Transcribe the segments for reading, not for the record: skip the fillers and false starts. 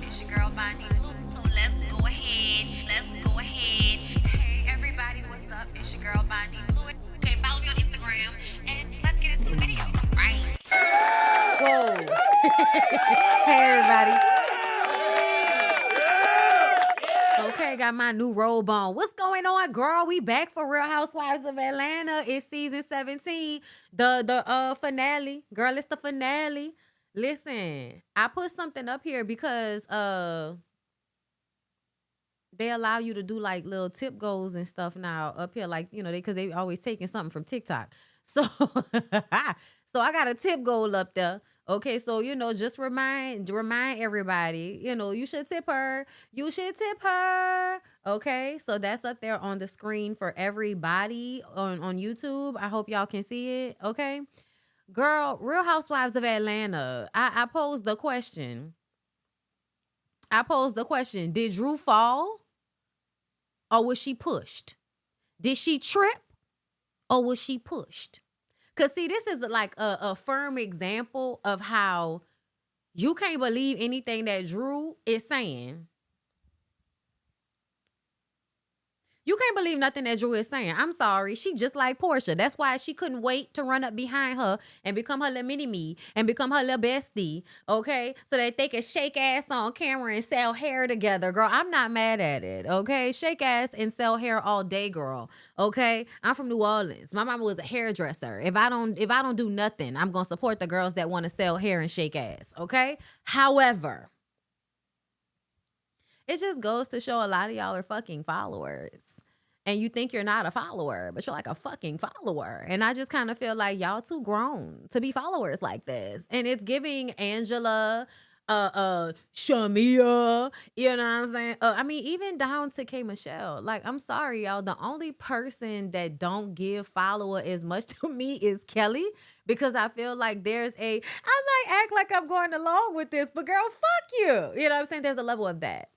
It's your girl Bondy Blue. So let's go ahead. Hey everybody, what's up? It's your girl Bondy Blue. Okay, follow me on Instagram and let's get into the video, right? Whoa. Hey everybody. Okay, got my new robe on. What's going on, girl? We back for Real Housewives of Atlanta. It's season 17. The finale. Girl, it's the finale. Listen, I put something up here because they allow you to do like little tip goals and stuff now up here, like, you know, because they always taking something from TikTok. So so I got a tip goal up there. Okay, so you know, just remind everybody, you know, you should tip her. You should tip her. Okay, so that's up there on the screen for everybody on YouTube. I hope y'all can see it. Okay. Girl, Real Housewives of Atlanta. I posed the question. Did Drew fall or was she pushed? Did she trip or was she pushed? Because, see, this is like a firm example of how you can't believe anything that Drew is saying. You can't believe nothing that Drew is saying. I'm sorry. She just like Portia. That's why she couldn't wait to run up behind her and become her little mini-me and become her little bestie, okay? So that they can shake ass on camera and sell hair together. Girl, I'm not mad at it, okay? Shake ass and sell hair all day, girl, okay? I'm from New Orleans. My mama was a hairdresser. If I don't do nothing, I'm going to support the girls that want to sell hair and shake ass, okay? However, it just goes to show a lot of y'all are fucking followers. And you think you're not a follower, but you're like a fucking follower. And I just kind of feel like y'all too grown to be followers like this. And it's giving Angela, Shamia, you know what I'm saying? I mean, even down to K. Michelle. Like, I'm sorry, y'all. The only person that don't give follower as much to me is Kelly. Because I feel like I might act like I'm going along with this, but girl, fuck you. You know what I'm saying? There's a level of that.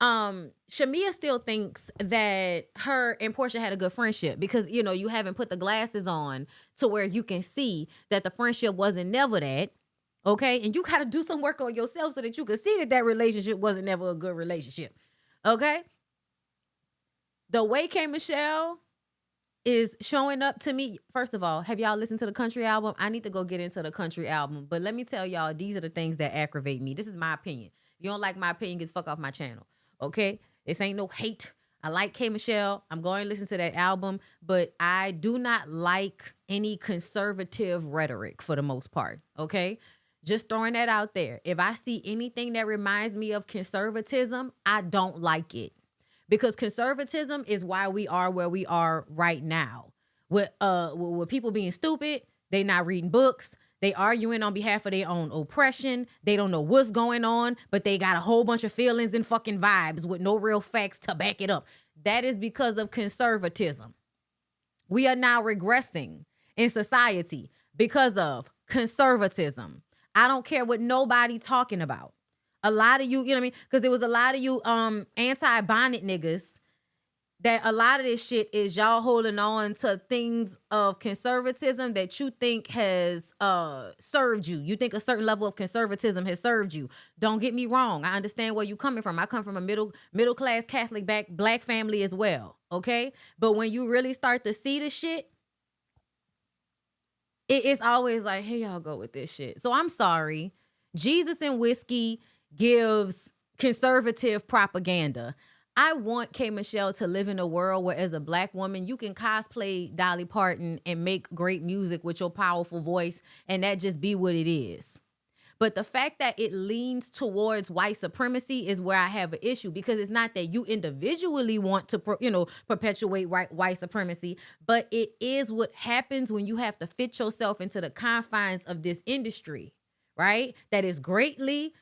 Shamia still thinks that her and Portia had a good friendship because, you know, you haven't put the glasses on to where you can see that the friendship wasn't never that. Okay. And you got to do some work on yourself so that you can see that relationship wasn't never a good relationship. Okay. The way K. Michelle is showing up to me. First of all, have y'all listened to the country album? I need to go get into the country album. But let me tell y'all, these are the things that aggravate me. This is my opinion. If you don't like my opinion, get the fuck off my channel. Okay? This ain't no hate. I like K. Michelle. I'm going to listen to that album. But I do not like any conservative rhetoric for the most part. Okay? Just throwing that out there. If I see anything that reminds me of conservatism, I don't like it. Because conservatism is why we are where we are right now. With people being stupid, they not reading books, they arguing on behalf of their own oppression, they don't know what's going on, but they got a whole bunch of feelings and fucking vibes with no real facts to back it up. That is because of conservatism. We are now regressing in society because of conservatism. I don't care what nobody talking about. A lot of you, you know what I mean? Because there was a lot of you anti-bonnet niggas that a lot of this shit is y'all holding on to things of conservatism that you think has served you. You think a certain level of conservatism has served you. Don't get me wrong. I understand where you're coming from. I come from a middle class Catholic black family as well. Okay? But when you really start to see the shit, it's always like, here y'all go with this shit. So I'm sorry. Jesus and whiskey gives conservative propaganda. I want K. Michelle to live in a world where, as a black woman, you can cosplay Dolly Parton and make great music with your powerful voice, and that just be what it is. But the fact that it leans towards white supremacy is where I have an issue, because it's not that you individually want to, perpetuate white supremacy, but it is what happens when you have to fit yourself into the confines of this industry, right? That is greatly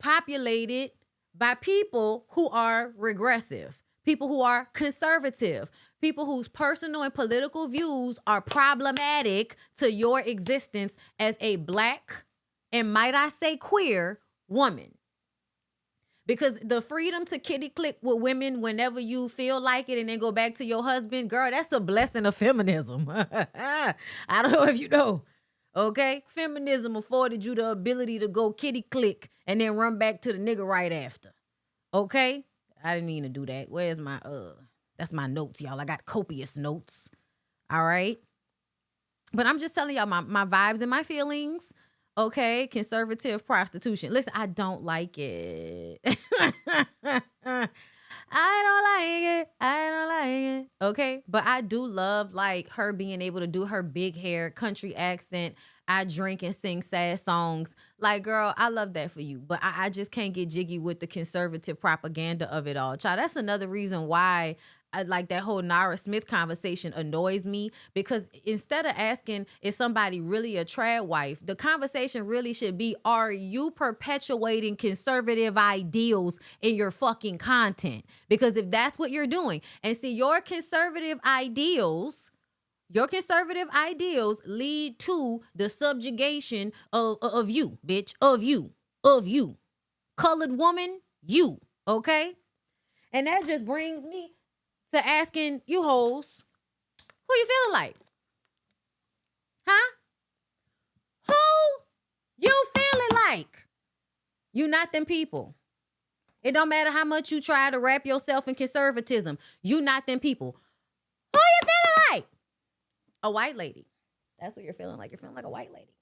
populated by people who are regressive, people who are conservative, people whose personal and political views are problematic to your existence as a black, and might I say queer, woman. Because the freedom to kitty click with women whenever you feel like it and then go back to your husband, girl, that's a blessing of feminism. I don't know if you know. Okay? Feminism afforded you the ability to go kitty click and then run back to the nigga right after. Okay? I didn't mean to do that. Where's my that's my notes, y'all. I got copious notes. All right? But I'm just telling y'all my vibes and my feelings. Okay? Conservative prostitution. Listen, I don't like it. I don't like it. I don't like it. Okay. But I do love like her being able to do her big hair, country accent. I drink and sing sad songs. Like, girl, I love that for you. But I just can't get jiggy with the conservative propaganda of it all. Child, that's another reason why like that whole Nara Smith conversation annoys me, because instead of asking is somebody really a trad wife, the conversation really should be, are you perpetuating conservative ideals in your fucking content? Because if that's what you're doing, and see, your conservative ideals lead to the subjugation of you, bitch, of you, colored woman, you, okay? And that just brings me to asking you hoes, who you feeling like? Huh? Who you feeling like? You not them people. It don't matter how much you try to wrap yourself in conservatism. You not them people. Who you feeling like? A white lady. That's what you're feeling like. You're feeling like a white lady.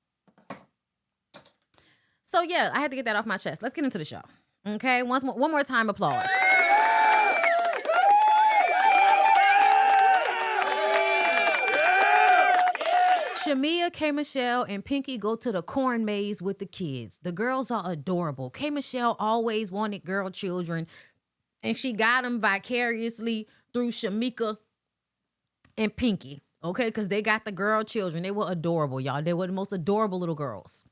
So yeah, I had to get that off my chest. Let's get into the show. Okay, one more time, applause. Shamia, K. Michelle, and Pinky go to the corn maze with the kids. The girls are adorable. K. Michelle always wanted girl children, and she got them vicariously through Shamika and Pinky, okay? Because they got the girl children. They were adorable, y'all. They were the most adorable little girls.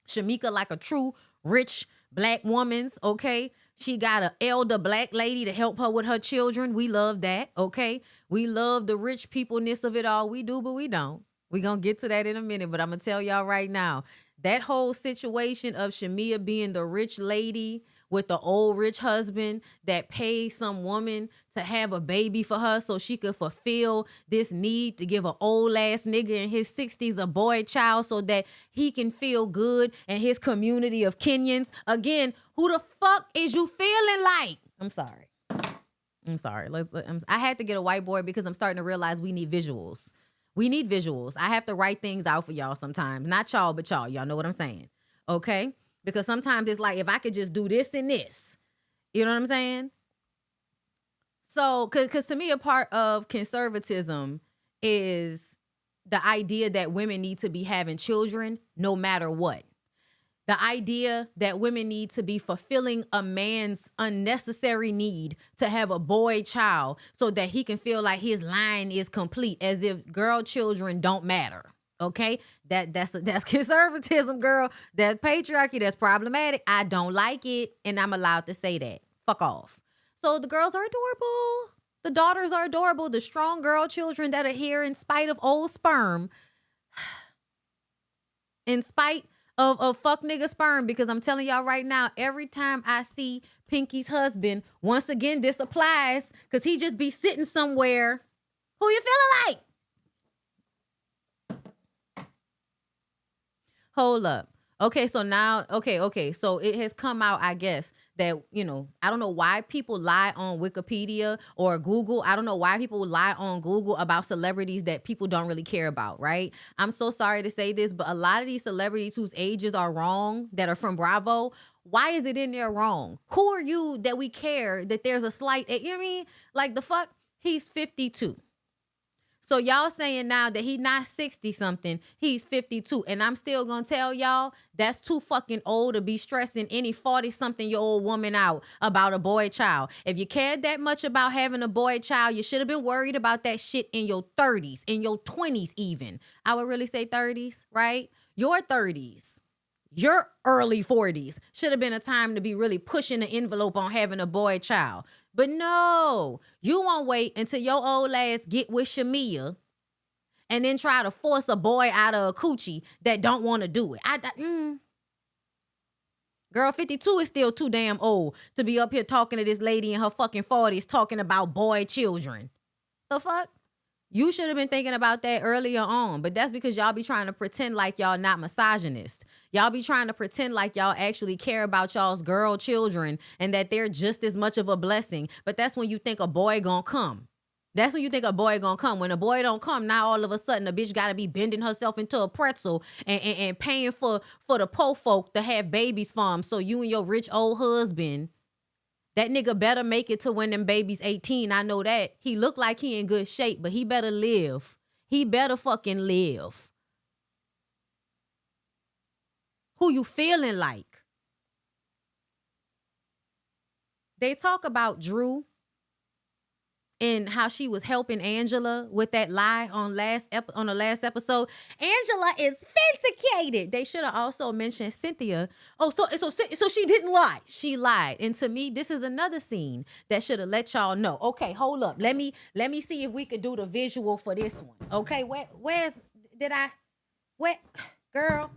Shamika, like a true rich black woman's, okay? She got an elder black lady to help her with her children. We love that, okay? We love the rich peopleness of it all. We do, but we don't. We're going to get to that in a minute, but I'm going to tell y'all right now, that whole situation of Shamia being the rich lady with the old rich husband that paid some woman to have a baby for her so she could fulfill this need to give an old ass nigga in his 60s a boy child so that he can feel good and his community of Kenyans. Again, who the fuck is you feeling like? I'm sorry. I had to get a whiteboard because I'm starting to realize we need visuals. We need visuals. I have to write things out for y'all sometimes. Not y'all, but y'all. Y'all know what I'm saying. Okay? Because sometimes it's like, if I could just do this and this. You know what I'm saying? So, because to me, a part of conservatism is the idea that women need to be having children no matter what. The idea that women need to be fulfilling a man's unnecessary need to have a boy child so that he can feel like his line is complete, as if girl children don't matter. Okay? That's conservatism, girl. That's patriarchy. That's problematic. I don't like it, and I'm allowed to say that. Fuck off. So the girls are adorable. The daughters are adorable. The strong girl children that are here in spite of old sperm. In spite of fuck nigga sperm, because I'm telling y'all right now, every time I see Pinky's husband, once again, this applies, because he just be sitting somewhere. Who you feeling like? Hold up. Okay, so now, okay. So it has come out, I guess, that, I don't know why people lie on Wikipedia or Google. I don't know why people lie on Google about celebrities that people don't really care about, right? I'm so sorry to say this, but a lot of these celebrities whose ages are wrong, that are from Bravo, why is it in there wrong? Who are you that we care that there's a slight, you know what I mean? Like, the fuck? He's 52. So y'all saying now that he not 60-something, he's 52. And I'm still going to tell y'all, that's too fucking old to be stressing any 40-something-year-old woman out about a boy child. If you cared that much about having a boy child, you should have been worried about that shit in your 30s, in your 20s even. I would really say 30s, right? Your 30s. Your early 40s should have been a time to be really pushing the envelope on having a boy child. But no, you won't wait until your old ass get with Shamia and then try to force a boy out of a coochie that don't want to do it. Girl, 52 is still too damn old to be up here talking to this lady in her fucking 40s talking about boy children. The fuck? You should have been thinking about that earlier on, but that's because y'all be trying to pretend like y'all not misogynist. Y'all be trying to pretend like y'all actually care about y'all's girl children and that they're just as much of a blessing. But that's when you think a boy gonna come. That's when you think a boy gonna come. When a boy don't come, now all of a sudden a bitch gotta be bending herself into a pretzel and paying for the po folk to have babies from. So you and your rich old husband, that nigga better make it to when them babies 18. I know that. He look like he in good shape, but he better live. He better fucking live. Who you feeling like? They talk about Drew and how she was helping Angela with that lie on the last episode. Angela is vindicated. They should have also mentioned Cynthia. Oh, so she didn't lie. She lied. And to me, this is another scene that should have let y'all know. Okay, hold up. Let me see if we could do the visual for this one. Okay, girl?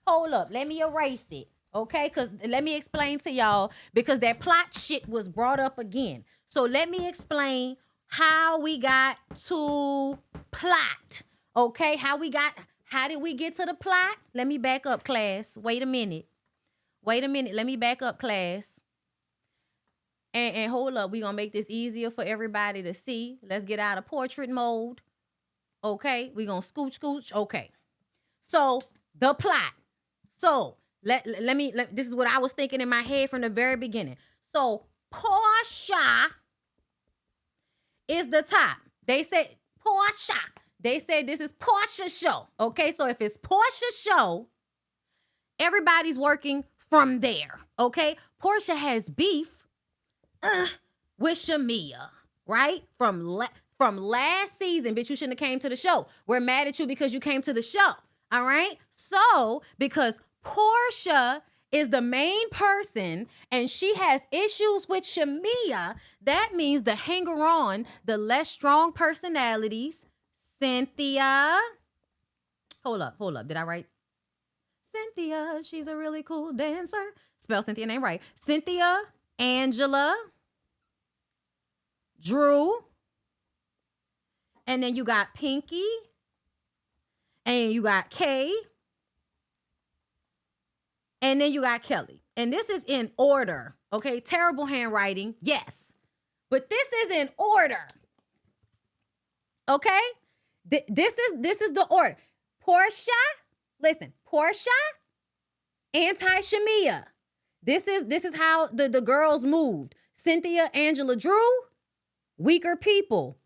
Hold up. Let me erase it. Okay, because let me explain to y'all, because that plot shit was brought up again. So let me explain how we got to plot. Okay, how did we get to the plot? Let me back up, class. Wait a minute. Let me back up, class. And hold up. We're going to make this easier for everybody to see. Let's get out of portrait mode. Okay, we're going to scooch. Okay. So the plot. So this is what I was thinking in my head from the very beginning. So Portia is the top. They said Portia. They said this is Portia's show. Okay, so if it's Portia's show, everybody's working from there. Okay, Portia has beef with Shamia, right? From last season, bitch, you shouldn't have came to the show. We're mad at you because you came to the show. All right, so because Portia is the main person and she has issues with Shamia, that means the hanger-on, the less strong personalities, Cynthia. Hold up. Did I write? Cynthia, she's a really cool dancer. Spell Cynthia name right. Cynthia, Angela, Drew, and then you got Pinky, and you got Kay, and then you got Kelly. And this is in order, okay? Terrible handwriting, yes. But this is in order, okay? This is the order. Portia, listen, Portia, anti-Shamia. This is how the girls moved. Cynthia, Angela, Drew, weaker people.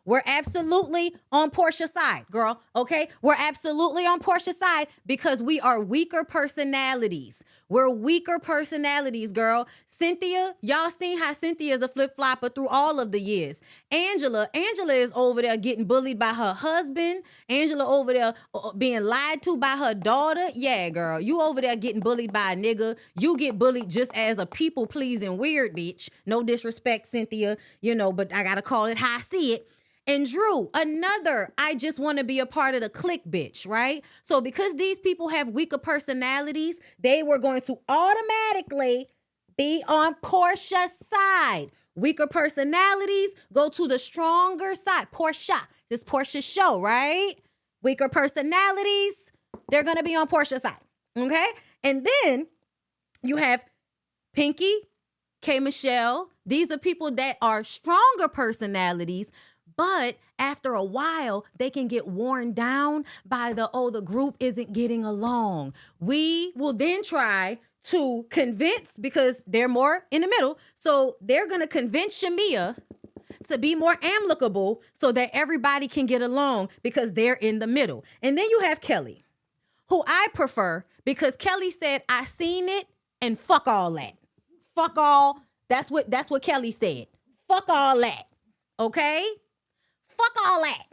We're absolutely on Portia's side, girl, okay? We're absolutely on Portia's side because we are weaker personalities. We're weaker personalities, girl. Cynthia, y'all seen how Cynthia is a flip-flopper through all of the years. Angela is over there getting bullied by her husband. Angela over there being lied to by her daughter. Yeah, girl, you over there getting bullied by a nigga. You get bullied just as a people-pleasing weird bitch. No disrespect, Cynthia, but I gotta call it how I see it. And Drew, another, I just want to be a part of the clique bitch, right? So because these people have weaker personalities, they were going to automatically be on Portia's side. Weaker personalities go to the stronger side. Portia, this is Portia's show, right? Weaker personalities, they're going to be on Portia's side, okay? And then you have Pinky, K. Michelle. These are people that are stronger personalities, but after a while, they can get worn down by the group isn't getting along. We will then try to convince, because they're more in the middle, so they're going to convince Shamia to be more amicable so that everybody can get along because they're in the middle. And then you have Kelly, who I prefer because Kelly said, I seen it and fuck all that. Fuck all. That's what Kelly said. Fuck all that. Okay? Fuck all that.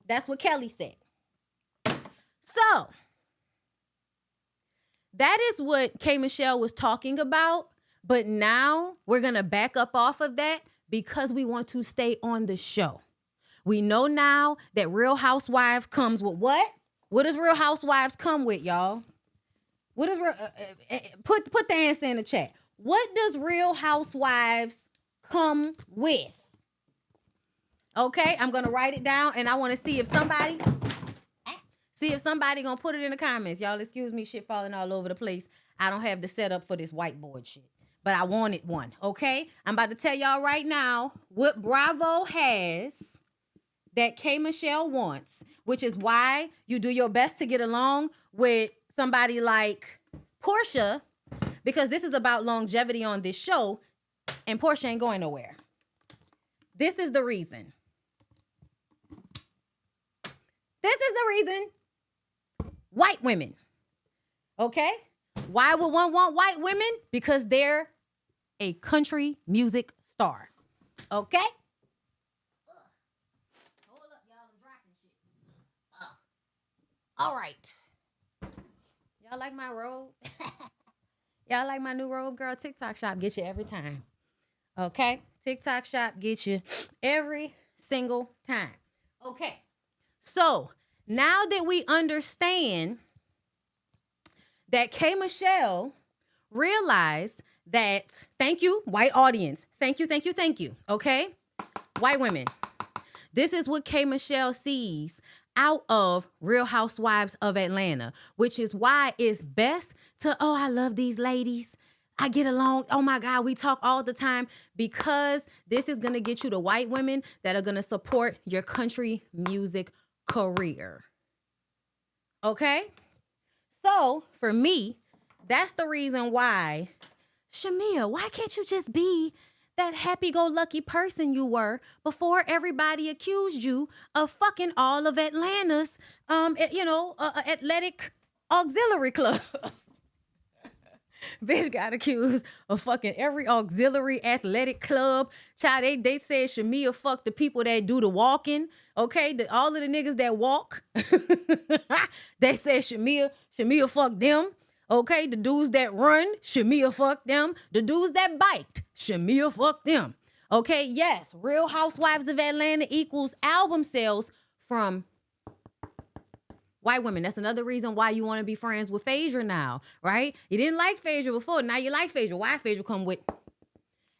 That's what Kelly said. So, that is what K. Michelle was talking about. But now we're going to back up off of that because we want to stay on the show. We know now that Real Housewives comes with what? What does Real Housewives come with, y'all? What does put the answer in the chat. What does Real Housewives come with? Okay, I'm gonna write it down, and I want to see if somebody gonna put it in the comments. Y'all, excuse me, shit falling all over the place. I don't have the setup for this whiteboard shit, but I wanted one. Okay, I'm about to tell y'all right now what Bravo has that K Michelle wants, which is why you do your best to get along with somebody like Portia, because this is about longevity on this show, and Portia ain't going nowhere. This is the reason. This is the reason. White women. Okay? Why would one want white women? Because they're a country music star. Okay? Hold up, y'all. I'm dropping shit. All right. Y'all like my robe? Y'all like my new robe, girl? TikTok shop get you every time. Okay? TikTok shop get you every single time. Okay. So now that we understand that K Michelle realized that, thank you, white audience. Thank you, thank you, thank you. Okay? White women. This is what K Michelle sees out of Real Housewives of Atlanta, which is why it's best to, oh, I love these ladies. I get along. Oh my God, we talk all the time, because this is going to get you the white women that are going to support your country music career. Okay? So for me, that's the reason why, Shamia, why can't you just be that happy-go-lucky person you were before everybody accused you of fucking all of Atlanta's, athletic auxiliary club? Bitch got accused of fucking every auxiliary athletic club. Child, they said Shamia fucked the people that do the walking. Okay, all of the niggas that walk. They said Shamia fucked them. Okay, the dudes that run, Shamia fucked them. The dudes that biked, Shamia fucked them. Okay, yes, Real Housewives of Atlanta equals album sales from white women. That's another reason why you want to be friends with Phaedra now, right? You didn't like Phaedra before. Now you like Phaedra. Why? Phaedra come with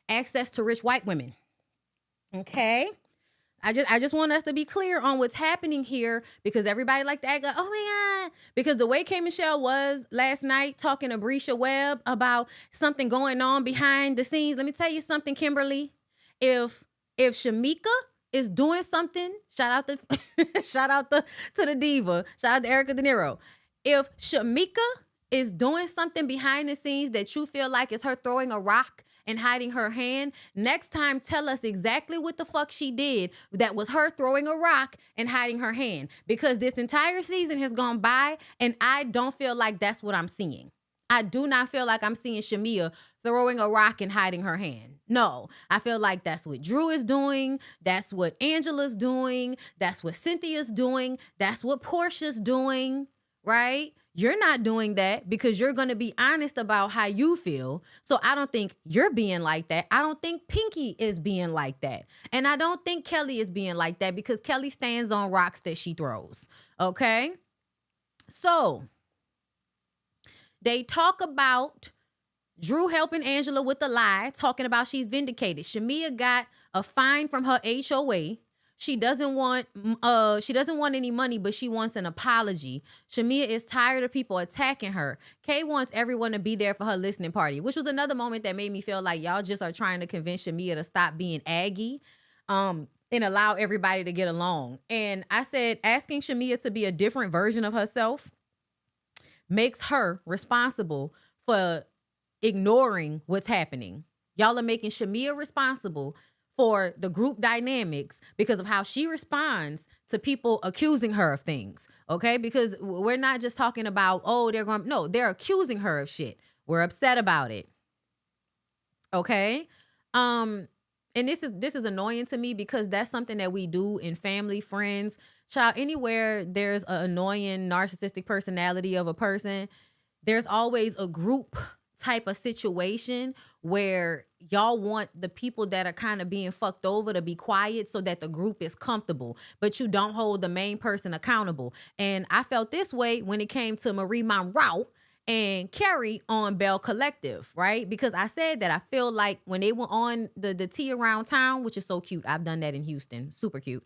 access to rich white women. Okay? I just want us to be clear on what's happening here, because everybody like to act like, oh my God. Because the way K Michelle was last night talking to Brisha Webb about something going on behind the scenes. Let me tell you something, Kimberly. If Shamika is doing something, shout out to the diva, shout out to Erica De Niro. If Shamika is doing something behind the scenes that you feel like is her throwing a rock and hiding her hand, next time tell us exactly what the fuck she did that was her throwing a rock and hiding her hand. Because this entire season has gone by and I don't feel like that's what I'm seeing. I do not feel like I'm seeing Shamia throwing a rock and hiding her hand. No, I feel like that's what Drew is doing. That's what Angela's doing. That's what Cynthia's doing. That's what Portia's doing, right? You're not doing that because you're going to be honest about how you feel. So I don't think you're being like that. I don't think Pinky is being like that. And I don't think Kelly is being like that because Kelly stands on rocks that she throws. Okay? So they talk about Drew helping Angela with the lie, talking about she's vindicated. Shamia got a fine from her HOA. She doesn't want any money, but she wants an apology. Shamia is tired of people attacking her. Kay wants everyone to be there for her listening party, which was another moment that made me feel like y'all just are trying to convince Shamia to stop being aggy, and allow everybody to get along. And I said, asking Shamia to be a different version of herself makes her responsible for ignoring what's happening. Y'all are making Shamia responsible for the group dynamics because of how she responds to people accusing her of things, okay? Because we're not just talking about, oh, they're accusing her of shit. We're upset about it, okay? And this is annoying to me because that's something that we do in family, friends, child, anywhere there's an annoying narcissistic personality of a person, there's always a group type of situation where y'all want the people that are kind of being fucked over to be quiet so that the group is comfortable, but you don't hold the main person accountable. And I felt this way when it came to Marie Monroe and Carrie on Bell Collective, right? Because I said that I feel like when they were on the tea around town, which is so cute. I've done that in Houston. Super cute.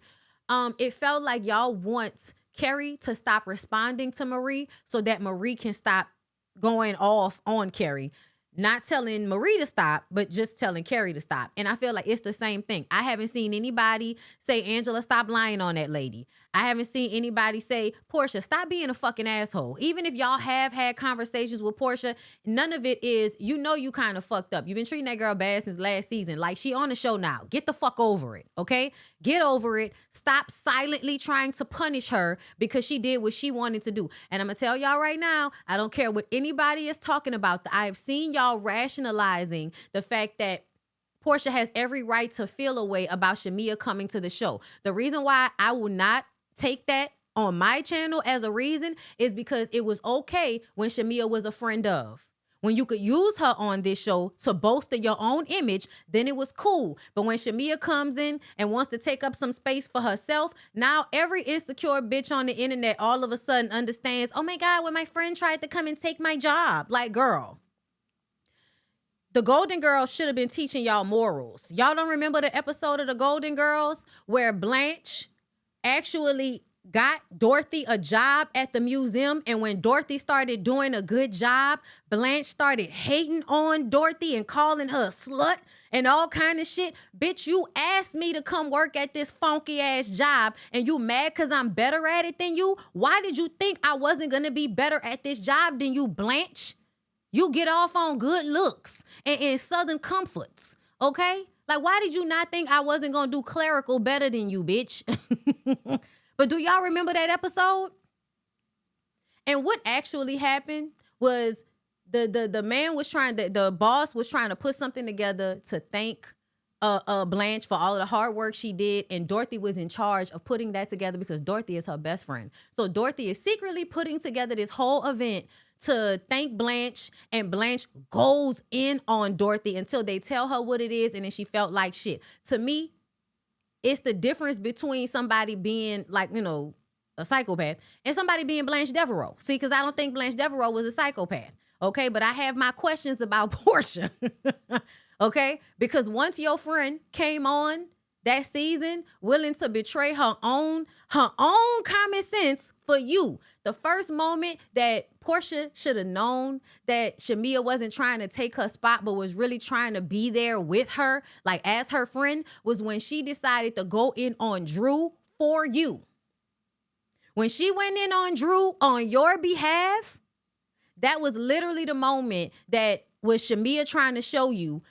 It felt like y'all want Carrie to stop responding to Marie so that Marie can stop going off on Carrie. Not telling Marie to stop, but just telling Carrie to stop. And I feel like it's the same thing. I haven't seen anybody say, Angela, stop lying on that lady. I haven't seen anybody say, Portia, stop being a fucking asshole. Even if y'all have had conversations with Portia, none of it is, you know, you kind of fucked up. You've been treating that girl bad since last season. Like, she on the show now. Get the fuck over it, okay? Get over it. Stop silently trying to punish her because she did what she wanted to do. And I'm going to tell y'all right now, I don't care what anybody is talking about. I have seen y'all rationalizing the fact that Portia has every right to feel a way about Shamea coming to the show. The reason why I will not take that on my channel as a reason is because it was okay when Shamea was a friend of. When you could use her on this show to bolster your own image, then it was cool. But when Shamea comes in and wants to take up some space for herself, now every insecure bitch on the internet all of a sudden understands, oh my God, when my friend tried to come and take my job. Like, girl, the Golden Girls should have been teaching y'all morals. Y'all don't remember the episode of the Golden Girls where Blanche actually got Dorothy a job at the museum, and when Dorothy started doing a good job, Blanche started hating on Dorothy and calling her a slut and all kind of shit. Bitch, you asked me to come work at this funky ass job and you mad because I'm better at it than you? Why did you think I wasn't going to be better at this job than you, Blanche? You get off on good looks and Southern comforts, okay? Like, why did you not think I wasn't going to do clerical better than you, bitch? But do y'all remember that episode? And what actually happened was the man was trying, the boss was trying to put something together to thank Blanche for all of the hard work she did, and Dorothy was in charge of putting that together because Dorothy is her best friend. So Dorothy is secretly putting together this whole event to thank Blanche, and Blanche goes in on Dorothy until they tell her what it is, and then she felt like shit. To me, it's the difference between somebody being like, you know, a psychopath and somebody being Blanche Devereaux. See, because I don't think Blanche Devereaux was a psychopath, okay? But I have my questions about Portia, okay? Because once your friend came on that season willing to betray her own common sense for you, the first moment that Portia should have known that Shamea wasn't trying to take her spot but was really trying to be there with her, like as her friend, was when she decided to go in on Drew for you. When she went in on Drew on your behalf, that was literally the moment that was Shamea trying to show you,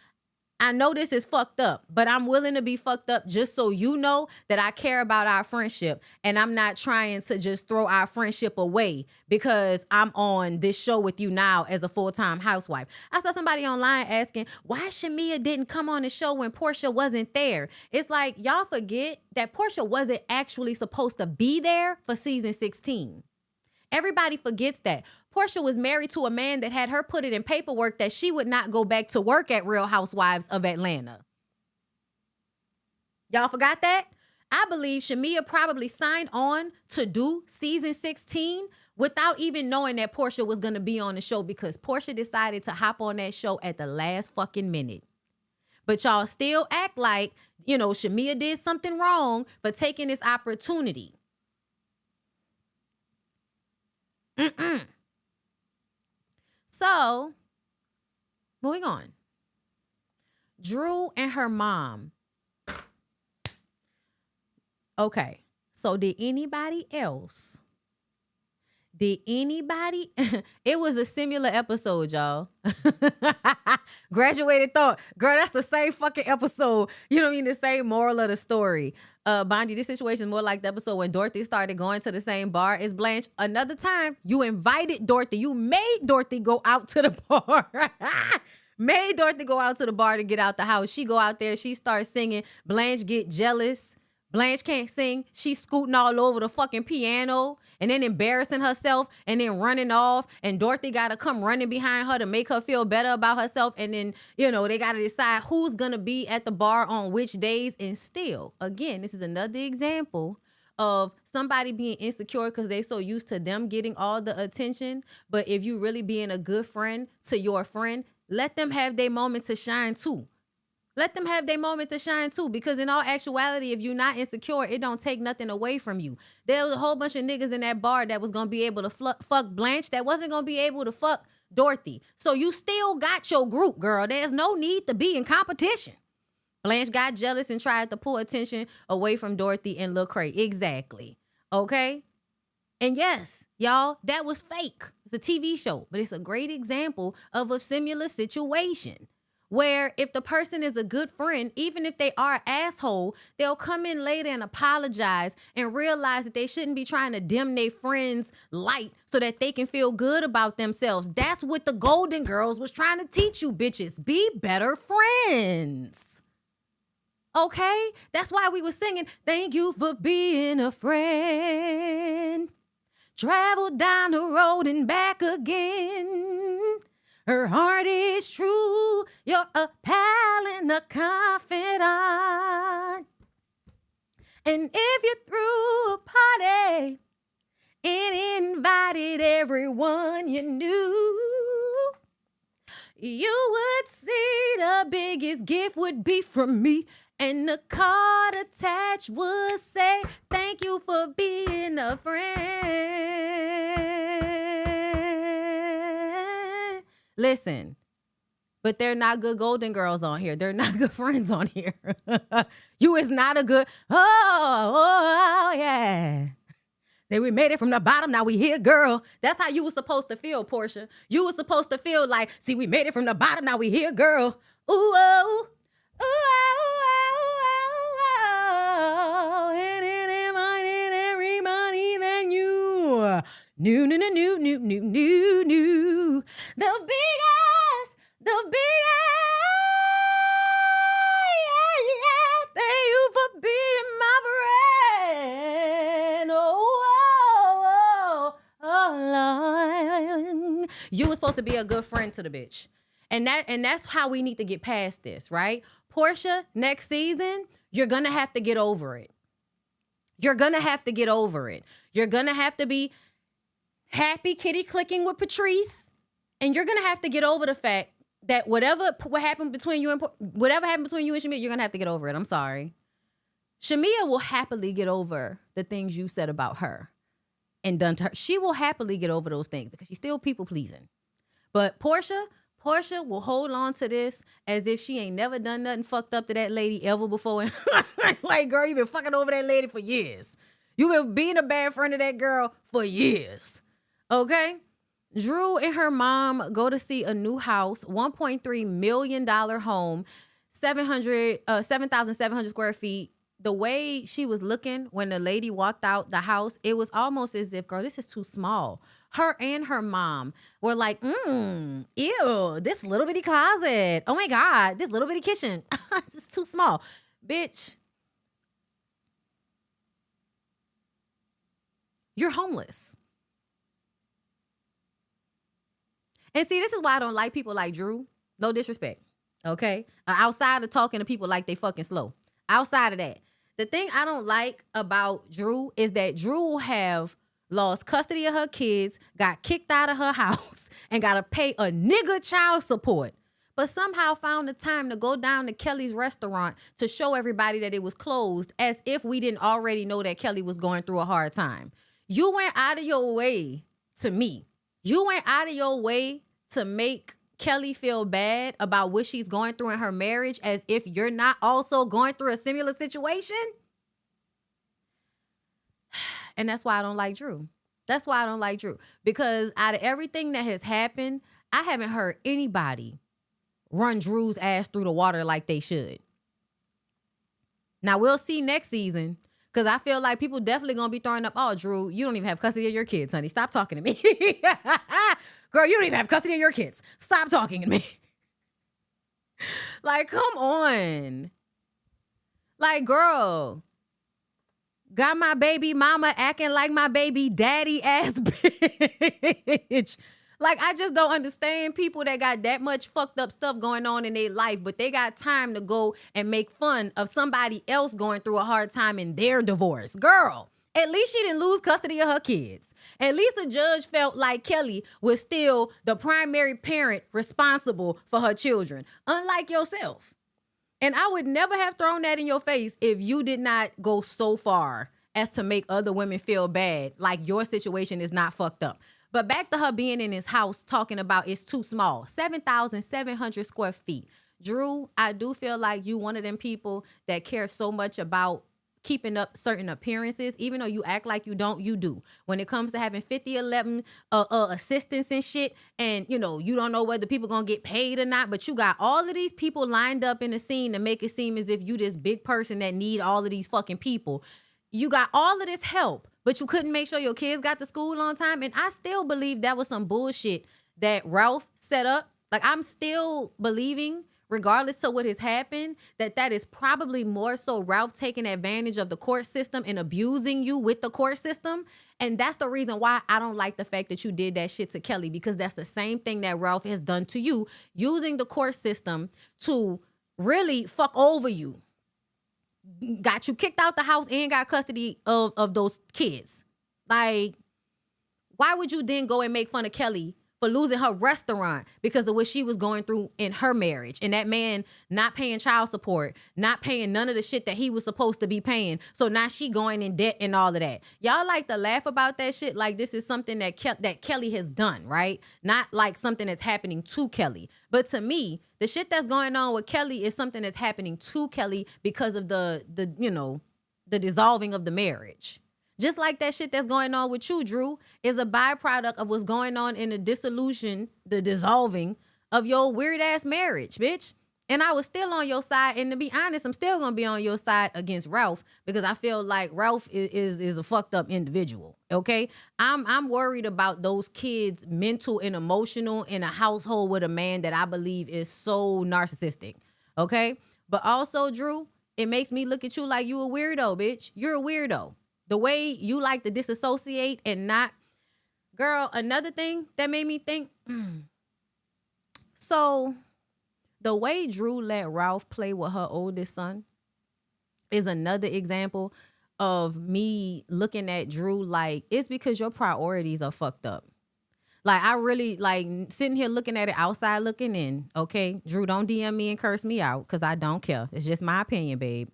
I know this is fucked up, but I'm willing to be fucked up just so you know that I care about our friendship, and I'm not trying to just throw our friendship away because I'm on this show with you now as a full-time housewife. I saw somebody online asking why Shamea didn't come on the show when Portia wasn't there. It's like, y'all forget that Portia wasn't actually supposed to be there for season 16. Everybody forgets that. Portia was married to a man that had her put it in paperwork that she would not go back to work at Real Housewives of Atlanta. Y'all forgot that? I believe Shamea probably signed on to do season 16 without even knowing that Portia was going to be on the show, because Portia decided to hop on that show at the last fucking minute. But y'all still act like, you know, Shamea did something wrong for taking this opportunity. So, moving on. Drew and her mom. Okay, so did anybody else? It was a similar episode, y'all. Graduated thought. Girl, that's the same fucking episode. You know what I mean? The same moral of the story. Bondy, this situation is more like the episode when Dorothy started going to the same bar as Blanche. Another time, you invited Dorothy. You made Dorothy go out to the bar. Made Dorothy go out to the bar to get out the house. She go out there. She starts singing. Blanche get jealous. Blanche can't sing. She's scooting all over the fucking piano and then embarrassing herself and then running off. And Dorothy got to come running behind her to make her feel better about herself. And then, you know, they got to decide who's going to be at the bar on which days. And still, again, this is another example of somebody being insecure because they so used to them getting all the attention. But if you really being a good friend to your friend, let them have their moment to shine too. Let them have their moment to shine too, because in all actuality, if you're not insecure, it don't take nothing away from you. There was a whole bunch of niggas in that bar that was going to be able to fuck Blanche that wasn't going to be able to fuck Dorothy. So you still got your group, girl. There's no need to be in competition. Blanche got jealous and tried to pull attention away from Dorothy and Lil Cray. Exactly. Okay? And yes, y'all, that was fake. It's a TV show, but it's a great example of a similar situation where if the person is a good friend, even if they are an asshole, they'll come in later and apologize and realize that they shouldn't be trying to dim their friends' light so that they can feel good about themselves. That's what the Golden Girls was trying to teach you, bitches. Be better friends. Okay? That's why we were singing, thank you for being a friend. Travel down the road and back again. Her heart is true. You're a pal and a confidant. And if you threw a party and invited everyone you knew, you would see the biggest gift would be from me. And the card attached would say, thank you for being a friend. Listen, but they're not good Golden Girls on here. They're not good friends on here. You is not a good, oh, yeah. Say we made it from the bottom, now we here, girl. That's how you were supposed to feel, Portia. You were supposed to feel like, see, we made it from the bottom, now we here, girl. Ooh, oh, ooh, oh, oh, and everybody than you. New. The big ass. Yeah. Thank you for being my friend. Oh, Lord. You were supposed to be a good friend to the bitch. And that's how we need to get past this, right? Portia, next season, you're going to have to get over it. You're going to have to get over it. You're going to have to be happy kitty clicking with Patrice. And you're going to have to get over the fact that whatever happened between you and Shamia, you're going to have to get over it. I'm sorry. Shamia will happily get over the things you said about her and done to her. She will happily get over those things because she's still people pleasing. But Portia will hold on to this as if she ain't never done nothing fucked up to that lady ever before. Like, girl, you been fucking over that lady for years. You been being a bad friend of that girl for years. Okay? Drew and her mom go to see a new house, $1.3 million home, 7,700 square feet. The way she was looking when the lady walked out the house, it was almost as if, girl, this is too small. Her and her mom were like, ew, this little bitty closet. Oh my God, this little bitty kitchen. This is too small. Bitch, you're homeless. And see, this is why I don't like people like Drew. No disrespect, okay? Outside of talking to people like they fucking slow. Outside of that, the thing I don't like about Drew is that Drew will have lost custody of her kids, got kicked out of her house, and got to pay a nigga child support, but somehow found the time to go down to Kelly's restaurant to show everybody that it was closed as if we didn't already know that Kelly was going through a hard time. You went out of your way to me. You went out of your way to make Kelly feel bad about what she's going through in her marriage as if you're not also going through a similar situation. And that's why I don't like Drew. That's why I don't like Drew. Because out of everything that has happened, I haven't heard anybody run Drew's ass through the water like they should. Now, we'll see next season. Because I feel like people definitely going to be throwing up, oh, Drew, you don't even have custody of your kids, honey. Stop talking to me. Girl, you don't even have custody of your kids. Stop talking to me. Like, come on. Like, girl, got my baby mama acting like my baby daddy ass bitch. Like, I just don't understand people that got that much fucked up stuff going on in their life, but they got time to go and make fun of somebody else going through a hard time in their divorce. Girl, At least she didn't lose custody of her kids. At least the judge felt like Kelly was still the primary parent responsible for her children, unlike yourself. And I would never have thrown that in your face if you did not go so far as to make other women feel bad, like your situation is not fucked up. But back to her being in his house talking about it's too small, 7,700 square feet. Drew, I do feel like you one of them people that care so much about keeping up certain appearances, even though you act like you don't, you do. When it comes to having 50-11 assistants and shit, and you don't know whether people gonna get paid or not, but you got all of these people lined up in the scene to make it seem as if you this big person that need all of these fucking people. You got all of this help, but you couldn't make sure your kids got to school on time. And I still believe that was some bullshit that Ralph set up. Like, I'm still believing, regardless of what has happened, that is probably more so Ralph taking advantage of the court system and abusing you with the court system. And that's the reason why I don't like the fact that you did that shit to Kelly, because that's the same thing that Ralph has done to you, using the court system to really fuck over you. Got you kicked out the house and got custody of those kids. Like, why would you then go and make fun of Kelly for losing her restaurant because of what she was going through in her marriage, and that man not paying child support, not paying none of the shit that he was supposed to be paying? So now she going in debt and all of that. Y'all like to laugh about that shit like this is something that Kelly has done, right? Not like something that's happening to Kelly. But to me, the shit that's going on with Kelly is something that's happening to Kelly because of the dissolving of the marriage. Just like that shit that's going on with you, Drew, is a byproduct of what's going on in the dissolution, the dissolving of your weird ass marriage, bitch. And I was still on your side. And to be honest, I'm still going to be on your side against Ralph, because I feel like Ralph is a fucked up individual. Okay. I'm worried about those kids, mental and emotional, in a household with a man that I believe is so narcissistic. Okay. But also, Drew, it makes me look at you like you a weirdo, bitch. You're a weirdo. The way you like to disassociate and not, girl, another thing that made me think, so the way Drew let Ralph play with her oldest son is another example of me looking at Drew like, it's because your priorities are fucked up. Like, I really, like, sitting here looking at it outside looking in, okay? Drew, don't DM me and curse me out, because I don't care. It's just my opinion, babe.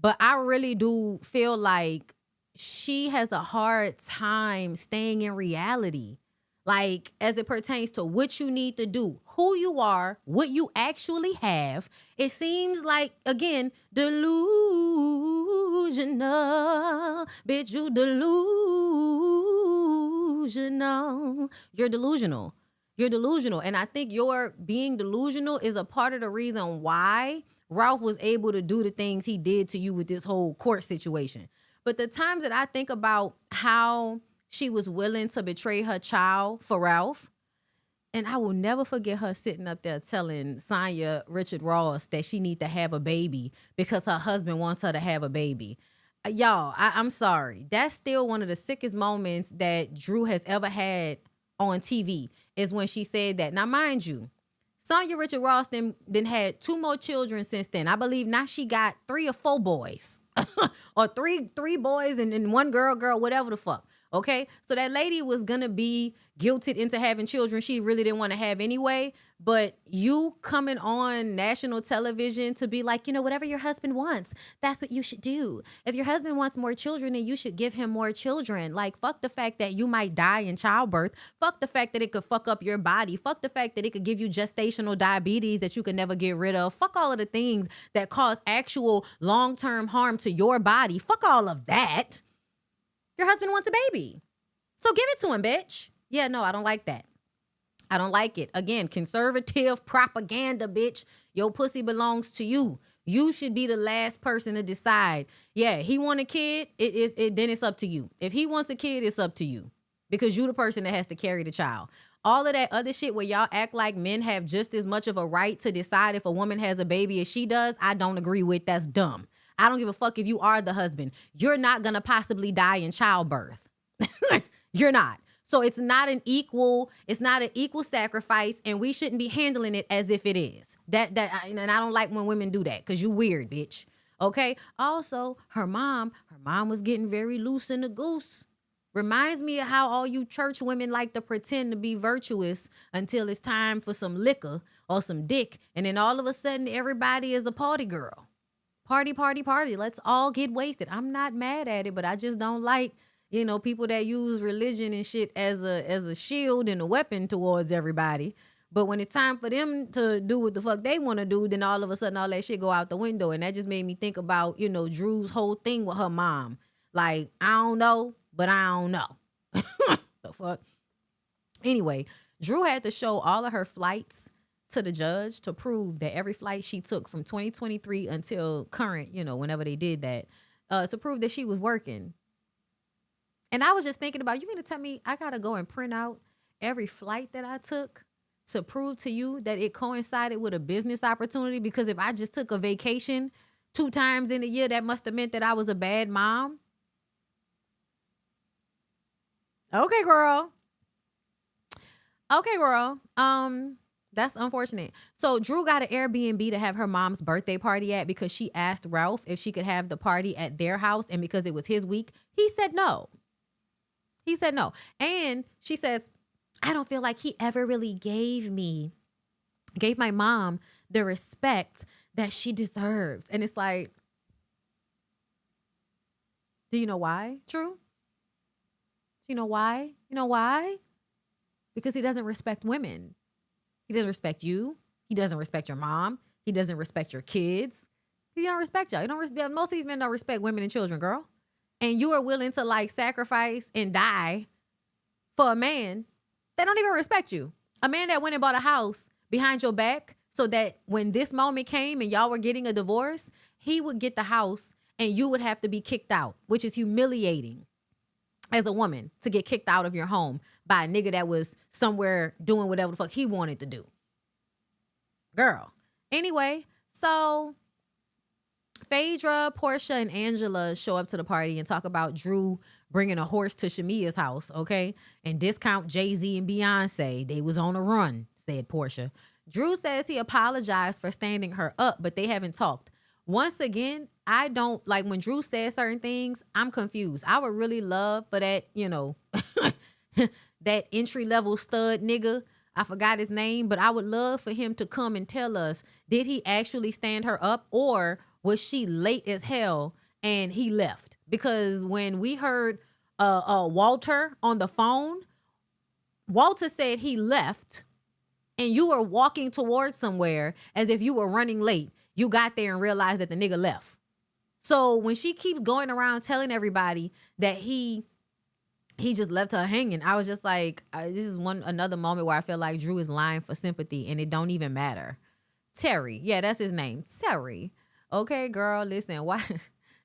But I really do feel like she has a hard time staying in reality, like as it pertains to what you need to do, who you are, what you actually have. It seems like, again, delusional. Bitch, you delusional. You're delusional. You're delusional. And I think your being delusional is a part of the reason why Ralph was able to do the things he did to you with this whole court situation. But the times that I think about how she was willing to betray her child for Ralph, and I will never forget her sitting up there telling Sonya Richard Ross that she need to have a baby because her husband wants her to have a baby. Y'all, I'm sorry. That's still one of the sickest moments that Drew has ever had on TV, is when she said that. Now, mind you, Sonya Richard Ross then had 2 more children since then. I believe now she got 3 or 4 boys. Or three boys and 1 girl, whatever the fuck. Okay, so that lady was gonna be guilted into having children she really didn't want to have anyway. But you coming on national television to be like, whatever your husband wants, that's what you should do. If your husband wants more children, then you should give him more children. Like, fuck the fact that you might die in childbirth. Fuck the fact that it could fuck up your body. Fuck the fact that it could give you gestational diabetes that you could never get rid of. Fuck all of the things that cause actual long-term harm to your body. Fuck all of that. Your husband wants a baby, so give it to him, bitch. Yeah, no, I don't like that. I don't like it. Again, conservative propaganda, bitch. Your pussy belongs to you. You should be the last person to decide. Yeah, he want a kid, then it's up to you. If he wants a kid, it's up to you, because you the person that has to carry the child. All of that other shit where y'all act like men have just as much of a right to decide if a woman has a baby as she does, I don't agree with. That's dumb. I don't give a fuck if you are the husband. You're not going to possibly die in childbirth. You're not. So it's not an equal sacrifice, and we shouldn't be handling it as if it is. And I don't like when women do that, because you weird, bitch. Okay. Also, her mom was getting very loose in the goose. Reminds me of how all you church women like to pretend to be virtuous until it's time for some liquor or some dick. And then all of a sudden, everybody is a party girl. Party, party, party. Let's all get wasted. I'm not mad at it, but I just don't like, people that use religion and shit as a shield and a weapon towards everybody. But when it's time for them to do what the fuck they want to do, then all of a sudden all that shit go out the window. And that just made me think about, Drew's whole thing with her mom. Like, I don't know, but I don't know. The fuck? Anyway, Drew had to show all of her flights to the judge to prove that every flight she took from 2023 until current, whenever they did that, to prove that she was working. And I was just thinking about, you mean to tell me I got to go and print out every flight that I took to prove to you that it coincided with a business opportunity? Because if I just took a vacation 2 times in a year, that must have meant that I was a bad mom. Okay, girl. That's unfortunate. So Drew got an Airbnb to have her mom's birthday party at because she asked Ralph if she could have the party at their house. And because it was his week, he said no. And she says, I don't feel like he ever really gave my mom the respect that she deserves. And it's like, do you know why, Drew? Do you know why? You know why? Because he doesn't respect women. He doesn't respect you. He doesn't respect your mom. He doesn't respect your kids. He don't respect y'all. Most of these men don't respect women and children, girl. And you are willing to like sacrifice and die for a man that don't even respect you. A man that went and bought a house behind your back so that when this moment came and y'all were getting a divorce, he would get the house and you would have to be kicked out, which is humiliating as a woman to get kicked out of your home by a nigga that was somewhere doing whatever the fuck he wanted to do. Girl. Anyway, so Phaedra, Portia, and Angela show up to the party and talk about Drew bringing a horse to Shamia's house, okay? And discount Jay-Z and Beyonce. They was on a run, said Portia. Drew says he apologized for standing her up, but they haven't talked. Once again, I don't, like when Drew says certain things, I'm confused. I would really love for that, that entry-level stud nigga, I forgot his name, but I would love for him to come and tell us, did he actually stand her up or was she late as hell and he left? Because when we heard Walter on the phone, Walter said he left and you were walking towards somewhere as if you were running late. You got there and realized that the nigga left. So when she keeps going around telling everybody that he just left her hanging, I was just like, this is another moment where I feel like Drew is lying for sympathy and it don't even matter. Terry. Yeah, that's his name. Terry. Okay, girl, listen. Why?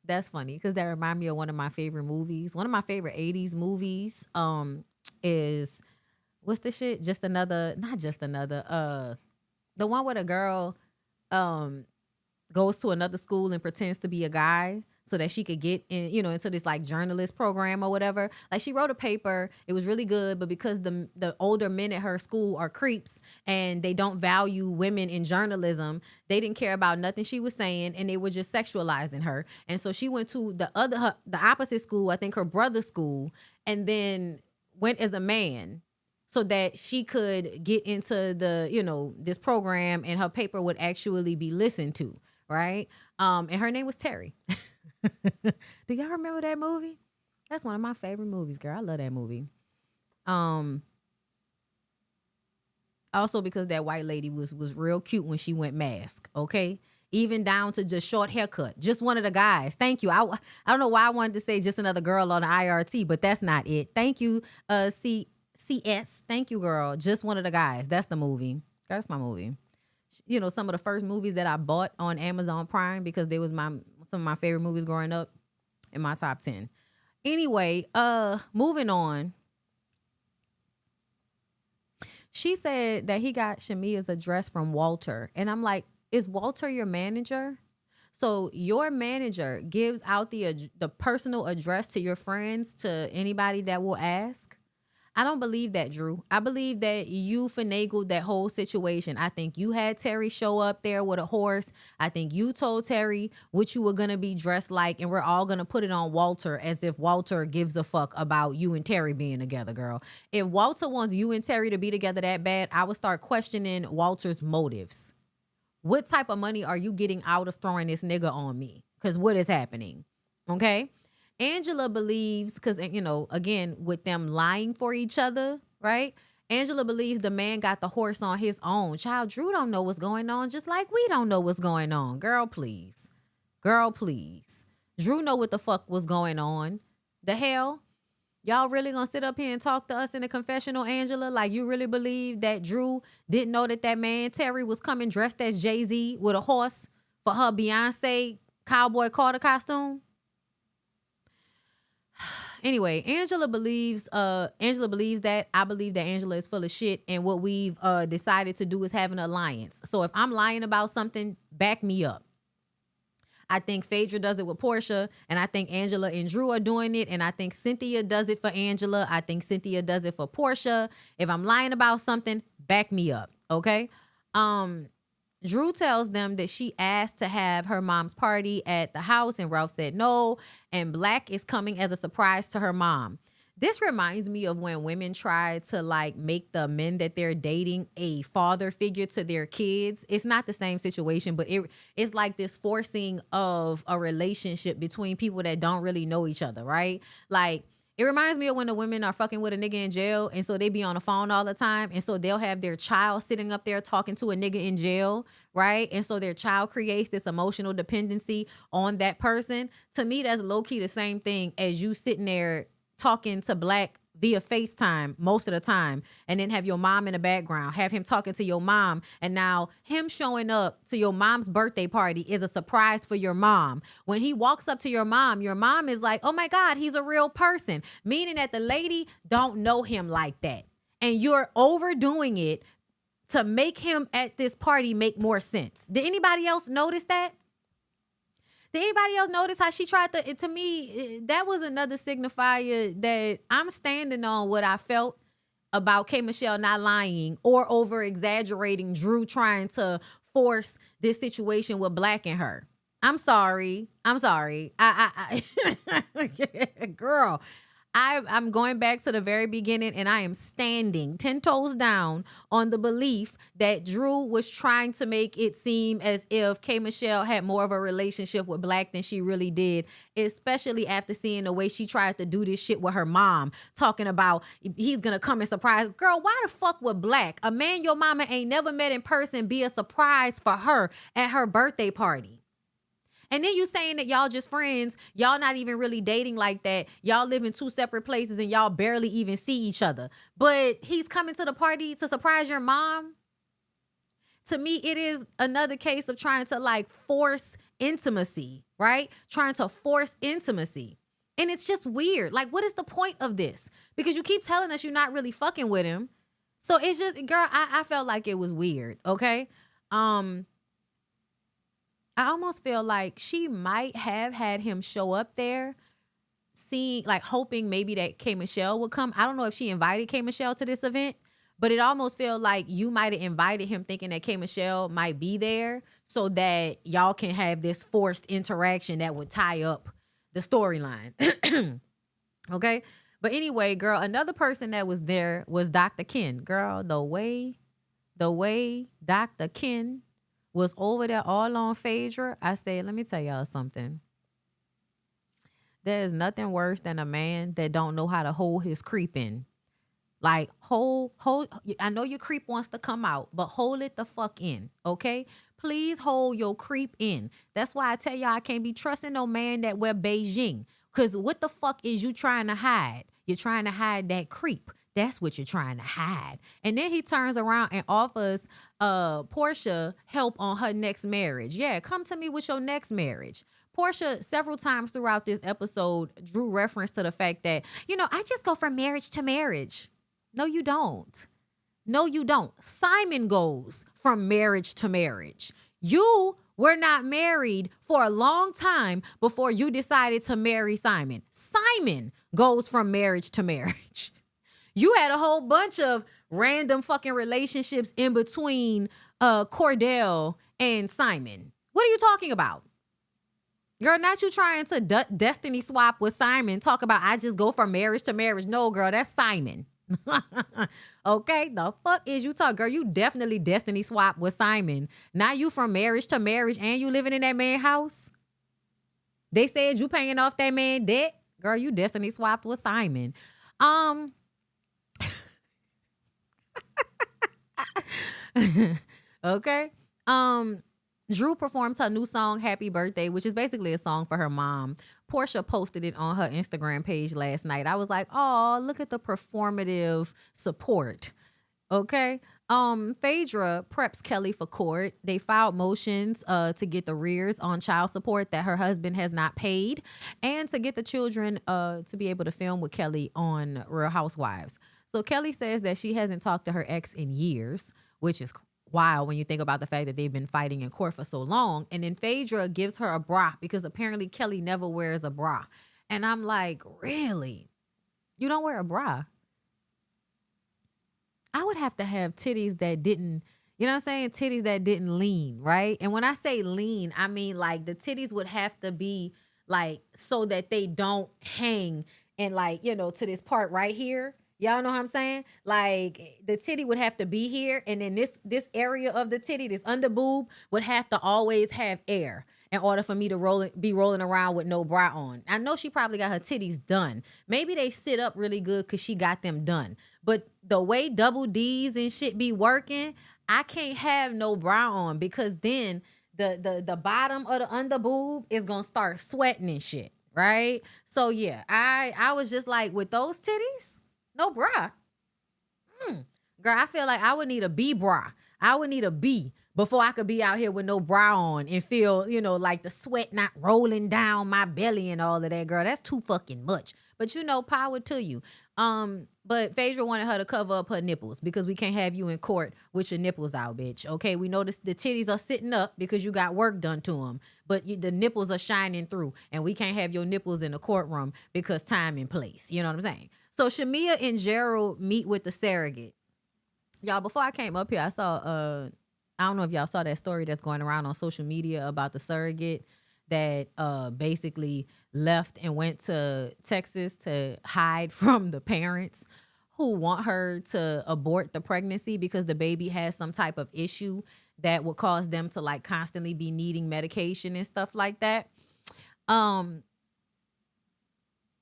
That's funny because that reminds me of one of my favorite movies. One of my favorite 80s movies is, what's the shit? Not just another. The one where the girl goes to another school and pretends to be a guy so that she could get in, into this like journalist program or whatever. Like she wrote a paper. It was really good, but because the older men at her school are creeps and they don't value women in journalism, they didn't care about nothing she was saying and they were just sexualizing her. And so she went to the opposite school, I think her brother's school, and then went as a man so that she could get into the, this program and her paper would actually be listened to. Right. And her name was Terry. Do y'all remember that movie? That's one of my favorite movies, girl. I love that movie. Also because that white lady was real cute when she went mask. Okay. Even down to just short haircut. Just one of the guys. Thank you. I don't know why I wanted to say just another girl on the IRT, but that's not it. Thank you. CS. Thank you, girl. Just one of the guys. That's the movie. Girl, that's my movie. Some of the first movies that I bought on Amazon Prime because they was some of my favorite movies growing up in my top 10. Anyway, moving on. She said that he got Shamia's address from Walter. And I'm like, is Walter your manager? So your manager gives out the personal address to your friends, to anybody that will ask? I don't believe that, Drew. I believe that you finagled that whole situation. I think you had Terry show up there with a horse. I think you told Terry what you were going to be dressed like, and we're all going to put it on Walter as if Walter gives a fuck about you and Terry being together, girl. If Walter wants you and Terry to be together that bad, I would start questioning Walter's motives. What type of money are you getting out of throwing this nigga on me? Because what is happening? Okay? Angela believes, because, you know, again, with them lying for each other, right? Angela believes the man got the horse on his own. Child, Drew don't know what's going on, just like we don't know what's going on. Girl, please. Girl, please. Drew know what the fuck was going on. The hell? Y'all really gonna sit up here and talk to us in a confessional, Angela? Like, you really believe that Drew didn't know that that man, Terry, was coming dressed as Jay-Z with a horse for her Beyonce Cowboy Carter costume? Anyway, Angela believes that. I believe that Angela is full of shit, and what we've decided to do is have an alliance. So if I'm lying about something, back me up. I think Phaedra does it with Portia, and I think Angela and Drew are doing it, and I think Cynthia does it for Angela. I think Cynthia does it for Portia. If I'm lying about something, back me up, okay? Drew tells them that she asked to have her mom's party at the house, and Ralph said no, and Black is coming as a surprise to her mom. This reminds me of when women try to like make the men that they're dating a father figure to their kids. It's not the same situation, but it's like this forcing of a relationship between people that don't really know each other, right? Like, it reminds me of when the women are fucking with a nigga in jail, and so they be on the phone all the time, and so they'll have their child sitting up there talking to a nigga in jail, right? And so their child creates this emotional dependency on that person. To me, that's low-key the same thing as you sitting there talking to Black via FaceTime most of the time, and then have your mom in the background, have him talking to your mom, and now him showing up to your mom's birthday party is a surprise for your mom. When he walks up to your mom is like, oh my God, he's a real person, meaning that the lady don't know him like that. And you're overdoing it to make him at this party make more sense. Did anybody else notice that? Did anybody else notice how she tried to me, that was another signifier that I'm standing on what I felt about K. Michelle not lying or over exaggerating Drew trying to force this situation with Black and her. I'm sorry. Girl, I'm going back to the very beginning, and I am standing 10 toes down on the belief that Drew was trying to make it seem as if K. Michelle had more of a relationship with Black than she really did, especially after seeing the way she tried to do this shit with her mom, talking about he's gonna come and surprise. Girl, why the fuck would Black, a man your mama ain't never met in person, be a surprise for her at her birthday party? And then you saying that y'all just friends, y'all not even really dating like that. Y'all live in two separate places and y'all barely even see each other. But he's coming to the party to surprise your mom? To me, it is another case of trying to like force intimacy, right? Trying to force intimacy. And it's just weird. Like, what is the point of this? Because you keep telling us you're not really fucking with him. So it's just, girl, I felt like it was weird, okay? I almost feel like she might have had him show up there, seeing, like, hoping maybe that K. Michelle would come. I don't know if she invited K. Michelle to this event, but it almost felt like you might have invited him thinking that K. Michelle might be there so that y'all can have this forced interaction that would tie up the storyline. Okay? But anyway, girl, another person that was there was Dr. Ken. Girl, the way Dr. Ken was over there all on Phaedra, I said, let me tell y'all something. There is nothing worse than a man that don't know how to hold his creep in. Like, hold, I know your creep wants to come out, but hold it the fuck in, okay? Please hold your creep in. That's why I tell y'all I can't be trusting no man that wear Beijing. Because what the fuck is you trying to hide? You're trying to hide that creep. That's what you're trying to hide. And then he turns around and offers Portia help on her next marriage. Yeah, come to me with your next marriage. Portia, several times throughout this episode, drew reference to the fact that, you know, I just go from marriage to marriage. No, you don't. No, you don't. Simon goes from marriage to marriage. You were not married for a long time before you decided to marry Simon. Simon goes from marriage to marriage. You had a whole bunch of random fucking relationships in between Cordell and Simon. What are you talking about? Girl, not you trying to destiny swap with Simon. Talk about I just go from marriage to marriage. No, girl, that's Simon. Okay, the fuck is you talking? Girl, you definitely destiny swap with Simon. Now you from marriage to marriage and you living in that man's house. They said you paying off that man debt. Girl, you destiny swapped with Simon. Okay. Drew performs her new song, Happy Birthday, which is basically a song for her mom. Portia posted it on her Instagram page last night. I was like, oh, look at the performative support. Okay. Phaedra preps Kelly for court. They filed motions to get the rears on child support that her husband has not paid and to get the children to be able to film with Kelly on Real Housewives. So Kelly says that she hasn't talked to her ex in years, which is wild when you think about the fact that they've been fighting in court for so long. And then Phaedra gives her a bra because apparently Kelly never wears a bra. And I'm like, really? You don't wear a bra? I would have to have titties that didn't, you know what I'm saying? Titties that didn't lean, right? And when I say lean, I mean like the titties would have to be like so that they don't hang and like, you know, to this part right here. Y'all know what I'm saying? Like the titty would have to be here, and then this area of the titty, this under boob, would have to always have air in order for me to be rolling around with no bra on. I know she probably got her titties done. Maybe they sit up really good because she got them done. But the way double D's and shit be working, I can't have no bra on because then the bottom of the under boob is gonna start sweating and shit, right? So yeah, I was just like, with those titties, no bra. Girl, I feel like I would need a B bra. I would need a B before I could be out here with no bra on and feel, you know, like the sweat not rolling down my belly and all of that, girl. That's too fucking much. But you know, power to you. But Phaedra wanted her to cover up her nipples because we can't have you in court with your nipples out, bitch. Okay, we noticed the titties are sitting up because you got work done to them, but the nipples are shining through, and we can't have your nipples in the courtroom because time and place. You know what I'm saying? So Shamia and Gerald meet with the surrogate. Y'all, before I came up here, I saw I don't know if y'all saw that story that's going around on social media about the surrogate that basically left and went to Texas to hide from the parents who want her to abort the pregnancy because the baby has some type of issue that would cause them to like constantly be needing medication and stuff like that.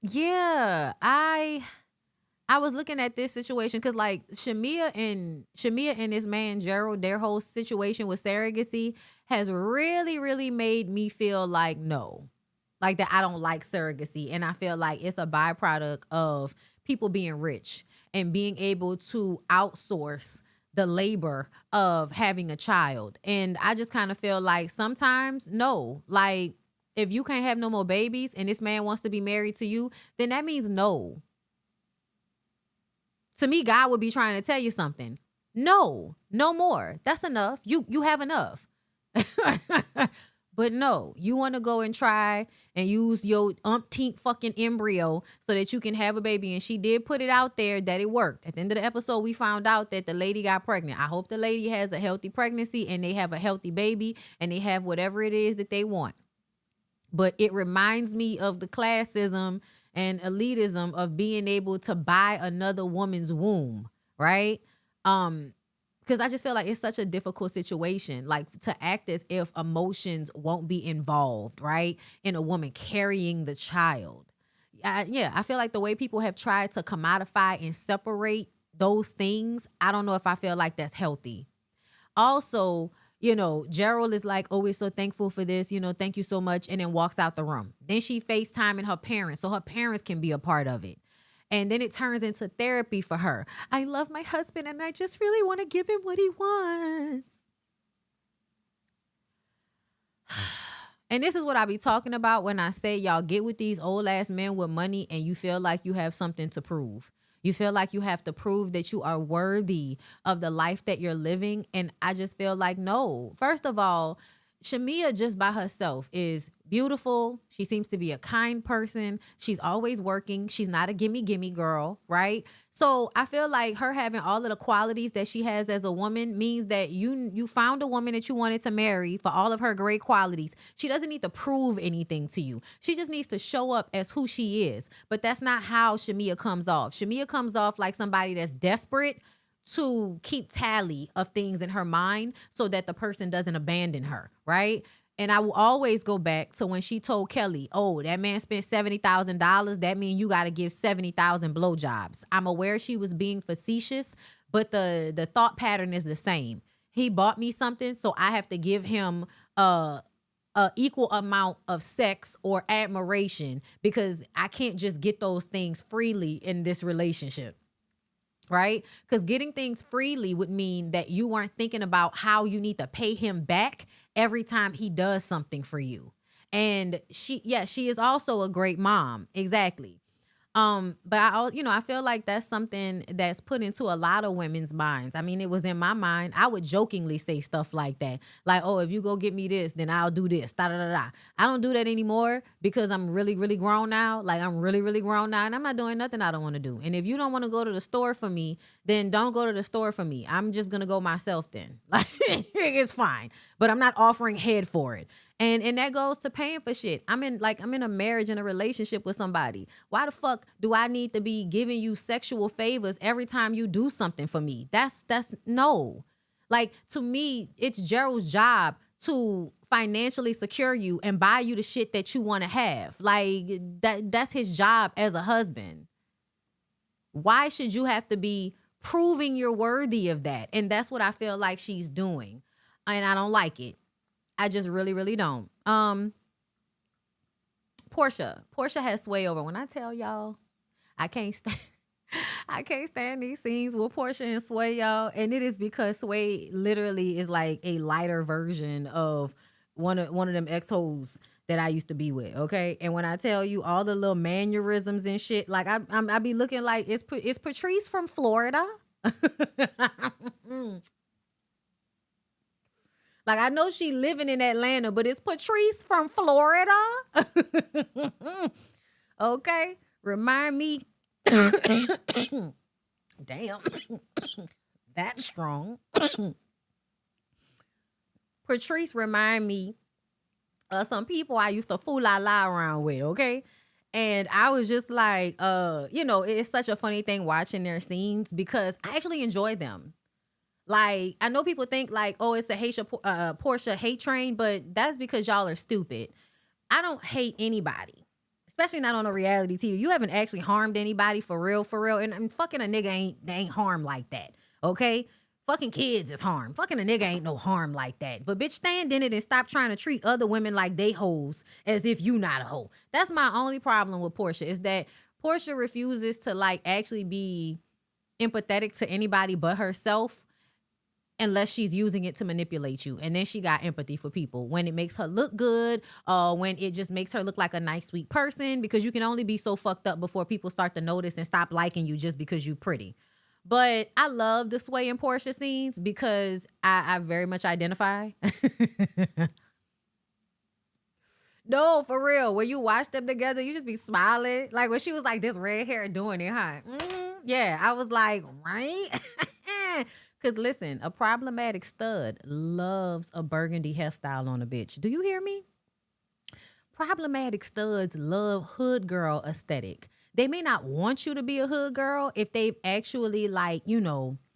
Yeah, I was looking at this situation because like Shamia and this man Gerald, their whole situation with surrogacy has really, really made me feel like no, like that I don't like surrogacy, and I feel like it's a byproduct of people being rich and being able to outsource the labor of having a child. And I just kind of feel like sometimes no, like if you can't have no more babies and this man wants to be married to you, then that means no. To me, God would be trying to tell you something. No, no more. That's enough. You have enough. But no, you want to go and try and use your umpteenth fucking embryo so that you can have a baby. And she did put it out there that it worked. At the end of the episode, we found out that the lady got pregnant. I hope the lady has a healthy pregnancy and they have a healthy baby and they have whatever it is that they want. But it reminds me of the classism and elitism of being able to buy another woman's womb, right? Because I just feel like it's such a difficult situation, like to act as if emotions won't be involved, right? In a woman carrying the child. I feel like the way people have tried to commodify and separate those things, I don't know if I feel like that's healthy. Also, you know, Gerald is like, oh, we're so thankful for this, you know, thank you so much, and then walks out the room. Then she FaceTiming her parents so her parents can be a part of it. And then it turns into therapy for her. I love my husband and I just really want to give him what he wants. And this is what I be talking about when I say y'all get with these old ass men with money and you feel like you have something to prove. You feel like you have to prove that you are worthy of the life that you're living. And I just feel like, no. First of all, Shamia just by herself is beautiful. She seems to be a kind person. She's always working. She's not a gimme girl, right? So I feel like her having all of the qualities that she has as a woman means that you found a woman that you wanted to marry for all of her great qualities. She doesn't need to prove anything to you. She just needs to show up as who she is. But that's not how Shamia comes off. Shamia comes off like somebody that's desperate to keep tally of things in her mind so that the person doesn't abandon her, right? And I will always go back to when she told Kelly, oh, that man spent $70,000. That means you got to give 70,000 blowjobs. I'm aware she was being facetious, but the thought pattern is the same. He bought me something, so I have to give him a equal amount of sex or admiration because I can't just get those things freely in this relationship. Right? Because getting things freely would mean that you weren't thinking about how you need to pay him back every time he does something for you. And she is also a great mom. Exactly. But I feel like that's something that's put into a lot of women's minds. I mean, it was in my mind. I would jokingly say stuff like that. Like, oh, if you go get me this, then I'll do this. Da, da, da, da. I don't do that anymore because I'm really, really grown now. Like, I'm really, really grown now. And I'm not doing nothing I don't want to do. And if you don't want to go to the store for me, then don't go to the store for me. I'm just going to go myself then. Like, it's fine. But I'm not offering head for it. And that goes to paying for shit. I'm in a marriage and a relationship with somebody. Why the fuck do I need to be giving you sexual favors every time you do something for me? That's no. Like, to me, it's Gerald's job to financially secure you and buy you the shit that you want to have. Like, that's his job as a husband. Why should you have to be proving you're worthy of that? And that's what I feel like she's doing. And I don't like it. I just really, really don't. Portia has Sway over. When I tell y'all, I can't stand these scenes with Portia and Sway, y'all. And it is because Sway literally is like a lighter version of one of them ex-hoes that I used to be with, okay? And when I tell you all the little mannerisms and shit, like I be looking like, it's Patrice from Florida? Like, I know she living in Atlanta, but it's Patrice from Florida. Okay. Remind me. Damn. That's strong. Patrice remind me of some people I used to fool la la around with, okay? And I was just like, it's such a funny thing watching their scenes because I actually enjoy them. Like, I know people think like, oh, it's a Portia hate train, but that's because y'all are stupid. I don't hate anybody, especially not on a reality TV. You haven't actually harmed anybody for real. And fucking a nigga ain't harm like that, okay? Fucking kids is harm. Fucking a nigga ain't no harm like that. But bitch, stand in it and stop trying to treat other women like they hoes as if you not a hoe. That's my only problem with Portia is that Portia refuses to like actually be empathetic to anybody but herself. Unless she's using it to manipulate you. And then she got empathy for people when it makes her look good, when it just makes her look like a nice, sweet person, because you can only be so fucked up before people start to notice and stop liking you just because you're pretty. But I love the Sway and Portia scenes because I very much identify. No, for real. When you watch them together, you just be smiling. Like when she was like this red hair doing it, huh? Yeah, I was like, right? Because listen, a problematic stud loves a burgundy hairstyle on a bitch. Do you hear me? Problematic studs love hood girl aesthetic. They may not want you to be a hood girl if they've actually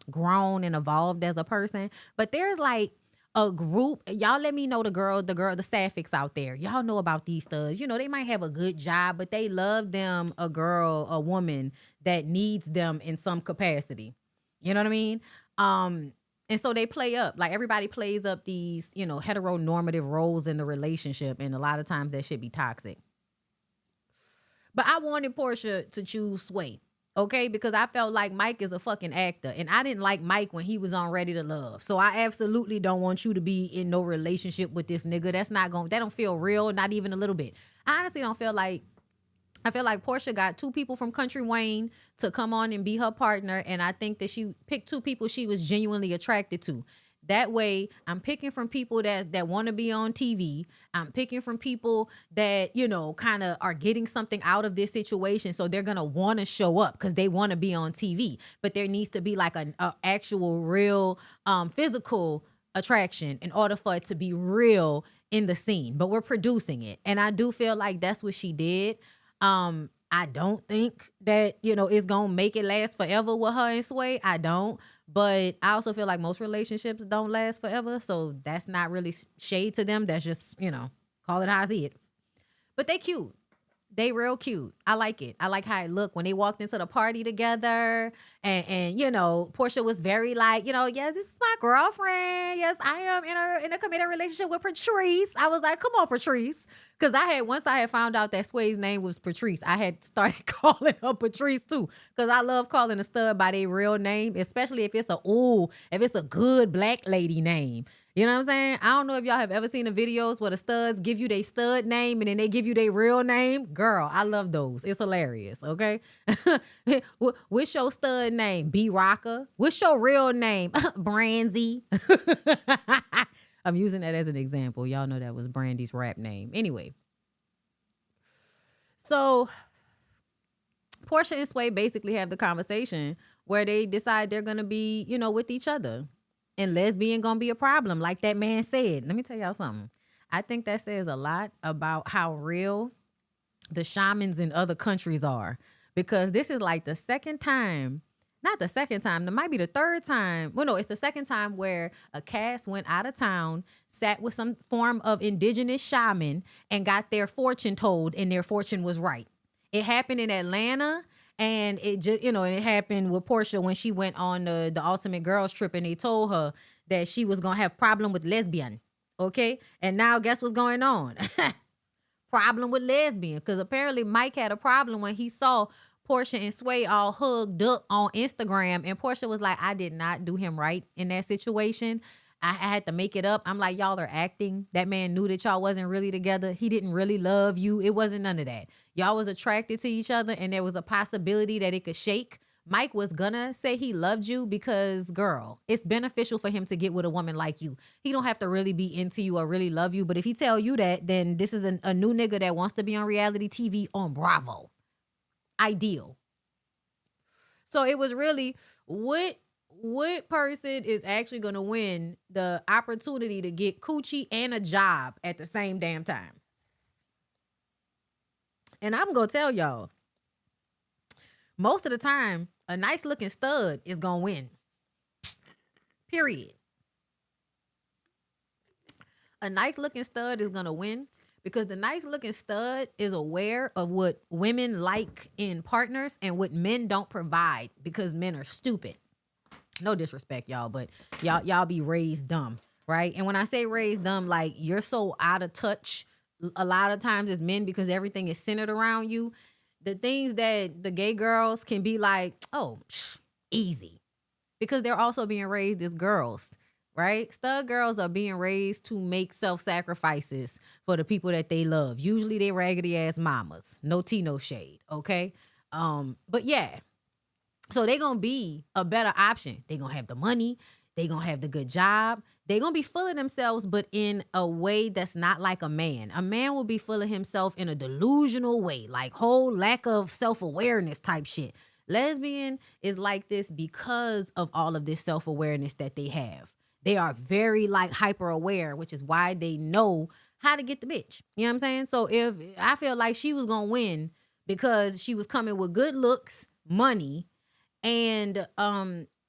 grown and evolved as a person. But there's like a group. Y'all let me know the sapphics out there. Y'all know about these studs. They might have a good job, but they love them a woman that needs them in some capacity. You know what I mean? And so they play up, like everybody plays up these, heteronormative roles in the relationship. And a lot of times that should be toxic. But I wanted Portia to choose Sway, okay? Because I felt like Mike is a fucking actor. And I didn't like Mike when he was on Ready to Love. So I absolutely don't want you to be in no relationship with this nigga. That don't feel real, not even a little bit. I honestly don't feel like, I feel like Portia got two people from Country Wayne to come on and be her partner. And I think that she picked two people she was genuinely attracted to. That way, I'm picking from people that want to be on TV. I'm picking from people that, you know, kind of are getting something out of this situation. So they're going to want to show up because they want to be on TV. But there needs to be like a actual real physical attraction in order for it to be real in the scene. But we're producing it. And I do feel like that's what she did. I don't think that, you know, it's going to make it last forever with her and Sway. I don't. But I also feel like most relationships don't last forever. So that's not really shade to them. That's just, you know, call it how I see it. But they cute. They real cute. I like it. I like how it looked when they walked into the party together. And you know, Portia was very like, you know, yes, this is my girlfriend. Yes, I am in a committed relationship with Patrice. I was like, come on, Patrice. Because once I had found out that Sway's name was Patrice, I had started calling her Patrice too. Because I love calling a stud by their real name, especially if it's a good black lady name. You know what I'm saying? I don't know if y'all have ever seen the videos where the studs give you their stud name and then they give you their real name. Girl, I love those. It's hilarious, okay? What's your stud name? B Rocker. What's your real name? Brandy. I'm using that as an example. Y'all know that was Brandy's rap name. Anyway. So Portia and Sway basically have the conversation where they decide they're going to be, you know, with each other. And lesbian gonna be a problem, like that man said. Let me tell y'all something. I think that says a lot about how real the shamans in other countries are. Because this is like the second time, not the second time, it might be the third time. Well, no, it's the second time where a cast went out of town, sat with some form of indigenous shaman, and got their fortune told, and their fortune was right. It happened in Atlanta. And it just, you know, and it happened with Portia when she went on the Ultimate Girls trip and they told her that she was going to have problem with lesbian. Okay. And now guess what's going on? Problem with lesbian. Because apparently Mike had a problem when he saw Portia and Sway all hugged up on Instagram. And Portia was like, I did not do him right in that situation. I had to make it up. I'm like, y'all are acting. That man knew that y'all wasn't really together. He didn't really love you. It wasn't none of that. Y'all was attracted to each other and there was a possibility that it could shake. Mike was gonna say he loved you because, girl, it's beneficial for him to get with a woman like you. He don't have to really be into you or really love you. But if he tell you that, then this is a new nigga that wants to be on reality TV on Bravo. Ideal. So it was really what person is actually going to win the opportunity to get coochie and a job at the same damn time? And I'm going to tell y'all, most of the time, a nice looking stud is going to win. Period. A nice looking stud is going to win because the nice looking stud is aware of what women like in partners and what men don't provide because men are stupid. No disrespect, y'all, but y'all be raised dumb, right? And when I say raised dumb, like you're so out of touch a lot of times as men because everything is centered around you. The things that the gay girls can be like, oh, easy. Because they're also being raised as girls, right? Stud girls are being raised to make self-sacrifices for the people that they love. Usually they raggedy ass mamas. No tea, no shade, okay? But yeah. So they're going to be a better option. They're going to have the money. They're going to have the good job. They're going to be full of themselves, but in a way that's not like a man. A man will be full of himself in a delusional way, like whole lack of self-awareness type shit. Lesbian is like this because of all of this self-awareness that they have. They are very like hyper aware, which is why they know how to get the bitch. You know what I'm saying? So if I feel like she was going to win because she was coming with good looks, money, and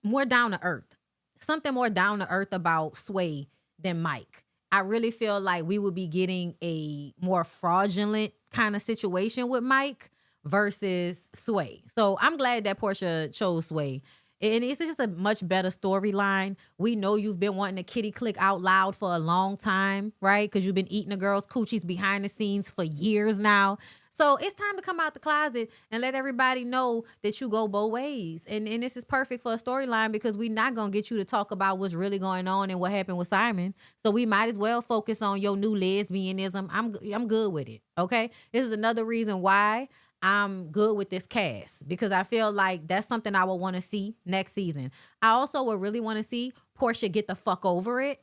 more down to earth. Something more down to earth about Sway than Mike. I really feel like we would be getting a more fraudulent kind of situation with Mike versus Sway. So I'm glad that Portia chose Sway. And it's just a much better storyline. We know you've been wanting to kitty click out loud for a long time, right? Because you've been eating the girls' coochies behind the scenes for years now. So it's time to come out the closet and let everybody know that you go both ways. And this is perfect for a storyline because we're not going to get you to talk about what's really going on and what happened with Simon. So we might as well focus on your new lesbianism. I'm good with it, okay? This is another reason why I'm good with this cast because I feel like that's something I would want to see next season. I also would really want to see Portia get the fuck over it.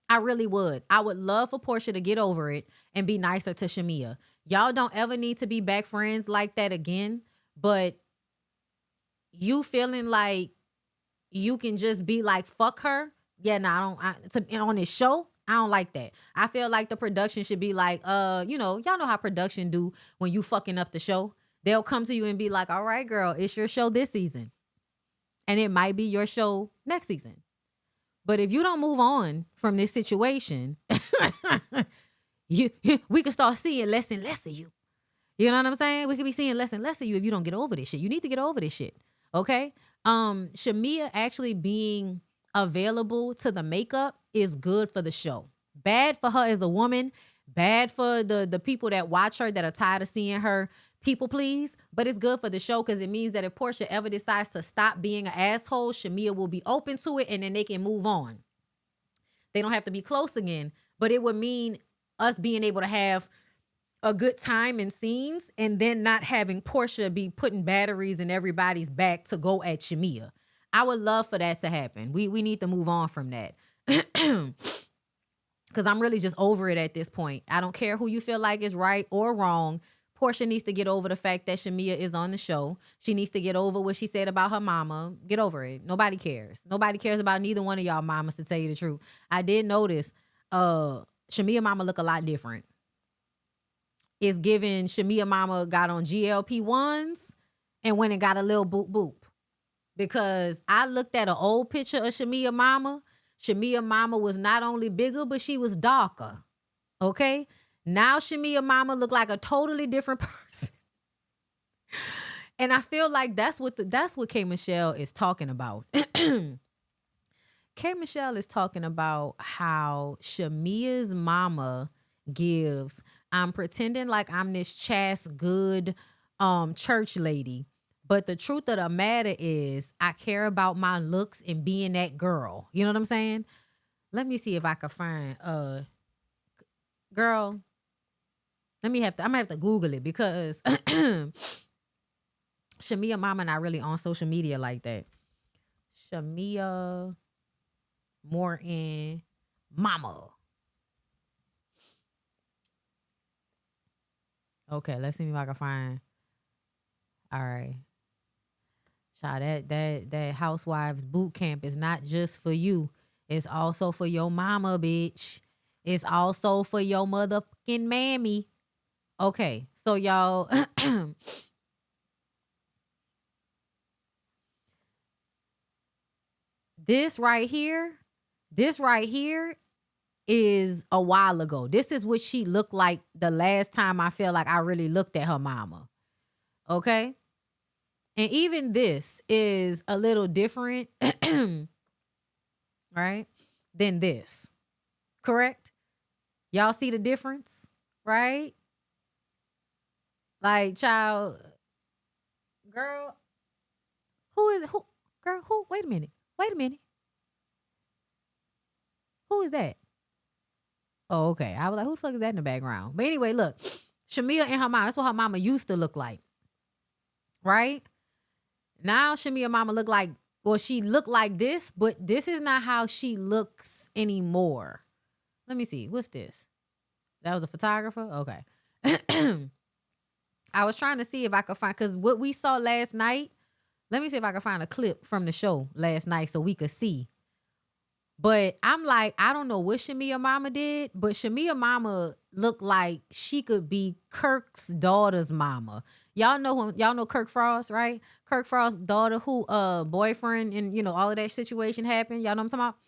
I really would. I would love for Portia to get over it and be nicer to Shamia. Y'all don't ever need to be back friends like that again, but you feeling like you can just be like, fuck her. Yeah, no, on this show, I don't like that. I feel like the production should be like, y'all know how production do when you fucking up the show. They'll come to you and be like, all right, girl, it's your show this season. And it might be your show next season. But if you don't move on from this situation, we could start seeing less and less of you. You know what I'm saying? We could be seeing less and less of you if you don't get over this shit. You need to get over this shit. Okay? Shamia actually being available to the makeup is good for the show. Bad for her as a woman. Bad for the people that watch her that are tired of seeing her people please. But it's good for the show because it means that if Portia ever decides to stop being an asshole, Shamia will be open to it and then they can move on. They don't have to be close again. But it would mean us being able to have a good time in scenes and then not having Portia be putting batteries in everybody's back to go at Shamia. I would love for that to happen. We need to move on from that. Because I'm really just over it at this point. I don't care who you feel like is right or wrong. Portia needs to get over the fact that Shamia is on the show. She needs to get over what she said about her mama. Get over it. Nobody cares. Nobody cares about neither one of y'all mamas, to tell you the truth. I did notice Shamia mama look a lot different. It's given Shamia mama got on GLP-1s and went and got a little boop boop. Because I looked at an old picture of Shamia mama. Shamia mama was not only bigger, but she was darker. Okay? Now Shamia mama look like a totally different person. And I feel like that's what K. Michelle is talking about. K. Michelle is talking about how Shamia's mama gives, I'm pretending like I'm this chaste, good church lady. But the truth of the matter is I care about my looks and being that girl. You know what I'm saying? Let me see if I can find girl. I'm gonna have to Google it because Shamia mama not really on social media like that. Shamia Morton mama. Okay, let's see if I can find. All right. Child, that Housewives boot camp is not just for you. It's also for your mama, bitch. It's also for your motherfucking mammy. Okay, so y'all, this right here is a while ago. This is what she looked like the last time I feel like I really looked at her mama. Okay? And even this is a little different, right, than this. Correct? Y'all see the difference, right? Like, child, girl, wait a minute. Who is that? Oh, okay. I was like, who the fuck is that in the background? But anyway, look, Shamia and her mama, that's what her mama used to look like, right? Now Shamia mama look like, well, she looked like this, but this is not how she looks anymore. Let me see. What's this? That was a photographer? Okay. I was trying to see if I could find, because what we saw last night, let me see if I can find a clip from the show last night so we could see. But I'm like, I don't know what Shamia mama did, but Shamia mama looked like she could be Kirk's daughter's mama. Y'all know Kirk Frost, right? Kirk Frost's daughter who boyfriend and all of that situation happened. Y'all know what I'm talking about?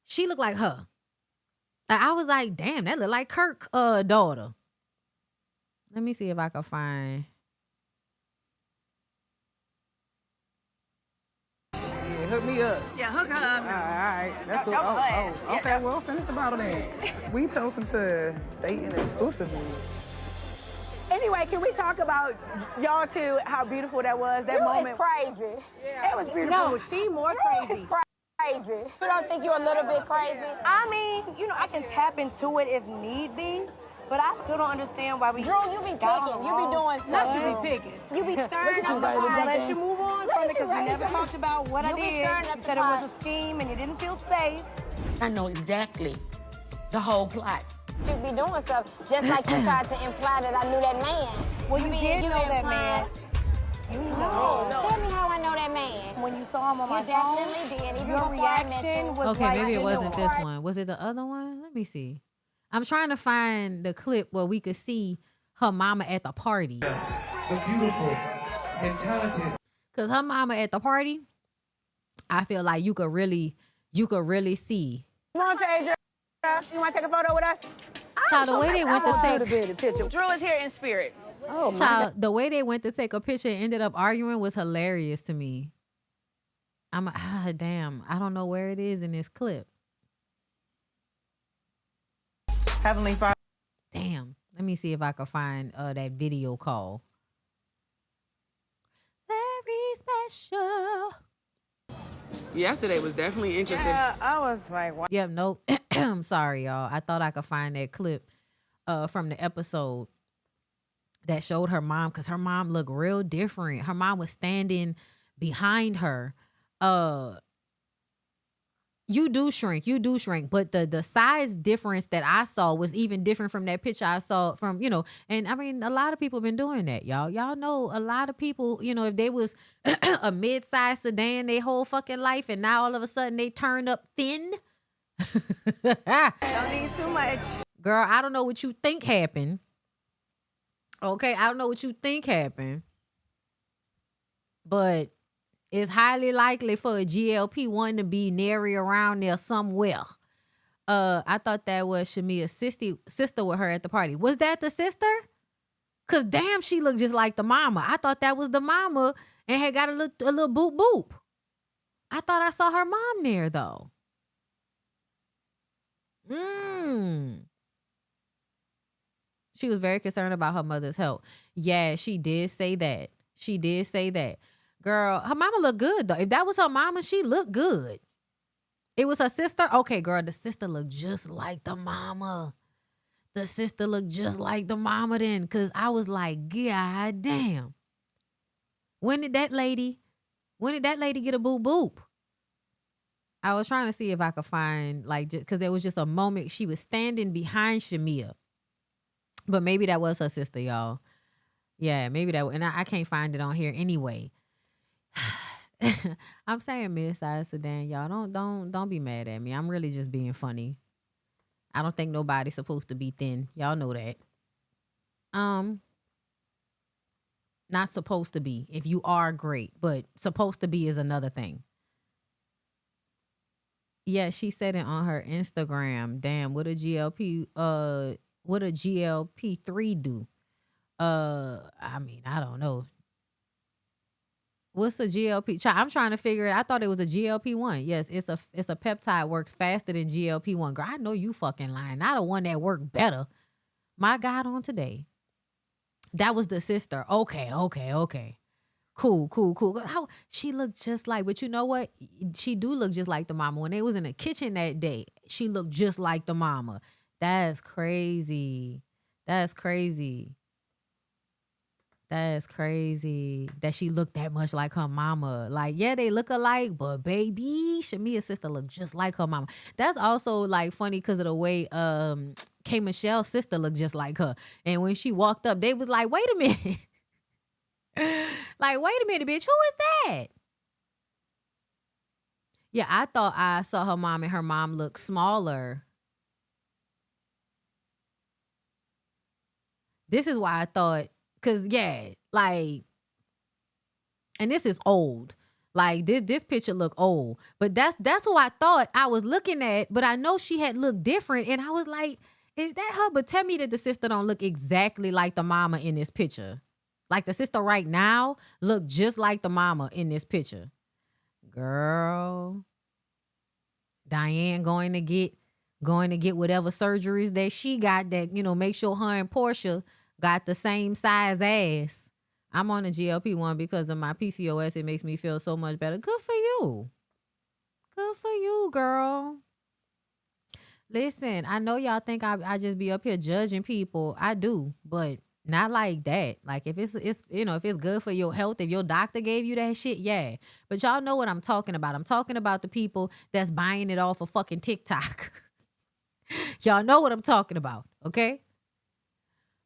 She looked like her. I was like, damn, that look like Kirk daughter. Let me see if I can find. Yeah, hook me up. Yeah, hook her up. All right. That's cool. Oh, okay. Well, finish the bottle then. We toasting to dating exclusively. Anyway, can we talk about y'all two, how beautiful that was, that moment? It's crazy. Yeah. It was beautiful. No, she more crazy. It's crazy. You don't think you're a little bit crazy? I mean, I can tap into it if need be, But I still don't understand why we. Drew, you be picking. You be doing stuff. Not you be picking. You be stirring up the I pot. let you move on from it because we never talked about what I You be did. stirring up You the said it was pot. a scheme and you didn't feel safe. I know exactly the whole plot. You be doing stuff just like you tried to imply that I knew that man. Well, you did know that man. You know. Tell me how I know that man. When you saw him on my You phone, definitely did. Even your before I met reaction you. was Okay, like, maybe it you wasn't know, this one. Was it the other one? Let me see. I'm trying to find the clip where we could see her mama at the party. The beautiful and talented. Cause her mama at the party, I feel like you could really see. Come on, Peja. You want to take a photo with us? Child, the way they went to take Drew is here in spirit. Oh, Child, the way they went to take a picture and ended up arguing was hilarious to me. Damn, I don't know where it is in this clip. Heavenly Father. Damn, let me see if I can find that video call. Very special. Yesterday was definitely interesting. Yeah, I was like, wow. Yep, nope. I'm sorry, y'all. I thought I could find that clip from the episode that showed her mom, because her mom looked real different. Her mom was standing behind her. You do shrink, but the size difference that I saw was even different from that picture I saw from, and I mean, a lot of people been doing that, y'all. Y'all know a lot of people, if they was a mid-sized sedan their whole fucking life and now all of a sudden they turn up thin. Don't need too much. Girl, I don't know what you think happened. Okay, I don't know what you think happened. But it's highly likely for a GLP-1 to be nary around there somewhere. I thought that was Shamia's sister with her at the party. Was that the sister? Cause damn, she looked just like the mama. I thought that was the mama and had got a little boop boop. I thought I saw her mom there though. She was very concerned about her mother's health. Yeah, she did say that. Girl, her mama looked good though. If that was her mama, she looked good. It was her sister? Okay, girl, the sister looked just like the mama. The sister looked just like the mama then, because I was like, God damn. When did that lady get a boop boop? I was trying to see if I could find, because there was just a moment she was standing behind Shamia. But maybe that was her sister, y'all. Yeah, maybe that. And I can't find it on here anyway. I'm saying mid-sized sedan, y'all. Don't be mad at me. I'm really just being funny. I don't think nobody's supposed to be thin. Y'all know that. Not supposed to be. If you are, great, but supposed to be is another thing. Yeah, she said it on her Instagram. Damn, what a GLP-3 do? I mean, I don't know. What's a GLP? I'm trying to figure it. I thought it was a GLP-1. Yes, it's a peptide, works faster than GLP-1. Girl, I know you fucking lying. Not the one that worked better. My God, on today. That was the sister. Okay. Cool. How she looked just like, but you know what? She do look just like the mama. When they was in the kitchen that day, she looked just like the mama. That's crazy. That she looked that much like her mama. Like, yeah, they look alike, but baby, Shamia's sister looked just like her mama. That's also like funny because of the way K Michelle's sister looked just like her. And when she walked up, they was like, wait a minute. Like, wait a minute, bitch, who is that? Yeah, I thought I saw her mom and her mom look smaller. This is why I thought, because, yeah, like, and this is old. Like, this picture look old. But that's who I thought I was looking at, but I know she had looked different, and I was like, is that her? But tell me that the sister don't look exactly like the mama in this picture. Like, the sister right now look just like the mama in this picture. Girl, Diane going to get whatever surgeries that she got that, make sure her and Portia got the same size ass. I'm on a GLP-1 because of my PCOS. It makes me feel so much better. Good for you. Good for you, girl. Listen, I know y'all think I just be up here judging people. I do, but not like that. Like if it's if it's good for your health, if your doctor gave you that shit, yeah. But y'all know what I'm talking about. I'm talking about the people that's buying it off of fucking TikTok. Y'all know what I'm talking about, okay?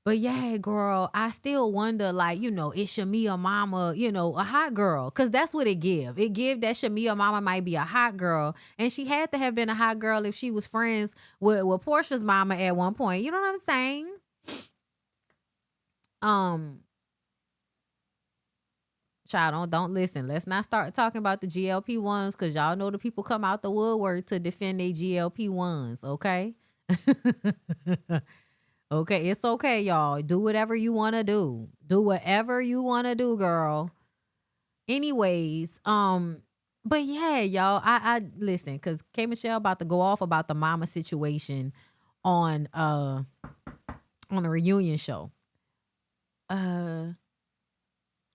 But yeah, girl, I still wonder, like, is Shamia mama, a hot girl? Because that's what it give. It give that Shamia mama might be a hot girl. And she had to have been a hot girl if she was friends with Portia's mama at one point. You know what I'm saying? Child, don't listen. Let's not start talking about the GLP-1s because y'all know the people come out the woodwork to defend their GLP-1s, okay? Okay, it's okay, y'all. Do whatever you want to do. Do whatever you want to do, girl. Anyways, but yeah, y'all, I listen, because K Michelle about to go off about the mama situation on a reunion show. Where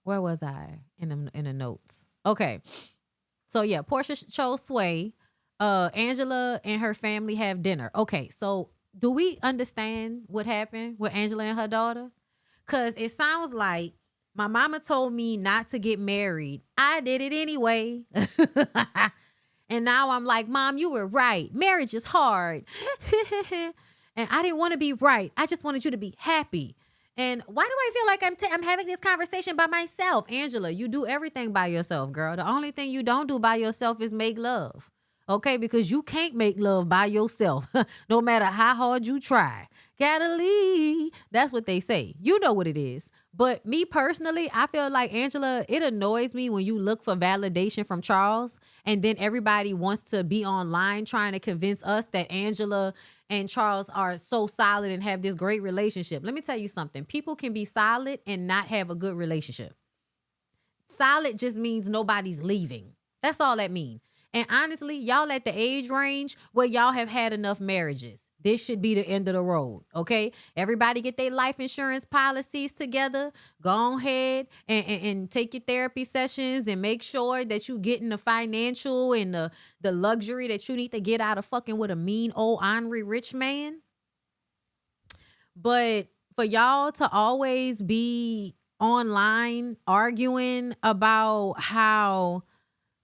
was I in the notes? Okay. So yeah, Portia chose Sway. Angela and her family have dinner. Okay, so do we understand what happened with Angela and her daughter? Because it sounds like my mama told me not to get married. I did it anyway. And now I'm like, Mom, you were right. Marriage is hard. And I didn't want to be right. I just wanted you to be happy. And why do I feel like I'm having this conversation by myself? Angela, you do everything by yourself, girl. The only thing you don't do by yourself is make love. Okay, because you can't make love by yourself, no matter how hard you try. Gotta leave. That's what they say. You know what it is. But me personally, I feel like, Angela, it annoys me when you look for validation from Charles and then everybody wants to be online trying to convince us that Angela and Charles are so solid and have this great relationship. Let me tell you something. People can be solid and not have a good relationship. Solid just means nobody's leaving. That's all that means. And honestly, y'all at the age range where y'all have had enough marriages. This should be the end of the road, okay? Everybody get their life insurance policies together. Go ahead and take your therapy sessions and make sure that you getting the financial and the luxury that you need to get out of fucking with a mean old ornery rich man. But for y'all to always be online arguing about how,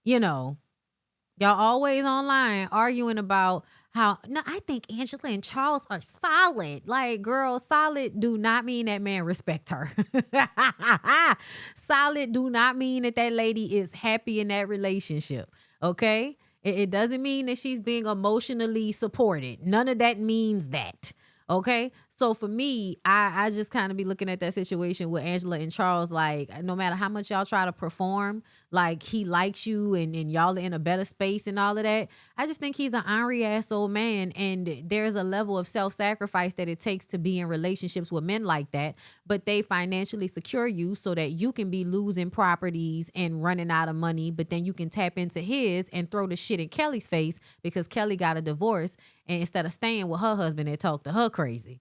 y'all always online arguing about how, no, I think Angela and Charles are solid. Like, girl, solid do not mean that man respect her. Solid do not mean that lady is happy in that relationship. Okay? It doesn't mean that she's being emotionally supported. None of that means that. Okay? So for me, I just kind of be looking at that situation with Angela and Charles, like, no matter how much y'all try to perform, like he likes you and y'all are in a better space and all of that. I just think he's an ornery ass old man. And there's a level of self-sacrifice that it takes to be in relationships with men like that. But they financially secure you so that you can be losing properties and running out of money. But then you can tap into his and throw the shit in Kelly's face because Kelly got a divorce. And instead of staying with her husband, they talk to her crazy.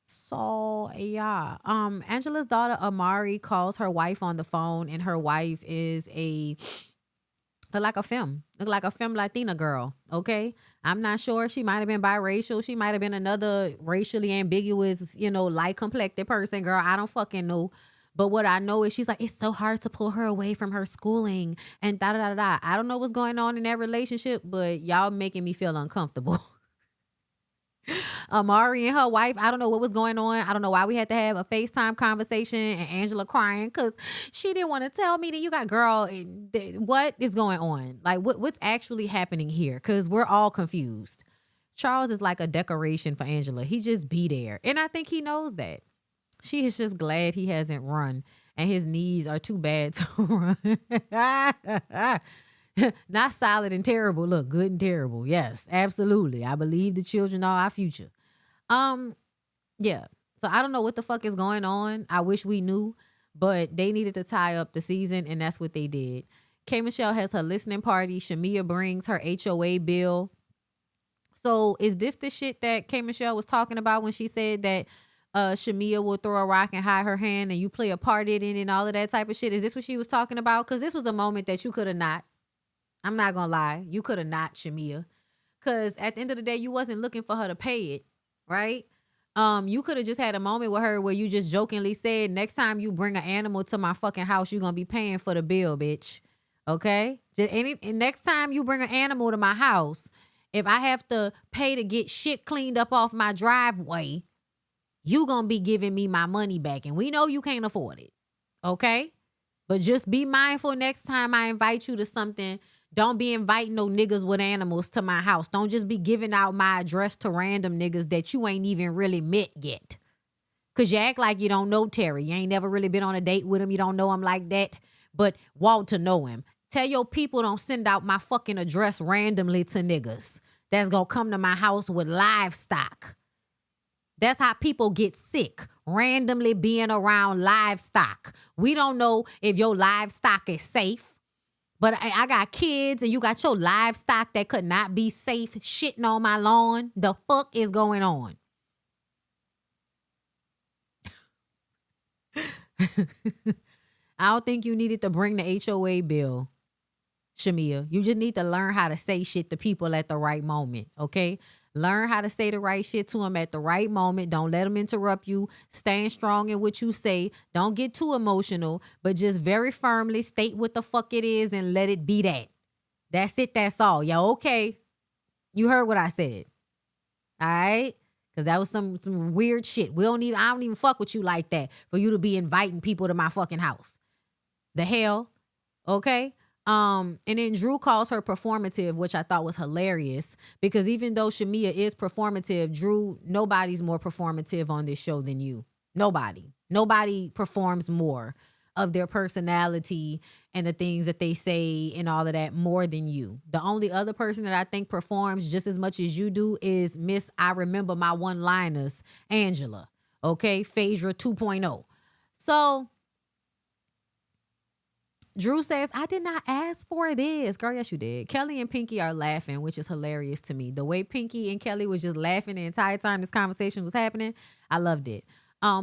So yeah, Angela's daughter Amari calls her wife on the phone, and her wife is like a femme Latina girl. Okay, I'm not sure. She might have been biracial. She might have been another racially ambiguous, light complected person. Girl, I don't fucking know. But what I know is she's like, it's so hard to pull her away from her schooling and da da da da. I don't know what's going on in that relationship, but y'all making me feel uncomfortable. Amari and her wife, I don't know what was going on. I don't know why we had to have a FaceTime conversation and Angela crying because she didn't want to tell me that you got, girl, what is going on? Like, what's actually happening here? Because we're all confused. Charles is like a decoration for Angela. He just be there. And I think he knows that. She is just glad he hasn't run and his knees are too bad to run. Not solid and terrible. Look, good and terrible. Yes, absolutely. I believe the children are our future. Yeah. So I don't know what the fuck is going on. I wish we knew, but they needed to tie up the season, and that's what they did. K Michelle has her listening party. Shamia brings her HOA bill. So is this the shit that K Michelle was talking about when she said that Shamia will throw a rock and hide her hand and you play a part in it and all of that type of shit? Is this what she was talking about? Because this was a moment that you could have not. I'm not gonna lie. You could have not, Shamia. Cause at the end of the day, you wasn't looking for her to pay it, right? You could have just had a moment with her where you just jokingly said, next time you bring an animal to my fucking house, you're gonna be paying for the bill, bitch. Okay? Next time you bring an animal to my house, if I have to pay to get shit cleaned up off my driveway, you gonna be giving me my money back. And we know you can't afford it. Okay? But just be mindful next time I invite you to something. Don't be inviting no niggas with animals to my house. Don't just be giving out my address to random niggas that you ain't even really met yet. Because you act like you don't know Terry. You ain't never really been on a date with him. You don't know him like that. But want to know him. Tell your people don't send out my fucking address randomly to niggas that's going to come to my house with livestock. That's how people get sick, randomly being around livestock. We don't know if your livestock is safe. But I got kids and you got your livestock that could not be safe shitting on my lawn. The fuck is going on? I don't think you needed to bring the HOA bill, Shamia. You just need to learn how to say shit to people at the right moment, okay? Learn how to say the right shit to them at the right moment. Don't let them interrupt you. Stand strong in what you say. Don't get too emotional, but just very firmly state what the fuck it is and let it be that. That's it. That's all. Yo, okay. You heard what I said. All right? Because that was some weird shit. I don't even fuck with you like that for you to be inviting people to my fucking house. The hell? Okay? And then Drew calls her performative, which I thought was hilarious because even though Shamia is performative, Drew, nobody's more performative on this show than you. Nobody performs more of their personality and the things that they say and all of that more than you. The only other person that I think performs just as much as you do is Miss I Remember My One-Liners, Angela. Okay? Phaedra 2.0. So Drew says, I did not ask for this. Girl, yes, you did. Kelly and Pinky are laughing, which is hilarious to me. The way Pinky and Kelly was just laughing the entire time this conversation was happening, I loved it.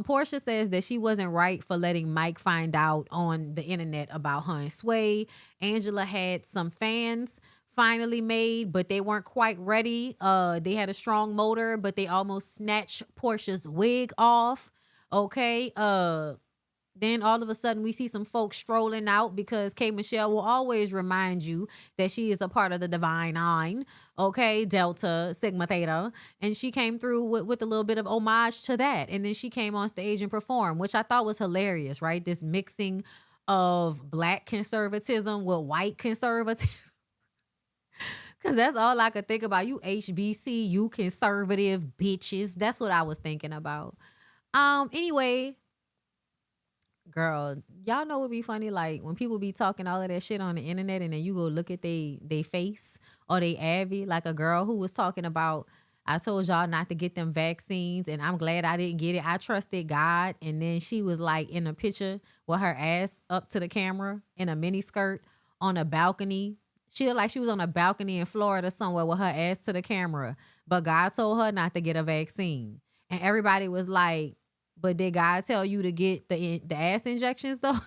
Portia says that she wasn't right for letting Mike find out on the internet about her and Sway. Angela had some fans finally made, but they weren't quite ready. They had a strong motor, but they almost snatched Portia's wig off. Okay. Then all of a sudden we see some folks strolling out because K. Michelle will always remind you that she is a part of the Divine Nine, okay, Delta, Sigma Theta. And she came through with a little bit of homage to that. And then she came on stage and performed, which I thought was hilarious, right? This mixing of black conservatism with white conservatism. Because that's all I could think about. You HBC, you conservative bitches. That's what I was thinking about. Anyway, girl, y'all know what be funny? Like when people be talking all of that shit on the internet and then you go look at they face or they Abby, like a girl who was talking about, I told y'all not to get them vaccines and I'm glad I didn't get it. I trusted God. And then she was like in a picture with her ass up to the camera in a mini skirt on a balcony. She looked like she was on a balcony in Florida somewhere with her ass to the camera. But God told her not to get a vaccine. And everybody was like, but did God tell you to get the ass injections though?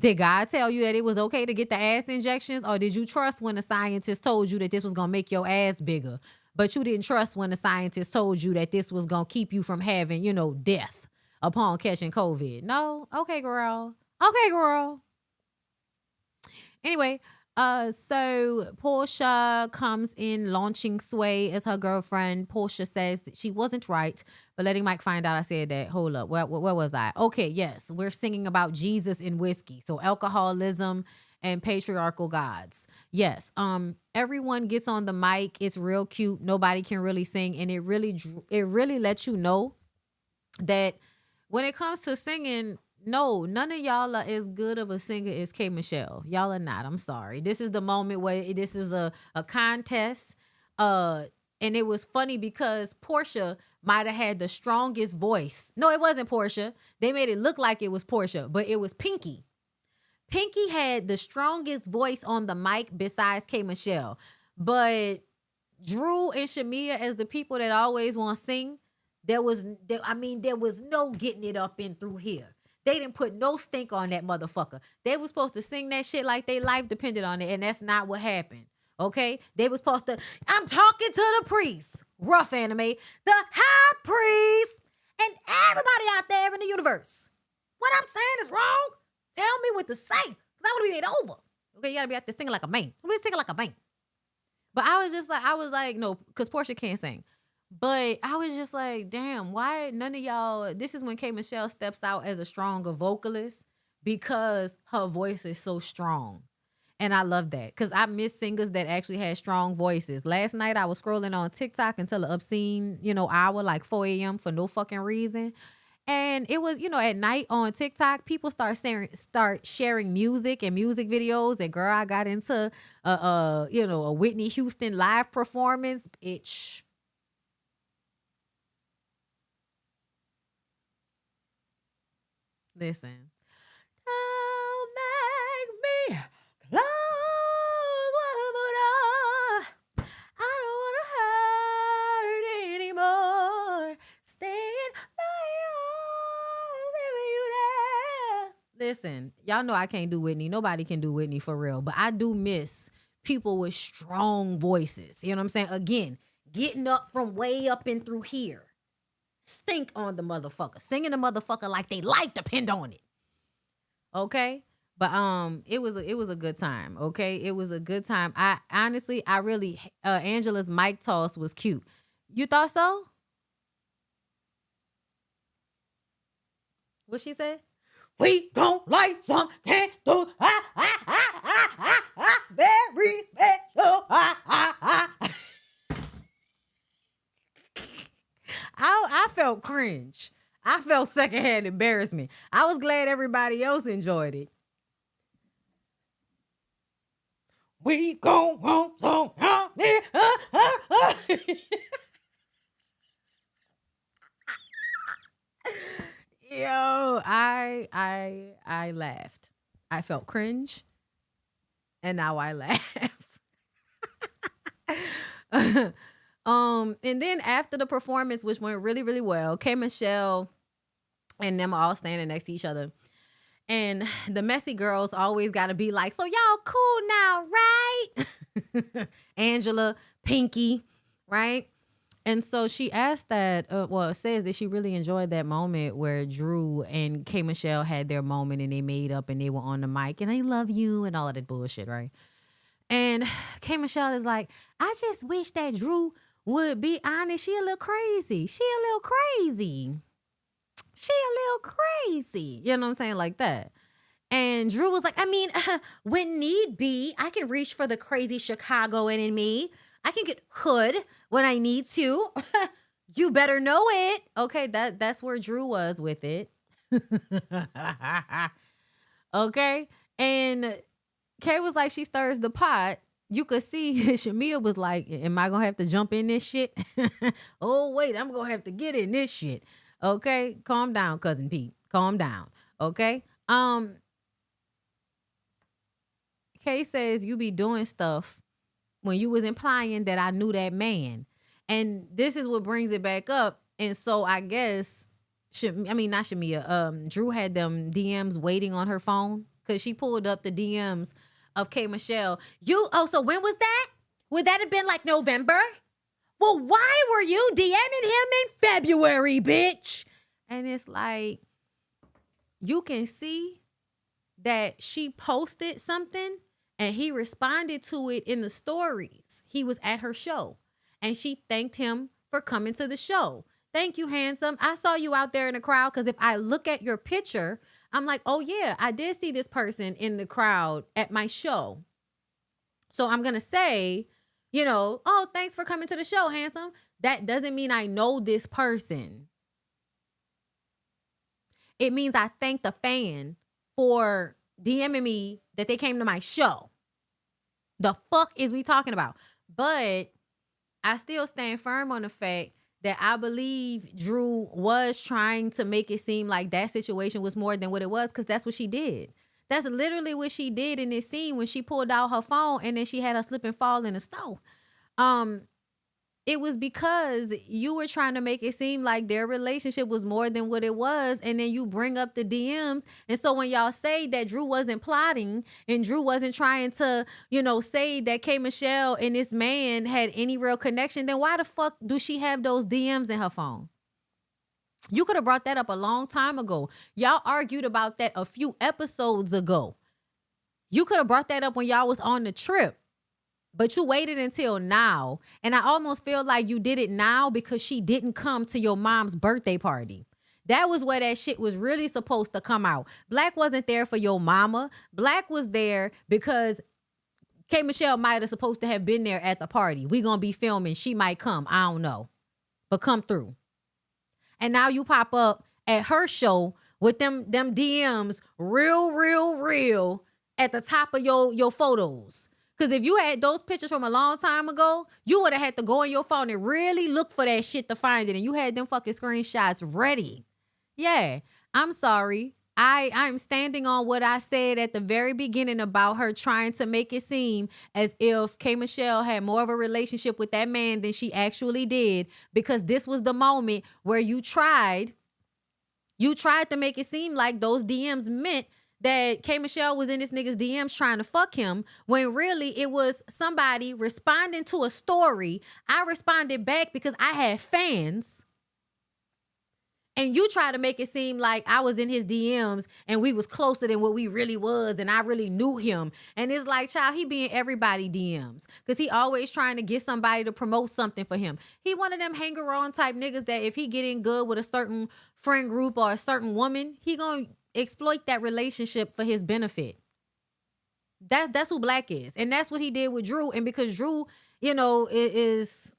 Did God tell you that it was okay to get the ass injections? Or did you trust when the scientist told you that this was going to make your ass bigger? But you didn't trust when the scientist told you that this was going to keep you from having, death upon catching COVID. No? Okay, girl. Okay, girl. Anyway, so Portia comes in launching Sway as her girlfriend. Portia says that she wasn't right, but letting Mike find out. I said that. Hold up. Where was I? Okay, yes. We're singing about Jesus and whiskey. So alcoholism and patriarchal gods. Yes. Everyone gets on the mic. It's real cute. Nobody can really sing. And it really lets you know that when it comes to singing, no, none of y'all are as good of a singer as K. Michelle. Y'all are not. I'm sorry. This is the moment where this is a contest. And it was funny because Portia might have had the strongest voice. No, it wasn't Portia. They made it look like it was Portia, but it was Pinky. Pinky had the strongest voice on the mic besides K. Michelle. But Drew and Shamia, as the people that always want to sing, there was no getting it up in through here. They didn't put no stink on that motherfucker. They was supposed to sing that shit like their life depended on it, and that's not what happened. Okay? They was supposed to, I'm talking to the priest, rough anime, the high priest, and everybody out there in the universe. What I'm saying is wrong. Tell me what to say, because I want to be made over. Okay, you got to be out there singing like a man. I'm singing like a man. But I was like, no, because Portia can't sing. But I was just like, damn, why none of y'all, this is when K. Michelle steps out as a stronger vocalist because her voice is so strong. And I love that because I miss singers that actually had strong voices. Last night I was scrolling on TikTok until an obscene, hour, like 4 a.m. for no fucking reason. And it was, at night on TikTok, people start sharing music and music videos. And girl, I got into a Whitney Houston live performance. Bitch. Listen. Don't make me close one more door. I don't want to hurt anymore. Staying by yours, leaving you there. Listen, y'all know I can't do Whitney. Nobody can do Whitney for real. But I do miss people with strong voices. You know what I'm saying? Again, getting up from way up and through here. Stink on the motherfucker. Singing the motherfucker like they life depend on it. Okay? But it was a good time. Okay? It was a good time. I honestly, Angela's mic toss was cute. You thought so? What she said? We gon' light some candles. Very special. I felt cringe. I felt secondhand embarrassment. I was glad everybody else enjoyed it. We gon' want some honey. Yo, I laughed. I felt cringe, and now I laugh. And then after the performance, which went really, really well, K. Michelle and them all standing next to each other. And the messy girls always got to be like, so y'all cool now, right? Angela, Pinky, right? And so she asked that, says that she really enjoyed that moment where Drew and K. Michelle had their moment and they made up and they were on the mic and I love you and all of that bullshit, right? And K. Michelle is like, I just wish that Drew would be honest. She a little crazy. You know what I'm saying? Like that. And Drew was like, when need be, I can reach for the crazy Chicagoan in me. I can get hood when I need to. You better know it. Okay, that's where Drew was with it. Okay. And Kay was like, she stirs the pot. You could see Shamia was like, am I going to have to jump in this shit? Oh, wait, I'm going to have to get in this shit. Okay, calm down, Cousin Pete. Calm down. Okay. Kay says you be doing stuff when you was implying that I knew that man. And this is what brings it back up. And so I guess, not Shamia, Drew had them DMs waiting on her phone because she pulled up the DMs of K. Michelle. So when was that? Would that have been like November? Well, why were you DMing him in February, bitch? And it's like, you can see that she posted something and he responded to it in the stories. He was at her show and she thanked him for coming to the show. Thank you, handsome. I saw you out there in the crowd because if I look at your picture, I'm like, oh yeah, I did see this person in the crowd at my show. So I'm going to say, oh, thanks for coming to the show, handsome. That doesn't mean I know this person. It means I thank the fan for DMing me that they came to my show. The fuck is we talking about? But I still stand firm on the fact that I believe Drew was trying to make it seem like that situation was more than what it was, because that's what she did. That's literally what she did in this scene when she pulled out her phone and then she had her slip and fall in the stove. it was because you were trying to make it seem like their relationship was more than what it was. And then you bring up the DMs. And so when y'all say that Drew wasn't plotting and Drew wasn't trying to, say that K. Michelle and this man had any real connection, then why the fuck do she have those DMs in her phone? You could have brought that up a long time ago. Y'all argued about that a few episodes ago. You could have brought that up when y'all was on the trip. But you waited until now. And I almost feel like you did it now because she didn't come to your mom's birthday party. That was where that shit was really supposed to come out. Black wasn't there for your mama. Black was there because K. Michelle might have supposed to have been there at the party. We gonna be filming. She might come. I don't know. But come through. And now you pop up at her show with them DMs real at the top of your photos. Because if you had those pictures from a long time ago, you would have had to go on your phone and really look for that shit to find it. And you had them fucking screenshots ready. Yeah, I'm sorry. I'm standing on what I said at the very beginning about her trying to make it seem as if K. Michelle had more of a relationship with that man than she actually did. Because this was the moment where you tried to make it seem like those DMs meant that K. Michelle was in this nigga's DMs trying to fuck him, when really it was somebody responding to a story. I responded back because I had fans. And you try to make it seem like I was in his DMs and we was closer than what we really was and I really knew him. And it's like, child, he be in everybody DMs because he always trying to get somebody to promote something for him. He one of them hanger-on type niggas that if he get in good with a certain friend group or a certain woman, he gonna exploit that relationship for his benefit. That's who Black is. And that's what he did with Drew. And because Drew, is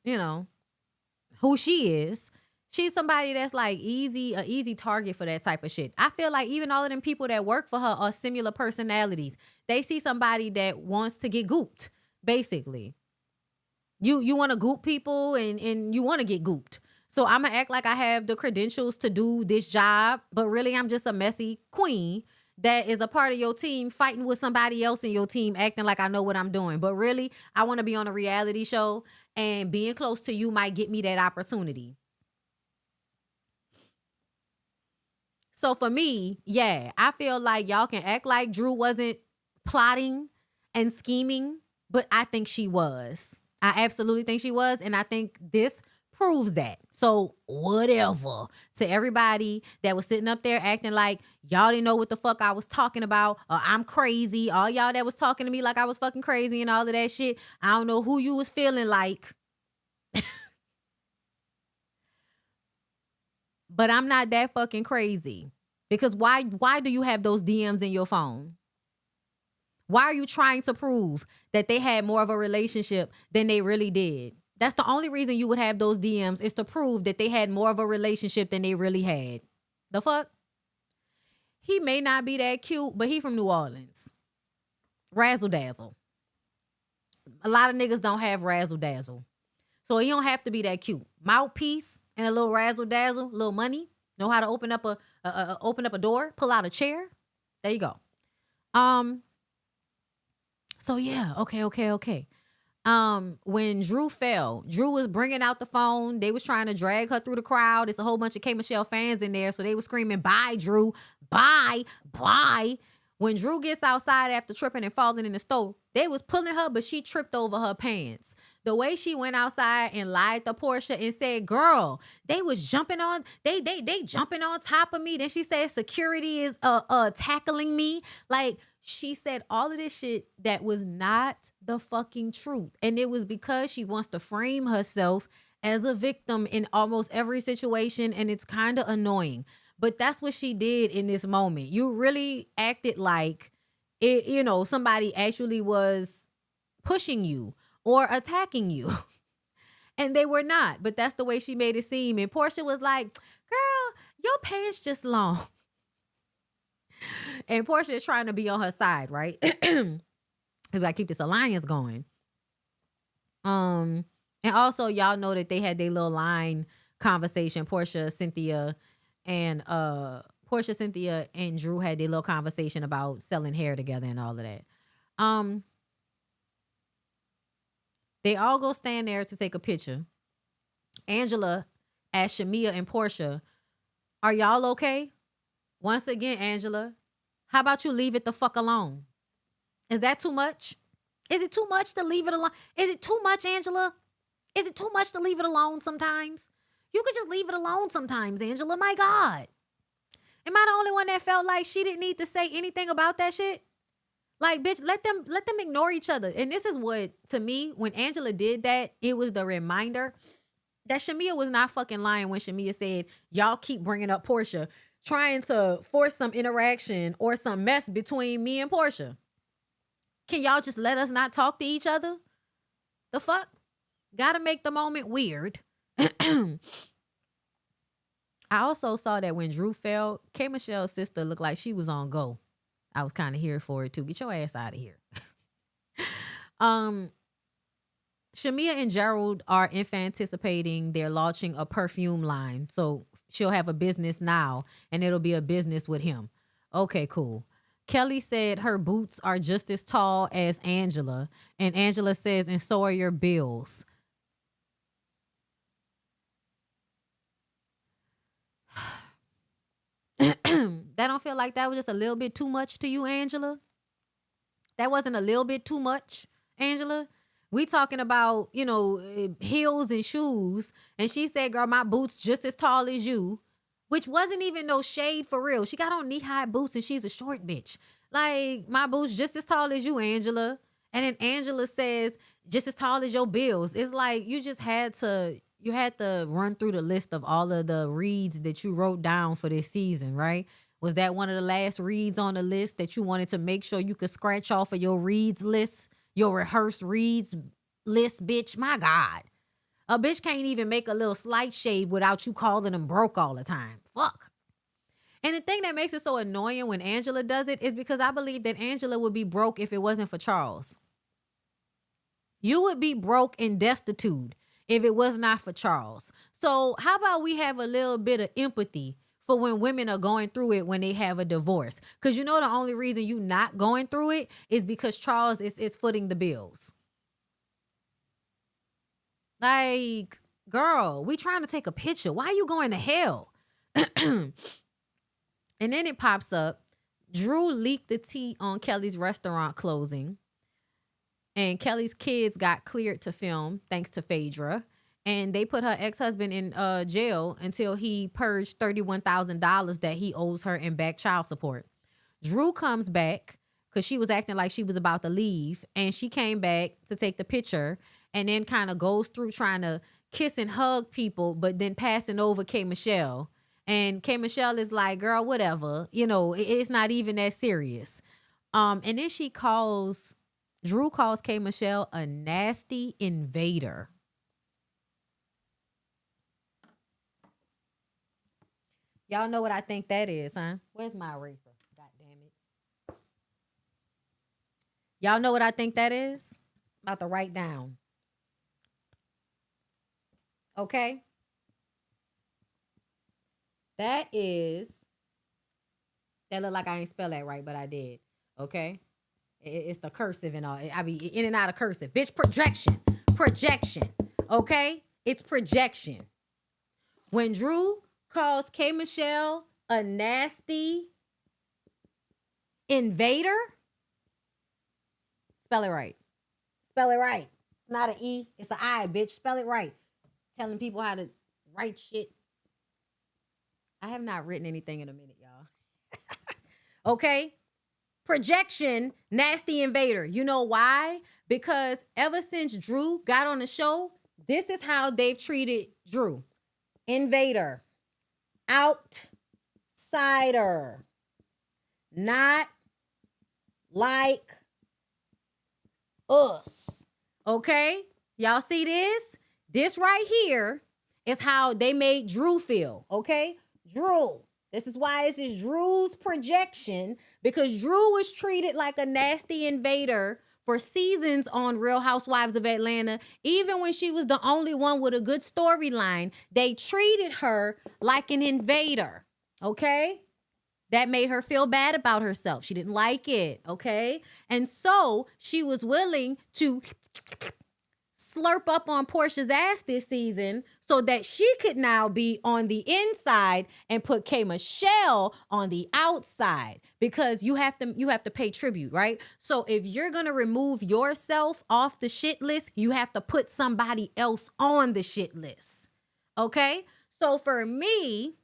who she is, she's somebody that's like an easy target for that type of shit. I feel like even all of them people that work for her are similar personalities. They see somebody that wants to get gooped, basically. You want to goop people and you want to get gooped. So I'm going to act like I have the credentials to do this job, but really I'm just a messy queen that is a part of your team fighting with somebody else in your team acting like I know what I'm doing. But really, I want to be on a reality show and being close to you might get me that opportunity. So for me, yeah, I feel like y'all can act like Drew wasn't plotting and scheming, but I think she was. I absolutely think she was, and I think this proves that. So whatever to everybody that was sitting up there acting like y'all didn't know what the fuck I was talking about, or I'm crazy, all y'all that was talking to me like I was fucking crazy and all of that shit. I don't know who you was feeling like. But I'm not that fucking crazy. Because why do you have those DMs in your phone? Why are you trying to prove that they had more of a relationship than they really did? That's the only reason you would have those DMs, is to prove that they had more of a relationship than they really had. The fuck? He may not be that cute, but he from New Orleans. Razzle dazzle. A lot of niggas don't have razzle dazzle. So he don't have to be that cute. Mouthpiece and a little razzle dazzle, a little money. Know how to open up a door, pull out a chair. There you go. So yeah, okay. When Drew fell, Drew was bringing out the phone. They was trying to drag her through the crowd. It's a whole bunch of K. Michelle fans in there. So they were screaming, bye, Drew, bye. When Drew gets outside after tripping and falling in the stove, they was pulling her, but she tripped over her pants. The way she went outside and lied to Portia and said, girl, they was jumping on, they jumping on top of me. Then she said security is tackling me. Like, she said all of this shit that was not the fucking truth. And it was because she wants to frame herself as a victim in almost every situation. And it's kind of annoying. But that's what she did in this moment. You really acted like it, somebody actually was pushing you or attacking you. And they were not. But that's the way she made it seem. And Portia was like, girl, your pants just long. And Portia is trying to be on her side, right? Because I keep this alliance going. And also, y'all know that they had their little line conversation. Portia, Cynthia, and Drew had their little conversation about selling hair together and all of that. They all go stand there to take a picture. Angela as Shamia and Portia. Are y'all okay? Once again, Angela, how about you leave it the fuck alone? Is that too much? Is it too much to leave it alone? Is it too much, Angela? Is it too much to leave it alone sometimes? You could just leave it alone sometimes, Angela. My God. Am I the only one that felt like she didn't need to say anything about that shit? Like, bitch, let them ignore each other. And this is what, to me, when Angela did that, it was the reminder that Shamia was not fucking lying when Shamia said, y'all keep bringing up Portia, trying to force some interaction or some mess between me and Portia. Can y'all just let us not talk to each other? The fuck? Gotta make the moment weird. I also saw that when Drew fell, K. Michelle's sister looked like she was on go. I was kind of here for it too. Get your ass out of here. Shamia and Gerald are anticipating they're launching a perfume line. So she'll have a business now and it'll be a business with him. Okay, cool. Kelly said her boots are just as tall as Angela. And Angela says, and so are your bills. That don't feel like that was just a little bit too much to you, Angela? That wasn't a little bit too much, Angela? We talking about, you know, heels and shoes. And she said, girl, my boots just as tall as you. Which wasn't even no shade for real. She got on knee-high boots and she's a short bitch. Like, my boots just as tall as you, Angela. And then Angela says, just as tall as your bills. It's like you just had to run through the list of all of the reads that you wrote down for this season, right? Was that one of the last reads on the list that you wanted to make sure you could scratch off of your reads list, your rehearsed reads list, bitch? My God. A bitch can't even make a little slight shade without you calling them broke all the time. Fuck. And the thing that makes it so annoying when Angela does it is because I believe that Angela would be broke if it wasn't for Charles. You would be broke and destitute if it was not for Charles. So how about we have a little bit of empathy for when women are going through it when they have a divorce? Because you know the only reason you not going through it is because Charles is footing the bills. Like, girl, we trying to take a picture. Why are you going to hell? And then it pops up. Drew leaked the tea on Kelly's restaurant closing. And Kelly's kids got cleared to film thanks to Phaedra. And they put her ex-husband in jail until he purged $31,000 that he owes her in back child support. Drew comes back because she was acting like she was about to leave. And she came back to take the picture and then kind of goes through trying to kiss and hug people, but then passing over K. Michelle. And K. Michelle is like, girl, whatever. You know, it's not even that serious. And then Drew calls K. Michelle a nasty invader. Y'all know what I think that is, huh? Where's my eraser? God damn it. Y'all know what I think that is? I'm about to write down. Okay? That look like I ain't spell that right, but I did. Okay? It's the cursive and all. I be in and out of cursive. Bitch, projection. Okay? It's projection. When Drew calls K. Michelle a nasty invader, spell it right. It's not an E, it's an I, bitch. Spell it right. Telling people how to write shit. I have not written anything in a minute, y'all. Okay? Projection, nasty invader. You know why? Because ever since Drew got on the show, this is how they've treated Drew. Invader. Outsider. Not like us. Okay? Y'all see this? This right here is how they made Drew feel. Okay? Drew. This is why this is Drew's projection, because Drew was treated like a nasty invader for seasons on Real Housewives of Atlanta. Even when she was the only one with a good storyline, they treated her like an invader, okay? That made her feel bad about herself. She didn't like it, okay? And so she was willing to slurp up on Portia's ass this season so that she could now be on the inside and put K Michelle on the outside, because you have to pay tribute, right? So if you're going to remove yourself off the shit list, you have to put somebody else on the shit list. Okay? So for me,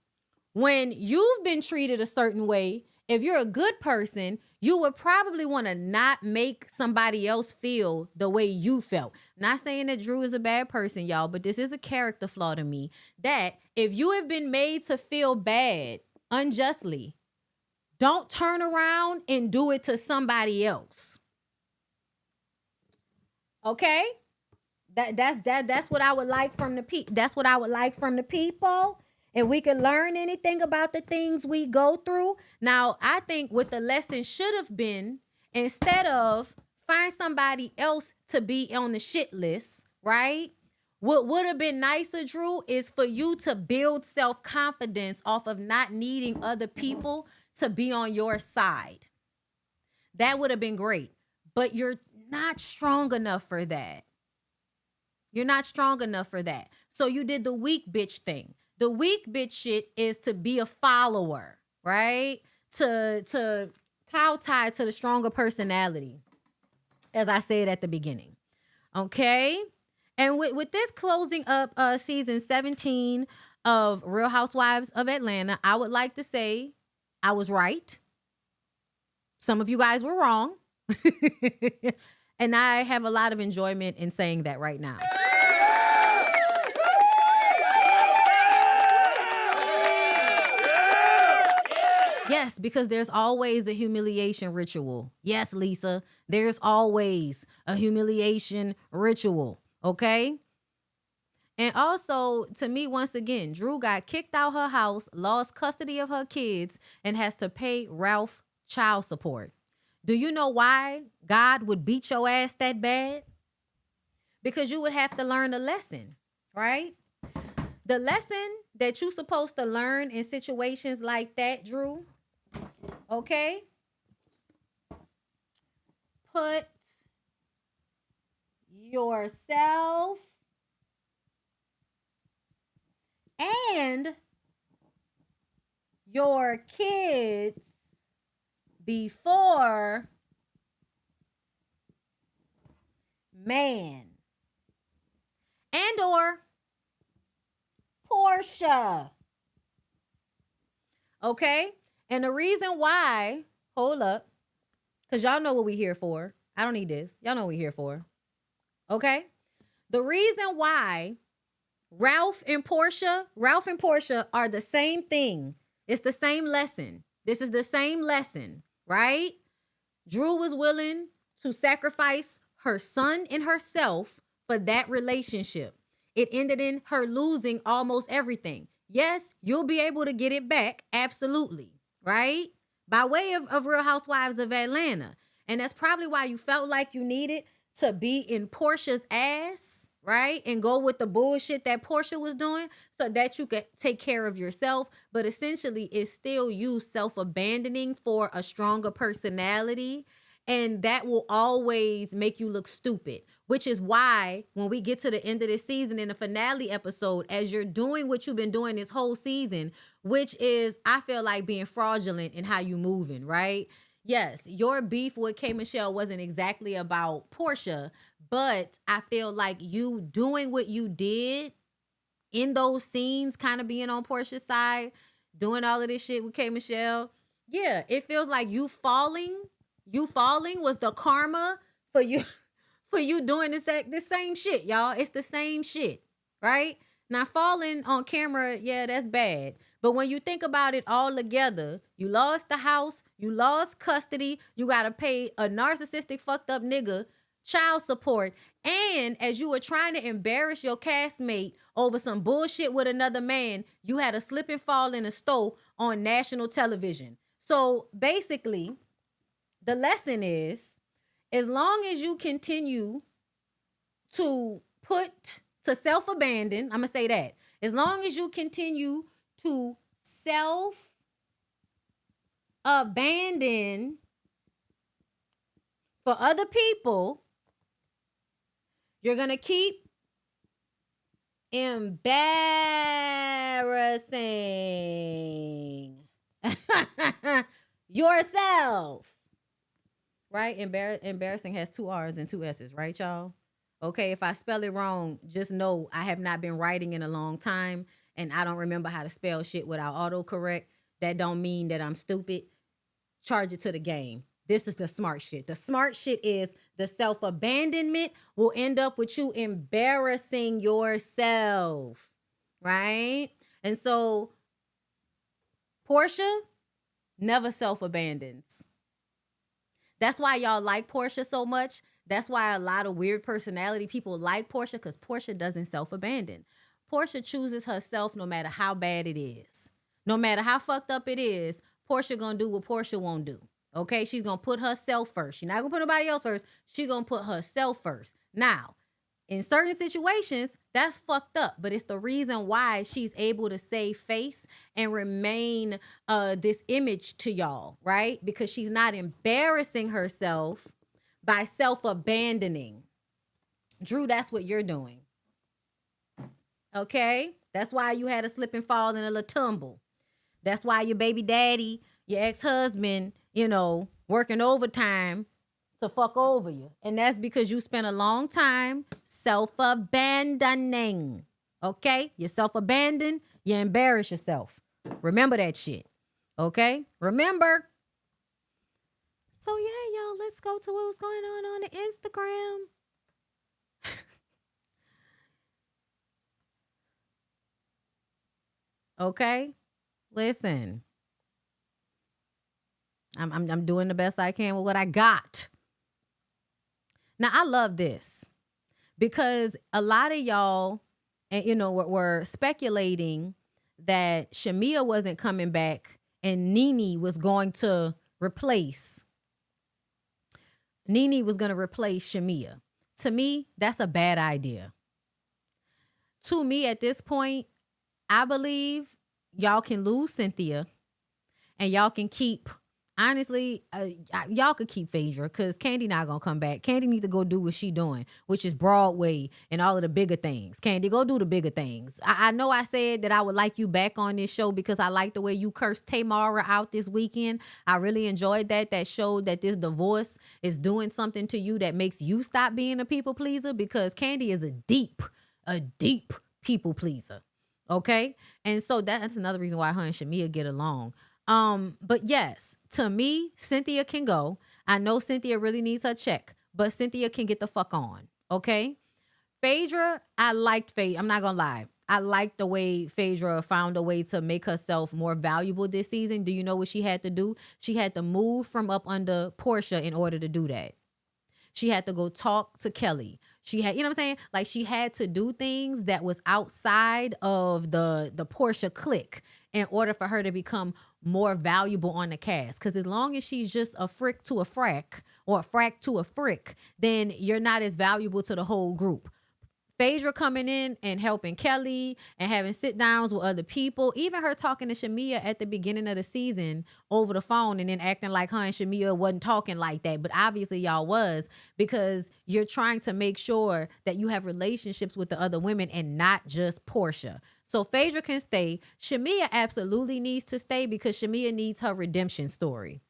when you've been treated a certain way, if you're a good person, you would probably want to not make somebody else feel the way you felt. Not saying that Drew is a bad person, y'all, but this is a character flaw to me, that if you have been made to feel bad unjustly, don't turn around and do it to somebody else. Okay? That's what I would like from the people. If we can learn anything about the things we go through. Now, I think what the lesson should have been, instead of find somebody else to be on the shit list, right? What would have been nicer, Drew, is for you to build self-confidence off of not needing other people to be on your side. That would have been great. But you're not strong enough for that. You're not strong enough for that. So you did the weak bitch thing. The weak bitch shit is to be a follower, right? To cow tie to the stronger personality, as I said at the beginning. Okay? And with this closing up season 17 of Real Housewives of Atlanta, I would like to say I was right. Some of you guys were wrong. And I have a lot of enjoyment in saying that right now. Yes, because there's always a humiliation ritual. Yes, Lisa, there's always a humiliation ritual, okay? And also, to me, once again, Drew got kicked out her house, lost custody of her kids, and has to pay Ralph child support. Do you know why God would beat your ass that bad? Because you would have to learn a lesson, right? The lesson that you're supposed to learn in situations like that, Drew, okay? Put yourself and your kids before man and or Portia. Okay? And the reason why, hold up, because y'all know what we here for. I don't need this. Y'all know what we here for. Okay? The reason why Ralph and Portia are the same thing. It's the same lesson. This is the same lesson, right? Drew was willing to sacrifice her son and herself for that relationship. It ended in her losing almost everything. Yes, you'll be able to get it back. Absolutely. Right? By way of Real Housewives of Atlanta. And that's probably why you felt like you needed to be in Portia's ass, right? And go with the bullshit that Portia was doing so that you could take care of yourself. But essentially, it's still you self-abandoning for a stronger personality. And that will always make you look stupid, which is why when we get to the end of the season in the finale episode, as you're doing what you've been doing this whole season, which is, I feel like, being fraudulent in how you moving, right? Yes, your beef with K Michelle wasn't exactly about Portia, but I feel like you doing what you did in those scenes, kind of being on Portia's side, doing all of this shit with K Michelle. Yeah, it feels like you falling was the karma for you doing the same shit, y'all. It's the same shit, right? Now, falling on camera, yeah, that's bad. But when you think about it all together, you lost the house, you lost custody, you got to pay a narcissistic, fucked up nigga child support. And as you were trying to embarrass your castmate over some bullshit with another man, you had a slip and fall in a stove on national television. So basically, the lesson is, as long as you continue to self-abandon, I'm going to say that. As long as you continue to self-abandon for other people, You're going to keep embarrassing yourself. Right? Embarrassing has 2 R's and 2 S's, right, y'all? Okay, if I spell it wrong, just know I have not been writing in a long time and I don't remember how to spell shit without autocorrect. That don't mean that I'm stupid. Charge it to the game. This is the smart shit. The smart shit is the self-abandonment will end up with you embarrassing yourself, right? And so Portia never self-abandons. That's why y'all like Portia so much. That's why a lot of weird personality people like Portia, because Portia doesn't self-abandon. Portia chooses herself no matter how bad it is. No matter how fucked up it is, Portia gonna do what Portia won't do. Okay? She's gonna put herself first. She's not gonna put nobody else first. She's gonna put herself first. Now, in certain situations, that's fucked up, but it's the reason why she's able to save face and remain this image to y'all, right? Because she's not embarrassing herself by self-abandoning. Drew, that's what you're doing. Okay? That's why you had a slip and fall and a little tumble. That's why your baby daddy, your ex-husband, working overtime to fuck over you. And that's because you spent a long time self-abandoning. Okay? You self-abandon, you embarrass yourself. Remember that shit. Okay? Remember. So yeah, y'all, let's go to what was going on the Instagram. Okay? Listen. I'm doing the best I can with what I got. Now, I love this because a lot of y'all, were speculating that Shamia wasn't coming back and Nene was going to replace Shamia. To me, that's a bad idea. To me, at this point, I believe y'all can lose Cynthia and y'all can keep, honestly, y'all could keep Phaedra because Candy not going to come back. Candy need to go do what she doing, which is Broadway and all of the bigger things. Candy, go do the bigger things. I know I said that I would like you back on this show because I like the way you cursed Tamara out this weekend. I really enjoyed that. That showed that this divorce is doing something to you that makes you stop being a people pleaser because Candy is a deep people pleaser. Okay? And so that's another reason why her and Shamia get along. But yes, to me, Cynthia can go. I know Cynthia really needs her check, but Cynthia can get the fuck on. Okay? Phaedra, I liked Phaedra. I'm not gonna lie. I liked the way Phaedra found a way to make herself more valuable this season. Do you know what she had to do? She had to move from up under Portia in order to do that. She had to go talk to Kelly. She had, you know what I'm saying? Like she had to do things that was outside of the Portia clique in order for her to become more valuable on the cast. Because as long as she's just a frick to a frack or a frack to a frick, then you're not as valuable to the whole group. Phaedra coming in and helping Kelly and having sit downs with other people, even her talking to Shamia at the beginning of the season over the phone and then acting like her and Shamia wasn't talking like that. But obviously y'all was, because you're trying to make sure that you have relationships with the other women and not just Portia. So Phaedra can stay. Shamia absolutely needs to stay because Shamia needs her redemption story.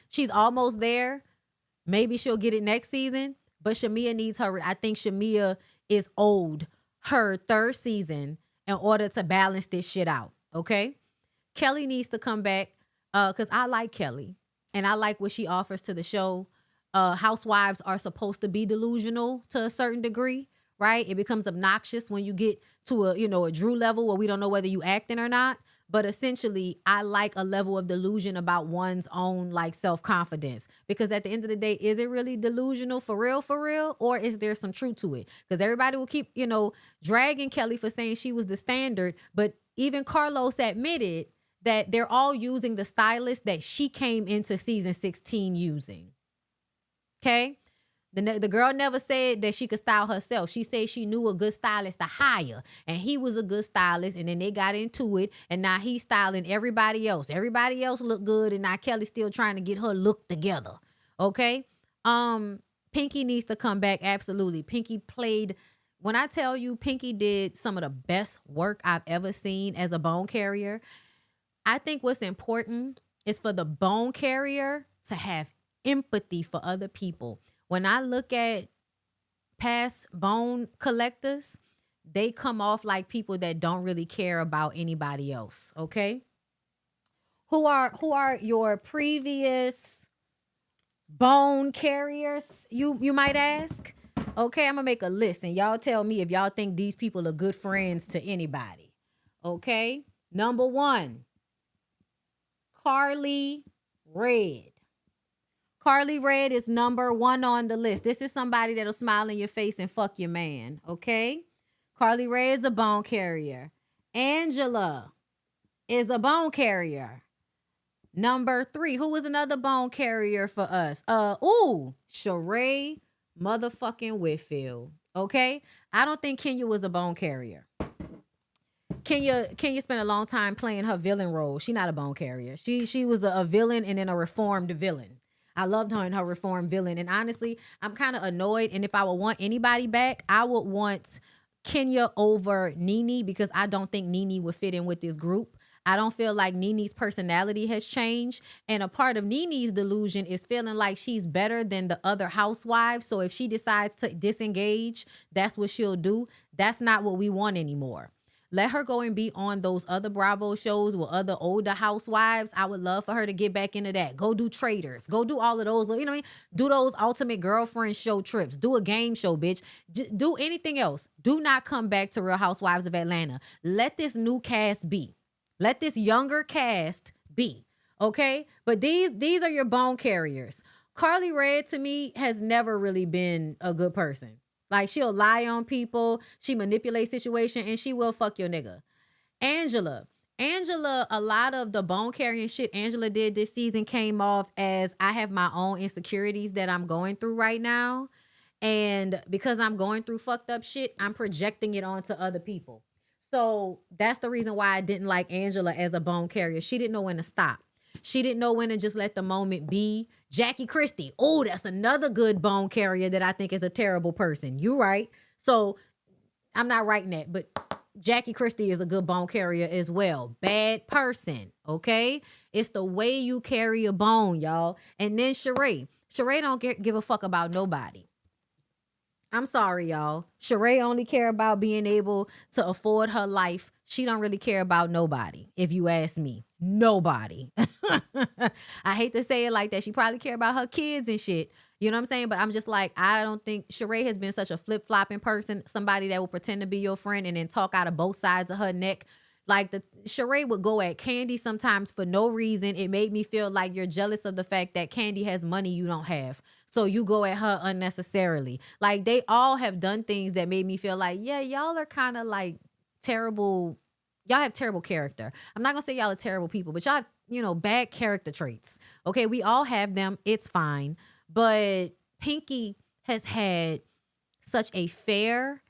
She's almost there. Maybe she'll get it next season. But Shamia needs her. I think Shamia is owed her 3rd season in order to balance this shit out. Okay? Kelly needs to come back because I like Kelly and I like what she offers to the show. Housewives are supposed to be delusional to a certain degree, right? It becomes obnoxious when you get to a Drew level where we don't know whether you acting or not. But essentially, I like a level of delusion about one's own like self-confidence. Because at the end of the day, is it really delusional for real? Or is there some truth to it? Because everybody will keep, dragging Kelly for saying she was the standard. But even Carlos admitted that they're all using the stylist that she came into season 16 using. Okay? The girl never said that she could style herself. She said she knew a good stylist to hire. And he was a good stylist. And then they got into it. And now he's styling everybody else. Everybody else look good. And now Kelly's still trying to get her look together. Okay? Pinky needs to come back. Absolutely. Pinky played. When I tell you Pinky did some of the best work I've ever seen as a bone carrier, I think what's important is for the bone carrier to have empathy for other people. When I look at past bone collectors, they come off like people that don't really care about anybody else, okay? Who are your previous bone carriers, you might ask? Okay, I'm gonna make a list and y'all tell me if y'all think these people are good friends to anybody. Okay, number 1, Carly Red. Carly Red is number 1 on the list. This is somebody that'll smile in your face and fuck your man. Okay, Carly Red is a bone carrier. Angela is a bone carrier. Number 3, who was another bone carrier for us? Sheree motherfucking Whitfield. Okay? I don't think Kenya was a bone carrier. Kenya spent a long time playing her villain role. She not a bone carrier. She was a villain and then a reformed villain. I loved her in her reformed villain. And honestly, I'm kind of annoyed. And if I would want anybody back, I would want Kenya over Nene because I don't think Nene would fit in with this group. I don't feel like Nene's personality has changed. And a part of Nene's delusion is feeling like she's better than the other housewives. So if she decides to disengage, that's what she'll do. That's not what we want anymore. Let her go and be on those other Bravo shows with other older housewives. I would love for her to get back into that. Go do Traders. Go do all of those. You know what I mean? Do those Ultimate Girlfriend show trips. Do a game show, bitch. Do anything else. Do not come back to Real Housewives of Atlanta. Let this new cast be. Let this younger cast be. Okay? But these are your bone carriers. Carly Red, to me, has never really been a good person. Like, she'll lie on people, she manipulates situation, and she will fuck your nigga. Angela, a lot of the bone carrying shit Angela did this season came off as I have my own insecurities that I'm going through right now. And because I'm going through fucked up shit, I'm projecting it onto other people. So that's the reason why I didn't like Angela as a bone carrier. She didn't know when to stop. She didn't know when to just let the moment be. Jackie Christie. Oh, that's another good bone carrier that I think is a terrible person. You right. So I'm not writing that, but Jackie Christie is a good bone carrier as well. Bad person. Okay. It's the way you carry a bone, y'all. And then Sheree. Sheree don't give a fuck about nobody. I'm sorry, y'all. Sheree only care about being able to afford her life. She don't really care about nobody, if you ask me. Nobody. I hate to say it like that. She probably care about her kids and shit. You know what I'm saying? But I'm just like, I don't think Sheree has been such a flip-flopping person, somebody that will pretend to be your friend and then talk out of both sides of her neck. Like, Sheree would go at Kandi sometimes for no reason. It made me feel like you're jealous of the fact that Kandi has money you don't have. So you go at her unnecessarily. Like, they all have done things that made me feel like, yeah, y'all are kind of like terrible. Y'all have terrible character. I'm not going to say y'all are terrible people, but y'all have, bad character traits. Okay, we all have them. It's fine. But Pinky has had such a fair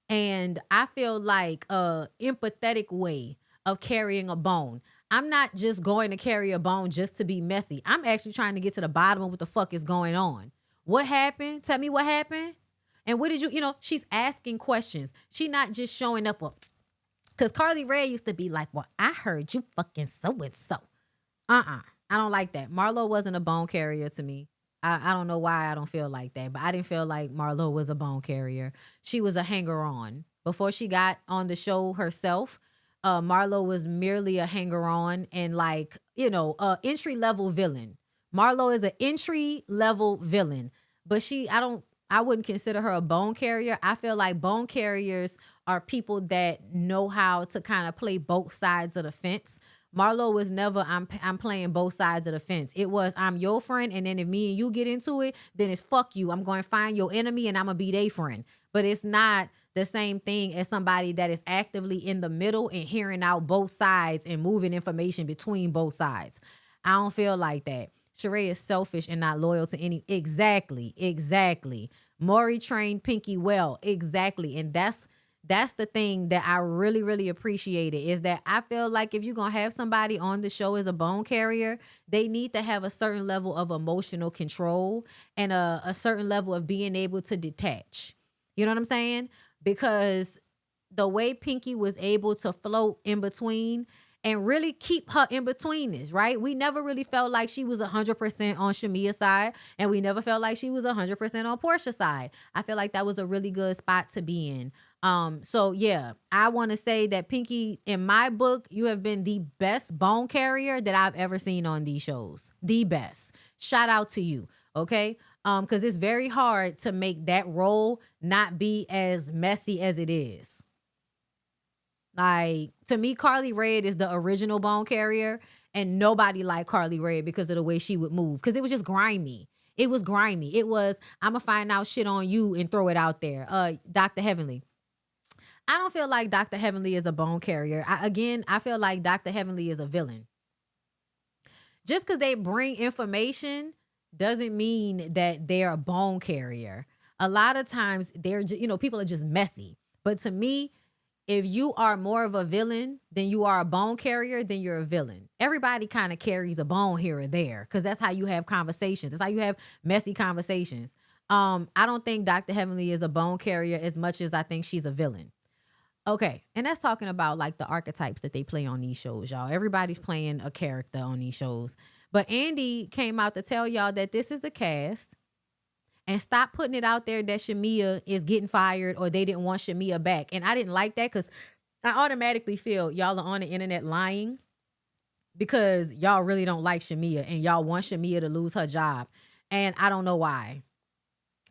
and I feel like a empathetic way of carrying a bone. I'm not just going to carry a bone just to be messy. I'm actually trying to get to the bottom of what the fuck is going on. What happened? Tell me what happened. And what did she's asking questions. She not just showing up. Because Carly Red used to be like, well, I heard you fucking so-and-so. I don't like that. Marlo wasn't a bone carrier to me. I don't know why I don't feel like that, but I didn't feel like Marlo was a bone carrier. She was a hanger-on. Before she got on the show herself, Marlo was merely a hanger-on and a entry-level villain. Marlo is an entry-level villain, but I wouldn't consider her a bone carrier. I feel like bone carriers are people that know how to kind of play both sides of the fence. Marlo was never, I'm playing both sides of the fence. It was, I'm your friend, and then if me and you get into it, then it's fuck you. I'm going to find your enemy, and I'm going to be their friend. But it's not the same thing as somebody that is actively in the middle and hearing out both sides and moving information between both sides. I don't feel like that. Sheree is selfish and not loyal to any. Exactly. Maury trained Pinky well. Exactly. And that's that's the thing that I really, really appreciated, is that I feel like if you're going to have somebody on the show as a bone carrier, they need to have a certain level of emotional control and a certain level of being able to detach. You know what I'm saying? Because the way Pinky was able to float in between and really keep her in between this, right? We never really felt like she was 100% on Shamia's side, and we never felt like she was 100% on Portia's side. I feel like that was a really good spot to be in. So yeah, I want to say that Pinky, in my book, you have been the best bone carrier that I've ever seen on these shows. The best. Shout out to you, okay? Because it's very hard to make that role not be as messy as it is. Like, to me, Carly Red is the original bone carrier, and nobody liked Carly Red because of the way she would move, because it was just grimy. It was grimy. It was, I'm going to find out shit on you and throw it out there. Dr. Heavenly. I don't feel like Dr. Heavenly is a bone carrier. I feel like Dr. Heavenly is a villain. Just because they bring information doesn't mean that they're a bone carrier. A lot of times, they're just, people are just messy. But to me, if you are more of a villain than you are a bone carrier, then you're a villain. Everybody kind of carries a bone here or there, because that's how you have conversations. That's how you have messy conversations. I don't think Dr. Heavenly is a bone carrier as much as I think she's a villain. Okay, and that's talking about like the archetypes that they play on these shows, y'all. Everybody's playing a character on these shows. But Andy came out to tell y'all that this is the cast. And stop putting it out there that Shamia is getting fired or they didn't want Shamia back. And I didn't like that, because I automatically feel y'all are on the internet lying because y'all really don't like Shamia and y'all want Shamia to lose her job. And I don't know why.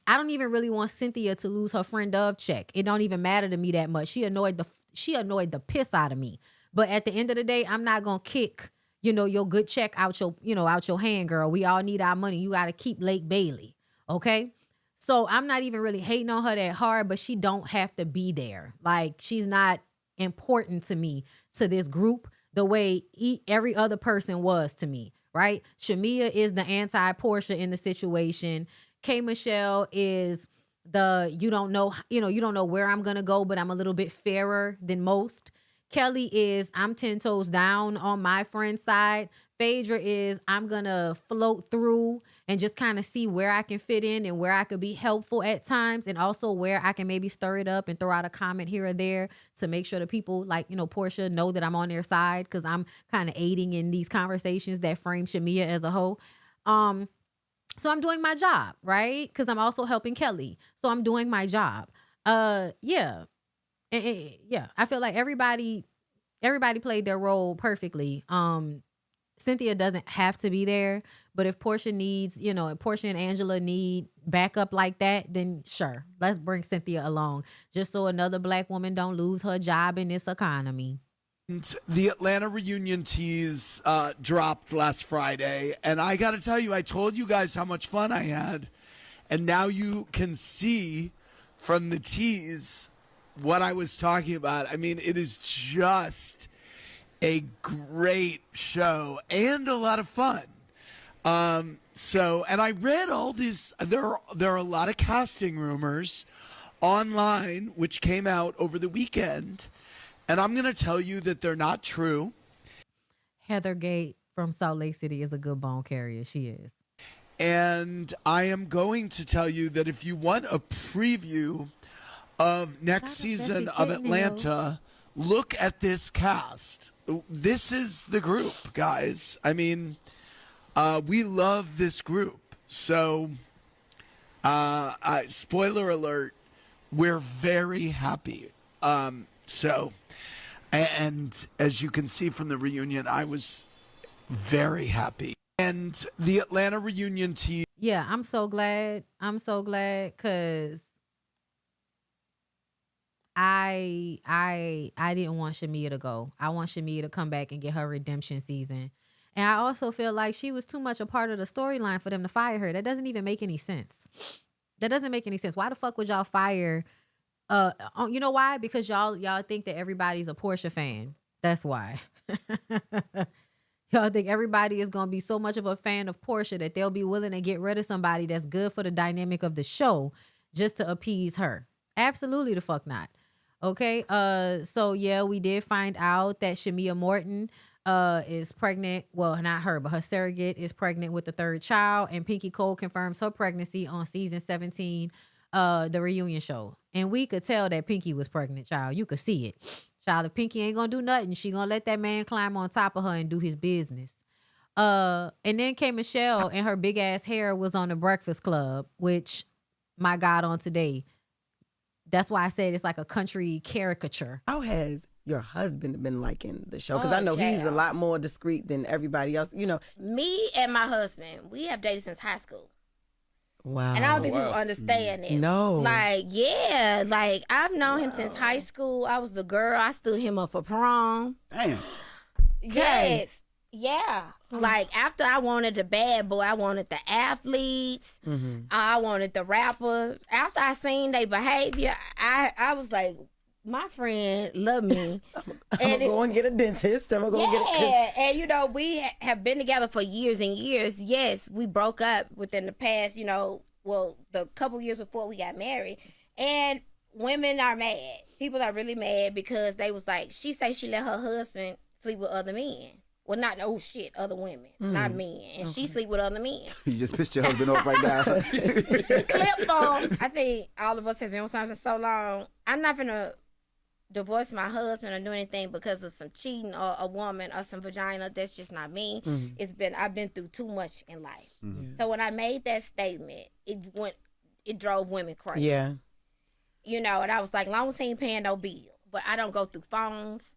I don't even really want Cynthia to lose her friend Dove check. It don't even matter to me that much. She annoyed the piss out of me. But at the end of the day, I'm not gonna kick, your good check out your hand, girl. We all need our money. You gotta keep Lake Bailey. Okay? So I'm not even really hating on her that hard, but she don't have to be there. Like, she's not important to me, to this group, the way every other person was to me, right? Shamia is the anti-Portia in the situation. K. Michelle is the, you don't know where I'm going to go, but I'm a little bit fairer than most. Kelly is, I'm 10 toes down on my friend's side. Phaedra is, I'm going to float through and just kind of see where I can fit in and where I could be helpful at times, and also where I can maybe stir it up and throw out a comment here or there to make sure the people like, Portia know that I'm on their side, because I'm kind of aiding in these conversations that frame Shamia as a whole. So I'm doing my job, right? Because I'm also helping Kelly. So I'm doing my job. Yeah. Yeah. I feel like everybody played their role perfectly. Cynthia doesn't have to be there, but if Portia needs, if Portia and Angela need backup like that, then sure, let's bring Cynthia along, just so another Black woman don't lose her job in this economy. The Atlanta reunion tease dropped last Friday, and I got to tell you, I told you guys how much fun I had, and now you can see from the tease what I was talking about. I mean, it is just a great show and a lot of fun. And I read all these, there are a lot of casting rumors online which came out over the weekend, and I'm going to tell you that they're not true. Heather Gate from Salt Lake City is a good bone carrier. She is. And I am going to tell you that if you want a preview of next season of Atlanta, look at this cast. This is the group, guys. I mean, we love this group. So, spoiler alert, we're very happy. And as you can see from the reunion, I was very happy. And the Atlanta reunion team. Yeah, I'm so glad, because I didn't want Shamia to go. I want Shamia to come back and get her redemption season. And I also feel like she was too much a part of the storyline for them to fire her. That doesn't even make any sense. Why the fuck would y'all fire? You know why? Because y'all think that everybody's a Portia fan. That's why. Y'all think everybody is going to be so much of a fan of Portia that they'll be willing to get rid of somebody that's good for the dynamic of the show just to appease her. Absolutely the fuck not. Okay. So yeah, we did find out that Shamia Morton is pregnant. Well, not her, but her surrogate is pregnant with the third child. And Pinky Cole confirms her pregnancy on season 17, the reunion show. And we could tell that Pinky was pregnant, child. You could see it. Child, if Pinky ain't gonna do nothing, she gonna let that man climb on top of her and do his business. And then K Michelle and her big ass hair was on the Breakfast Club, which my God on today. That's why I said it's like a country caricature. How has your husband been liking the show? Because I know he's a lot more discreet than everybody else. You know, Me and my husband, we have dated since high school. wow. And I don't think people understand it. No. Like, yeah, like I've known him since high school. I was the girl. I stood him up for prom. Damn. Yes. Yeah. Like after I wanted the bad boy, I wanted the athletes. I wanted the rappers. After I seen their behavior, I was like, my friend love me. I'm gonna go and get a dentist. I'm gonna go get a Yeah, and you know, we have been together for years and years. Yes, we broke up within the past, the couple years before we got married. And women are mad. People are really mad because they was like, she say she let her husband sleep with other men. Well, not, other women, not men. And she sleep with other men. You just pissed your husband off right now. Clip on. I think all of us have been on something so long. I'm not gonna divorce my husband or do anything because of some cheating or a woman or some vagina. That's just not me. I've been through too much in life. So when I made that statement, it drove women crazy. Yeah. And I was like, long as he ain't paying no bill. But I don't go through phones.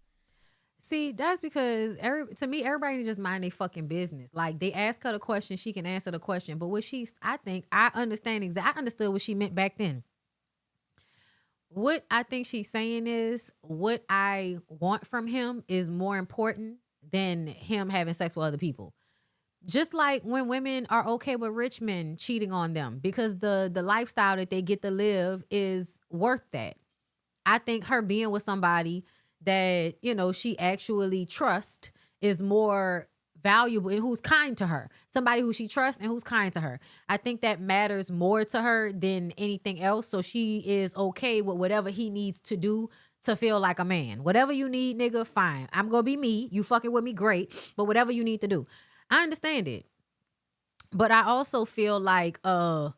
See, that's because to me, everybody just mind their fucking business. Like they ask her the question, she can answer the question. But I understood what she meant back then. What I think she's saying is what I want from him is more important than him having sex with other people. Just like when women are okay with rich men cheating on them because the lifestyle that they get to live is worth that. I think her being with somebody that, she actually trusts is more valuable and who's kind to her. Somebody who she trusts and who's kind to her. I think that matters more to her than anything else. So she is okay with whatever he needs to do to feel like a man. Whatever you need, nigga, fine. I'm going to be me. You fucking with me, great. But whatever you need to do. I understand it. But I also feel like, I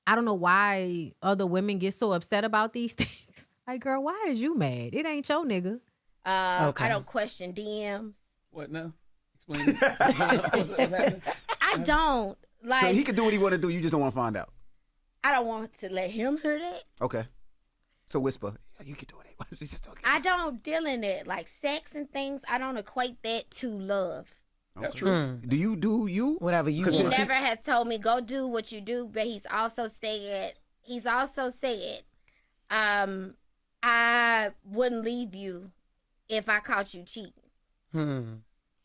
don't know why other women get so upset about these things. Like, girl, why is you mad? It ain't your nigga. Okay. I don't question DMs. What now? Explain it. I don't. Like, so he can do what he want to do. You just don't want to find out. I don't want to let him hear that. Okay. So whisper. You can do it. Just okay. I don't deal in it. Like sex and things, I don't equate that to love. That's true. Do you? Whatever you want. He never has told me, go do what you do, but he's also said, I wouldn't leave you if I caught you cheating.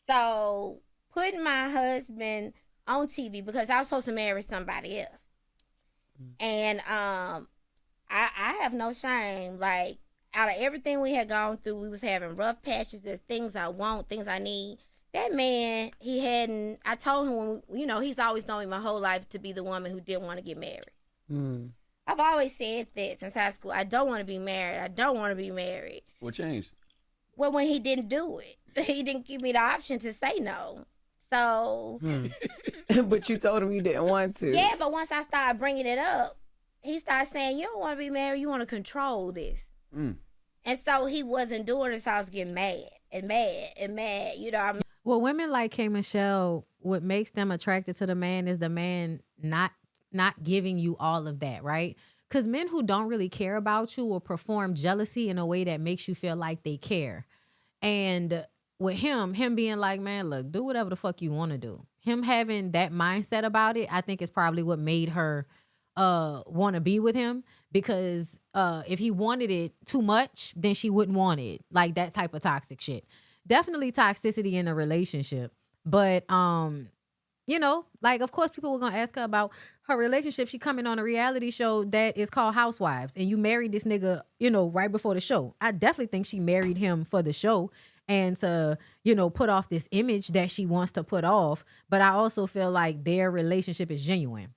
So putting my husband on TV because I was supposed to marry somebody else. And I have no shame. Like out of everything we had gone through, we was having rough patches. There's things I want, things I need. That man, I told him, he's always known me my whole life to be the woman who didn't want to get married. I've always said that since high school. I don't want to be married. I don't want to be married. What changed? Well, when he didn't do it, he didn't give me the option to say no. So. But you told him you didn't want to. Yeah, but once I started bringing it up, he started saying, you don't want to be married. You want to control this. And so he wasn't doing it, so I was getting mad and mad and mad. Well, women like K. Michelle, what makes them attracted to the man is the man not giving you all of that, right? Because men who don't really care about you will perform jealousy in a way that makes you feel like they care. And with him being like, man, look, do whatever the fuck you want to do. Him having that mindset about it, I think is probably what made her want to be with him. Because if he wanted it too much, then she wouldn't want it. Like that type of toxic shit. Definitely toxicity in a relationship. But, like, of course, people were going to ask her about her relationship. She coming on a reality show that is called Housewives. And you married this nigga, right before the show. I definitely think she married him for the show and to, put off this image that she wants to put off. But I also feel like their relationship is genuine.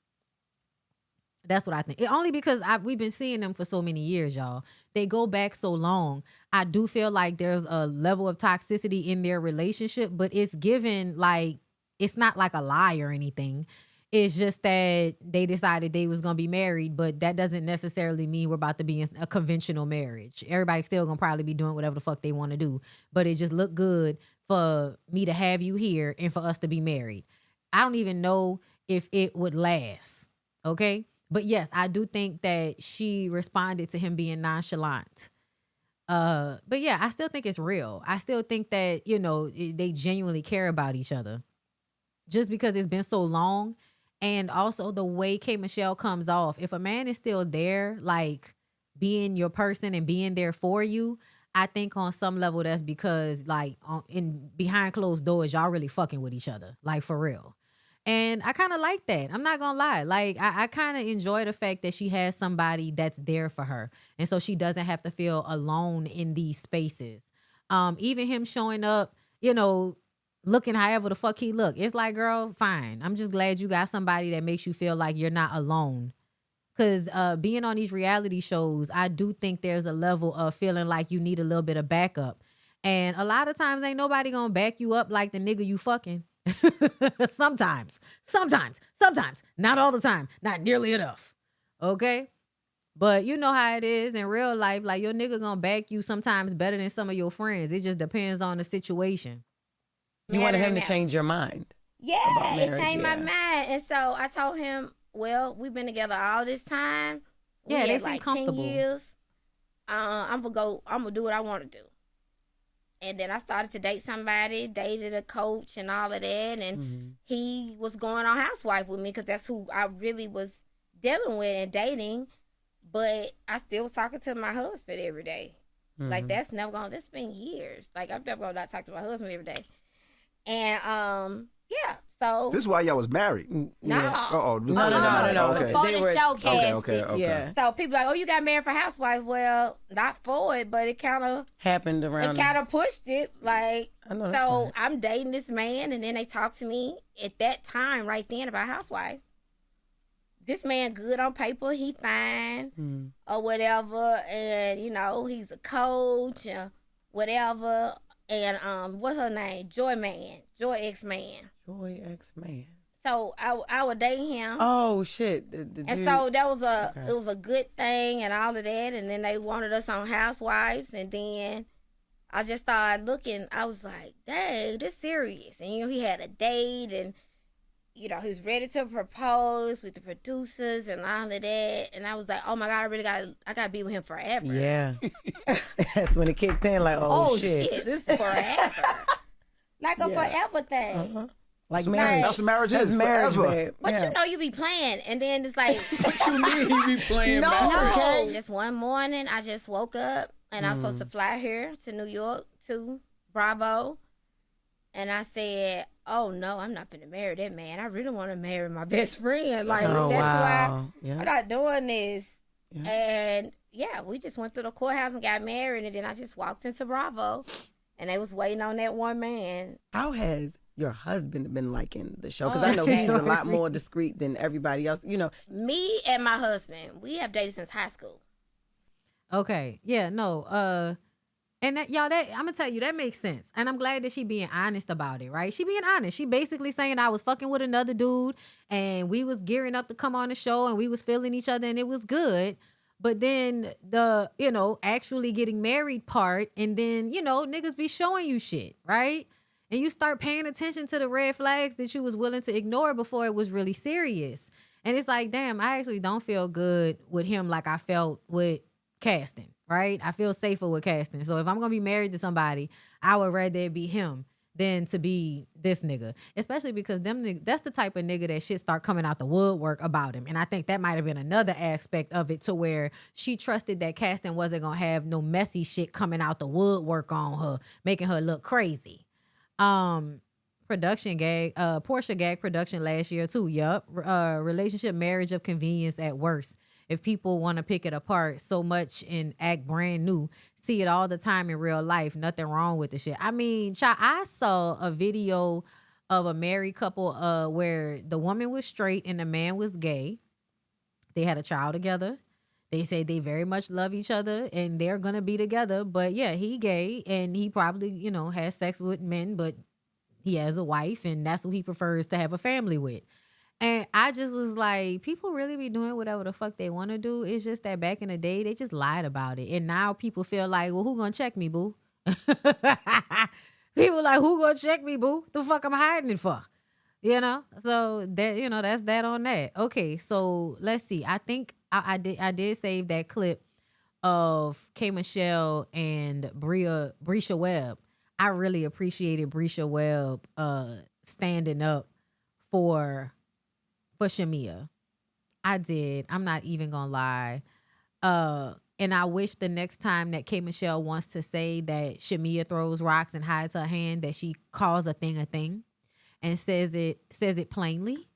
That's what I think. Only because we've been seeing them for so many years, y'all. They go back so long. I do feel like there's a level of toxicity in their relationship, but it's given like, it's not like a lie or anything. It's just that they decided they was going to be married, but that doesn't necessarily mean we're about to be in a conventional marriage. Everybody's still going to probably be doing whatever the fuck they want to do, but it just looked good for me to have you here and for us to be married. I don't even know if it would last, okay? But yes, I do think that she responded to him being nonchalant. But yeah, I still think it's real. I still think that, they genuinely care about each other. Just because it's been so long. And also the way K. Michelle comes off. If a man is still there, like being your person and being there for you, I think on some level that's because like in behind closed doors, y'all really fucking with each other. Like for real. And I kind of like that. I'm not going to lie. Like, I kind of enjoy the fact that she has somebody that's there for her. And so she doesn't have to feel alone in these spaces. Even him showing up, looking however the fuck he look. It's like, girl, fine. I'm just glad you got somebody that makes you feel like you're not alone. Because being on these reality shows, I do think there's a level of feeling like you need a little bit of backup. And a lot of times ain't nobody going to back you up like the nigga you fucking. Sometimes, not all the time, not nearly enough. Okay. But you know how it is in real life. Like your nigga gonna back you sometimes better than some of your friends. It just depends on the situation. You wanted him to change your mind. Yeah, it changed my mind. And so I told him, well, we've been together all this time. Yeah, they seem comfortable. 10 years. I'm gonna do what I want to do. And then I started to date somebody, dated a coach and all of that. And he was going on Housewives with me because that's who I really was dealing with and dating. But I still was talking to my husband every day. Like, that's been years. Like, I'm never going to not talk to my husband every day. And, yeah, so. This is why y'all was married. No. No. Okay. Before the show casted. Okay. Yeah. So people like, oh, you got married for Housewives. Well, not for it, but it kind of happened around. It kind of pushed it. Like, I know so right. I'm dating this man, and then they talked to me at that time right then about Housewives. This man good on paper, he fine or whatever, and he's a coach or whatever. And what's her name? Joy X Man. So I would date him. Oh shit! The and dude. so that was it was a good thing and all of that. And then they wanted us on Housewives, and then I just started looking. I was like, dang, this serious. And he had a date, and he was ready to propose with the producers and all of that. And I was like, oh my God, I gotta be with him forever. Yeah. That's when it kicked in. Like, oh shit, this is forever. Like a forever thing. Uh-huh. Like marriage. That's marriage. That's marriage, babe. But you be playing, and then it's like, what you mean you be playing? No, just one morning I just woke up and I was supposed to fly here to New York to Bravo, and I said, oh no, I'm not gonna marry that man. I really want to marry my best friend. Like that's why I'm not doing this. Yeah. And yeah, we just went to the courthouse and got married, and then I just walked into Bravo, and they was waiting on that one man. How has your husband been liking the show? Because I know he's a lot more discreet than everybody else. Me and my husband, we have dated since high school. Okay, yeah, no, and that, y'all, that I'm gonna tell you, that makes sense, and I'm glad that she being honest about it, right? She being honest. She basically saying I was fucking with another dude, and we was gearing up to come on the show, and we was feeling each other, and it was good. But then the actually getting married part, and then niggas be showing you shit, right? And you start paying attention to the red flags that you was willing to ignore before it was really serious. And it's like, damn, I actually don't feel good with him like I felt with Casting, right? I feel safer with Casting. So if I'm gonna be married to somebody, I would rather it be him than to be this nigga. Especially because that's the type of nigga that shit start coming out the woodwork about him. And I think that might have been another aspect of it, to where she trusted that Casting wasn't gonna have no messy shit coming out the woodwork on her, making her look crazy. Production gag, Portia gag production last year too. Yup. Relationship marriage of convenience at worst. If people want to pick it apart so much and act brand new, see it all the time in real life. Nothing wrong with the shit. I mean, I saw a video of a married couple where the woman was straight and the man was gay. They had a child together. They say they very much love each other and they're going to be together. But yeah, he gay and he probably, you know, has sex with men, but he has a wife and that's who he prefers to have a family with. And I just was like, people really be doing whatever the fuck they want to do. It's just that back in the day, they just lied about it. And now people feel like, well, who gonna check me, boo? People like, who gonna check me, boo? The fuck am I hiding it for? You know? So that, you know, that's that on that. Okay, so let's see. I think I did save that clip of K. Michelle and Brisha Webb. I really appreciated Brisha Webb standing up for Shamia. I did. I'm not even gonna lie. And I wish the next time that K. Michelle wants to say that Shamia throws rocks and hides her hand, that she calls a thing and says it plainly.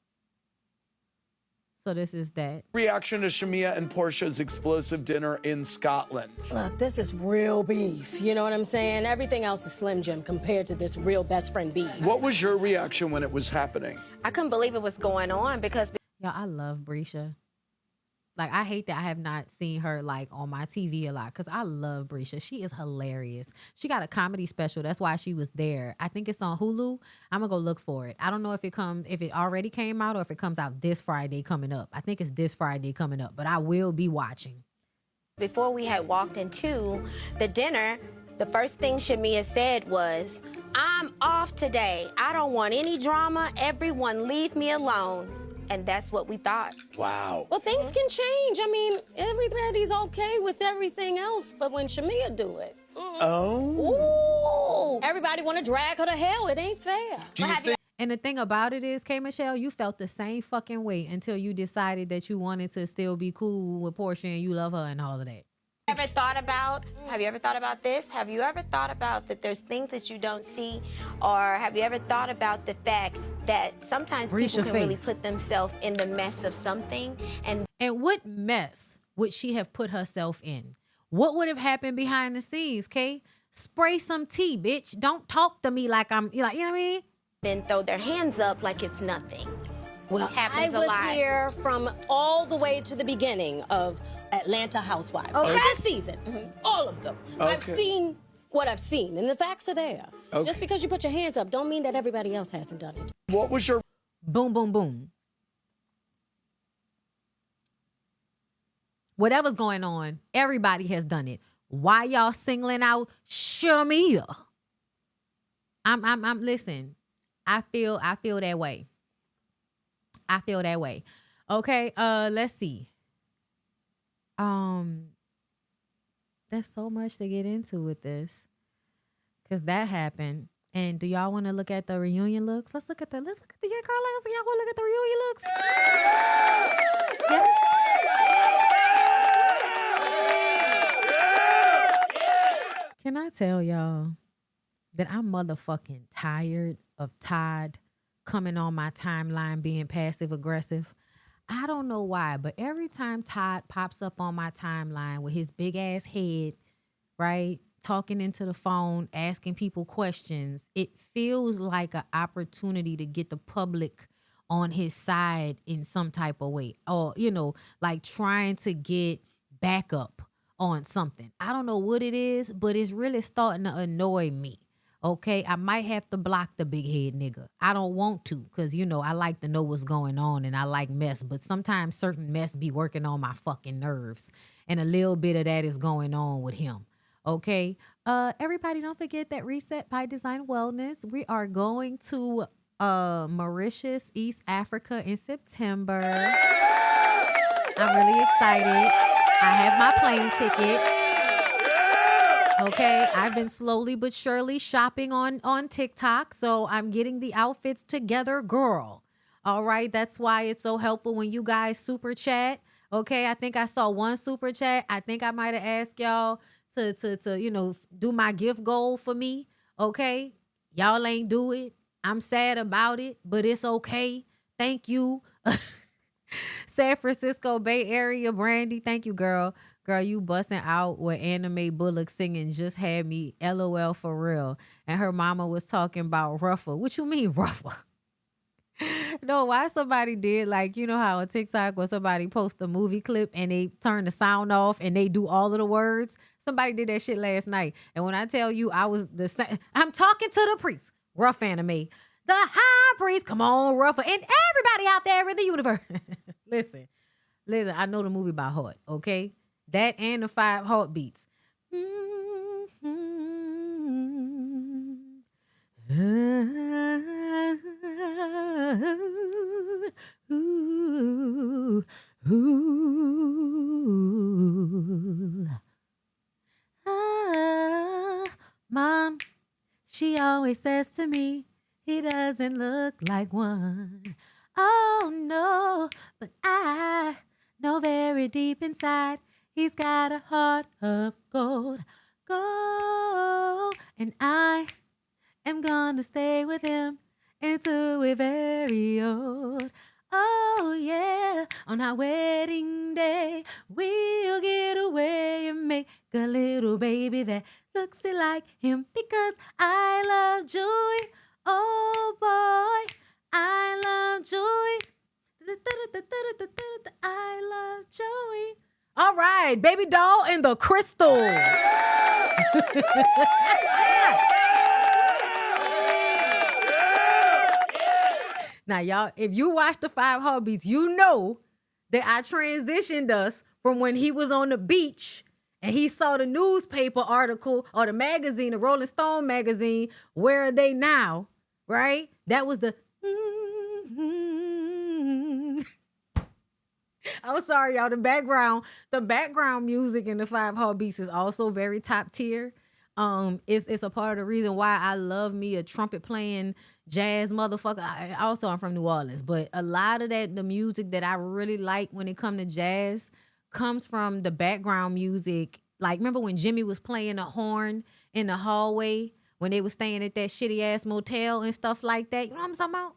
So this is that. Reaction to Shamia and Portia's explosive dinner in Scotland. Look, this is real beef. You know what I'm saying? Everything else is Slim Jim compared to this real best friend beef. What was your reaction when it was happening? I couldn't believe it was going on because... Yo, I love Brisha. Like, I hate that I have not seen her, like, on my TV a lot because I love Brisha. She is hilarious. She got a comedy special. That's why she was there. I think it's on Hulu. I'm going to go look for it. I don't know if it already came out or if it comes out this Friday coming up. I think it's this Friday coming up, but I will be watching. Before we had walked into the dinner, the first thing Shamia said was, I'm off today. I don't want any drama. Everyone leave me alone. And that's what we thought. Wow. Well, things can change. I mean, everybody's okay with everything else, but when Shamia do it. Oh. Ooh. Everybody want to drag her to hell. It ain't fair. And the thing about it is, K. Michelle, you felt the same fucking way until you decided that you wanted to still be cool with Portia and you love her and all of that. Have you ever thought about this? Have you ever thought about that there's things that you don't see? Or have you ever thought about the fact that sometimes people can really put themselves in the mess of something? And what mess would she have put herself in? What would have happened behind the scenes, Kay? Spray some tea, bitch. Don't talk to me like I'm, you know what I mean? Then throw their hands up like it's nothing. Well, I was here from all the way to the beginning of Atlanta Housewives. Okay. This season, all of them. Okay. I've seen what I've seen, and the facts are there. Okay. Just because you put your hands up don't mean that everybody else hasn't done it. What was your... Boom, boom, boom. Whatever's going on, everybody has done it. Why y'all singling out Shamia? I'm listen. I feel that way. I feel that way. Okay, let's see. There's so much to get into with this. Cause that happened. And do y'all want to look at the reunion looks? Let's look at the girl. Y'all want to look at the reunion looks? Yes. Can I tell y'all that I'm motherfucking tired of Todd coming on my timeline being passive aggressive? I don't know why, but every time Todd pops up on my timeline with his big ass head, right, talking into the phone, asking people questions, it feels like an opportunity to get the public on his side in some type of way, or, you know, like trying to get backup on something. I don't know what it is, but it's really starting to annoy me. Okay, I might have to block the big head nigga. I don't want to, because, you know, I like to know what's going on and I like mess, but sometimes certain mess be working on my fucking nerves, and a little bit of that is going on with him. Okay, everybody, don't forget that Reset by Design Wellness. We are going to Mauritius, East Africa in September. I'm really excited. I have my plane tickets. Okay, I've been slowly but surely shopping on TikTok, so I'm getting the outfits together, girl. All right, that's why it's so helpful when you guys super chat. Okay, I think I saw one super chat. I think I might have asked y'all to you know, do my gift goal for me. Okay, y'all ain't do it. I'm sad about it, but it's okay. Thank you. San Francisco Bay Area, Brandy. Thank you, girl. Girl, you busting out with Anime Bullock singing just had me LOL for real. And her mama was talking about Ruffle. What you mean, Ruffle? No, why somebody did like, you know how on TikTok when somebody posts a movie clip and they turn the sound off and they do all of the words? Somebody did that shit last night. And when I tell you I was I'm talking to the priest, rough anime, the high priest, come on, rough, and everybody out there in the universe. Listen, I know the movie by heart, okay? That and the 5 heartbeats. Mom, she always says to me, he doesn't look like one. Oh no, but I know very deep inside, he's got a heart of gold. Gold. And I am gonna stay with him until we're very old. Oh yeah, on our wedding day, we'll get away and make a little baby that looks like him because I love Joey. Oh boy, I love Joey. I love Joey. All right, Baby Doll and the Crystals. Now, y'all, if you watch the 5 Heartbeats, you know that I transitioned us from when he was on the beach and he saw the newspaper article or the magazine, the Rolling Stone magazine, Where Are They Now, right? That was the... I'm sorry, y'all. The background music in the 5 Heartbeats is also very top tier. It's a part of the reason why I love me a trumpet playing jazz motherfucker. I'm from New Orleans, but a lot of the music that I really like when it comes to jazz comes from the background music. Like, remember when Jimmy was playing the horn in the hallway when they were staying at that shitty ass motel and stuff like that? You know what I'm talking about?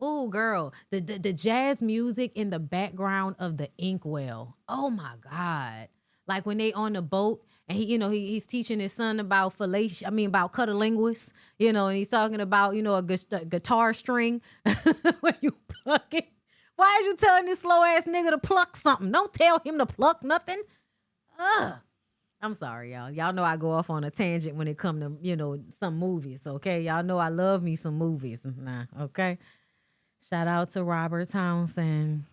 Oh, girl, the jazz music in the background of the Inkwell. Oh my God! Like when they on the boat. And he's teaching his son about about cunnilingus, and he's talking about, a guitar string when you pluck it. Why is you telling this slow ass nigga to pluck something? Don't tell him to pluck nothing. I'm sorry, y'all. Y'all know I go off on a tangent when it come to, some movies, okay? Y'all know I love me some movies. Nah, okay? Shout out to Robert Townsend.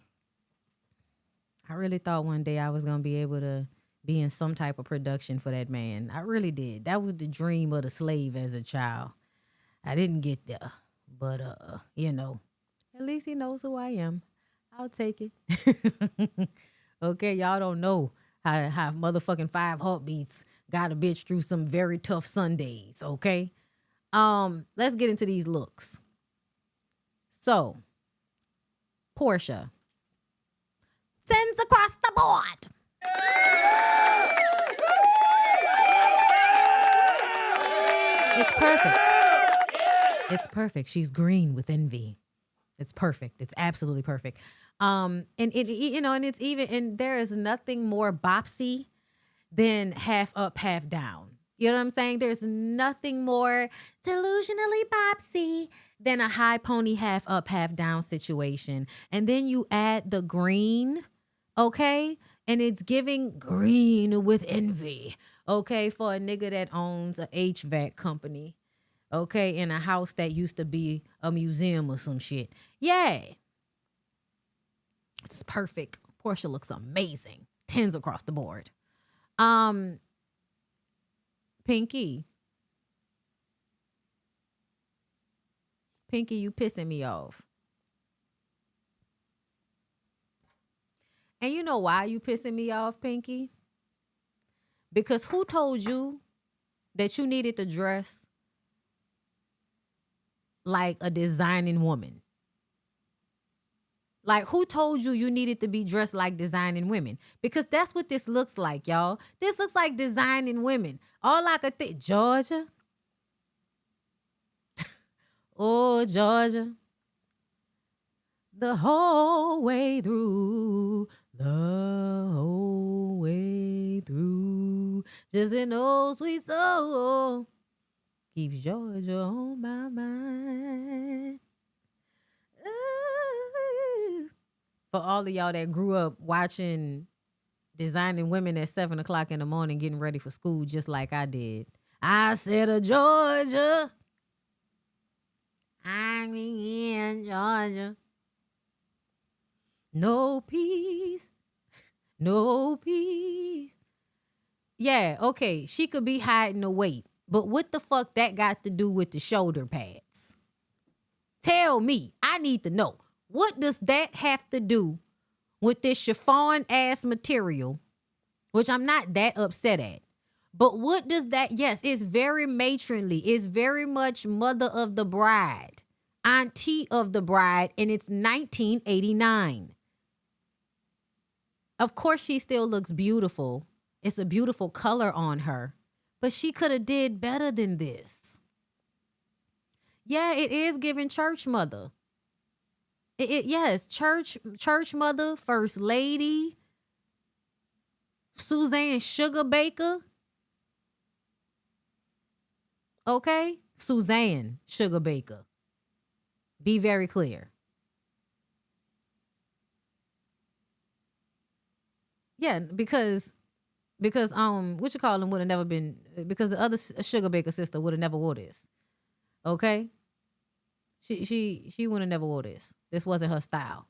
I really thought one day I was going to be able to be in some type of production for that man. I really did. That was the dream of the slave as a child. I didn't get there. But, at least he knows who I am. I'll take it. Okay, y'all don't know how motherfucking 5 Heartbeats got a bitch through some very tough Sundays, okay? Let's get into these looks. So, Portia sends across the board. It's perfect. It's perfect. She's green with envy. It's perfect. It's absolutely perfect. And it's even, and there is nothing more bopsy than half up, half down. You know what I'm saying? There's nothing more delusionally bopsy than a high pony, half up, half down situation. And then you add the green, okay? And it's giving green with envy, okay, for a nigga that owns a HVAC company, okay, in a house that used to be a museum or some shit. Yeah. It's perfect. Portia looks amazing. 10s across the board. Pinky, you pissing me off. And you know why you pissing me off, Pinky? Because who told you that you needed to dress like a designing woman? Like, who told you needed to be dressed like designing women? Because that's what this looks like, y'all. This looks like designing women. All I could think, Georgia. Oh, Georgia. The whole way through. The whole way through. Just an old sweet soul keeps Georgia on my mind. For all of y'all that grew up watching Designing Women at 7 o'clock in the morning, getting ready for school, just like I did. I said, Georgia, I'm in Georgia. No peace, no peace. Yeah, okay, she could be hiding the weight, but what the fuck that got to do with the shoulder pads? Tell me, I need to know. What does that have to do with this chiffon ass material, which I'm not that upset at? But what does that, yes, it's very matronly. It's very much mother of the bride, auntie of the bride, and it's 1989. Of course, she still looks beautiful. It's a beautiful color on her, but she could have did better than this. Yeah, it is giving church mother. Yes, church mother, first lady, Suzanne Sugar Baker. Okay, Suzanne Sugar Baker. Be very clear. Yeah, because what you call them would have never been, because the other Sugar Baker sister would have never wore this. Okay, she would have never wore this. This wasn't her style.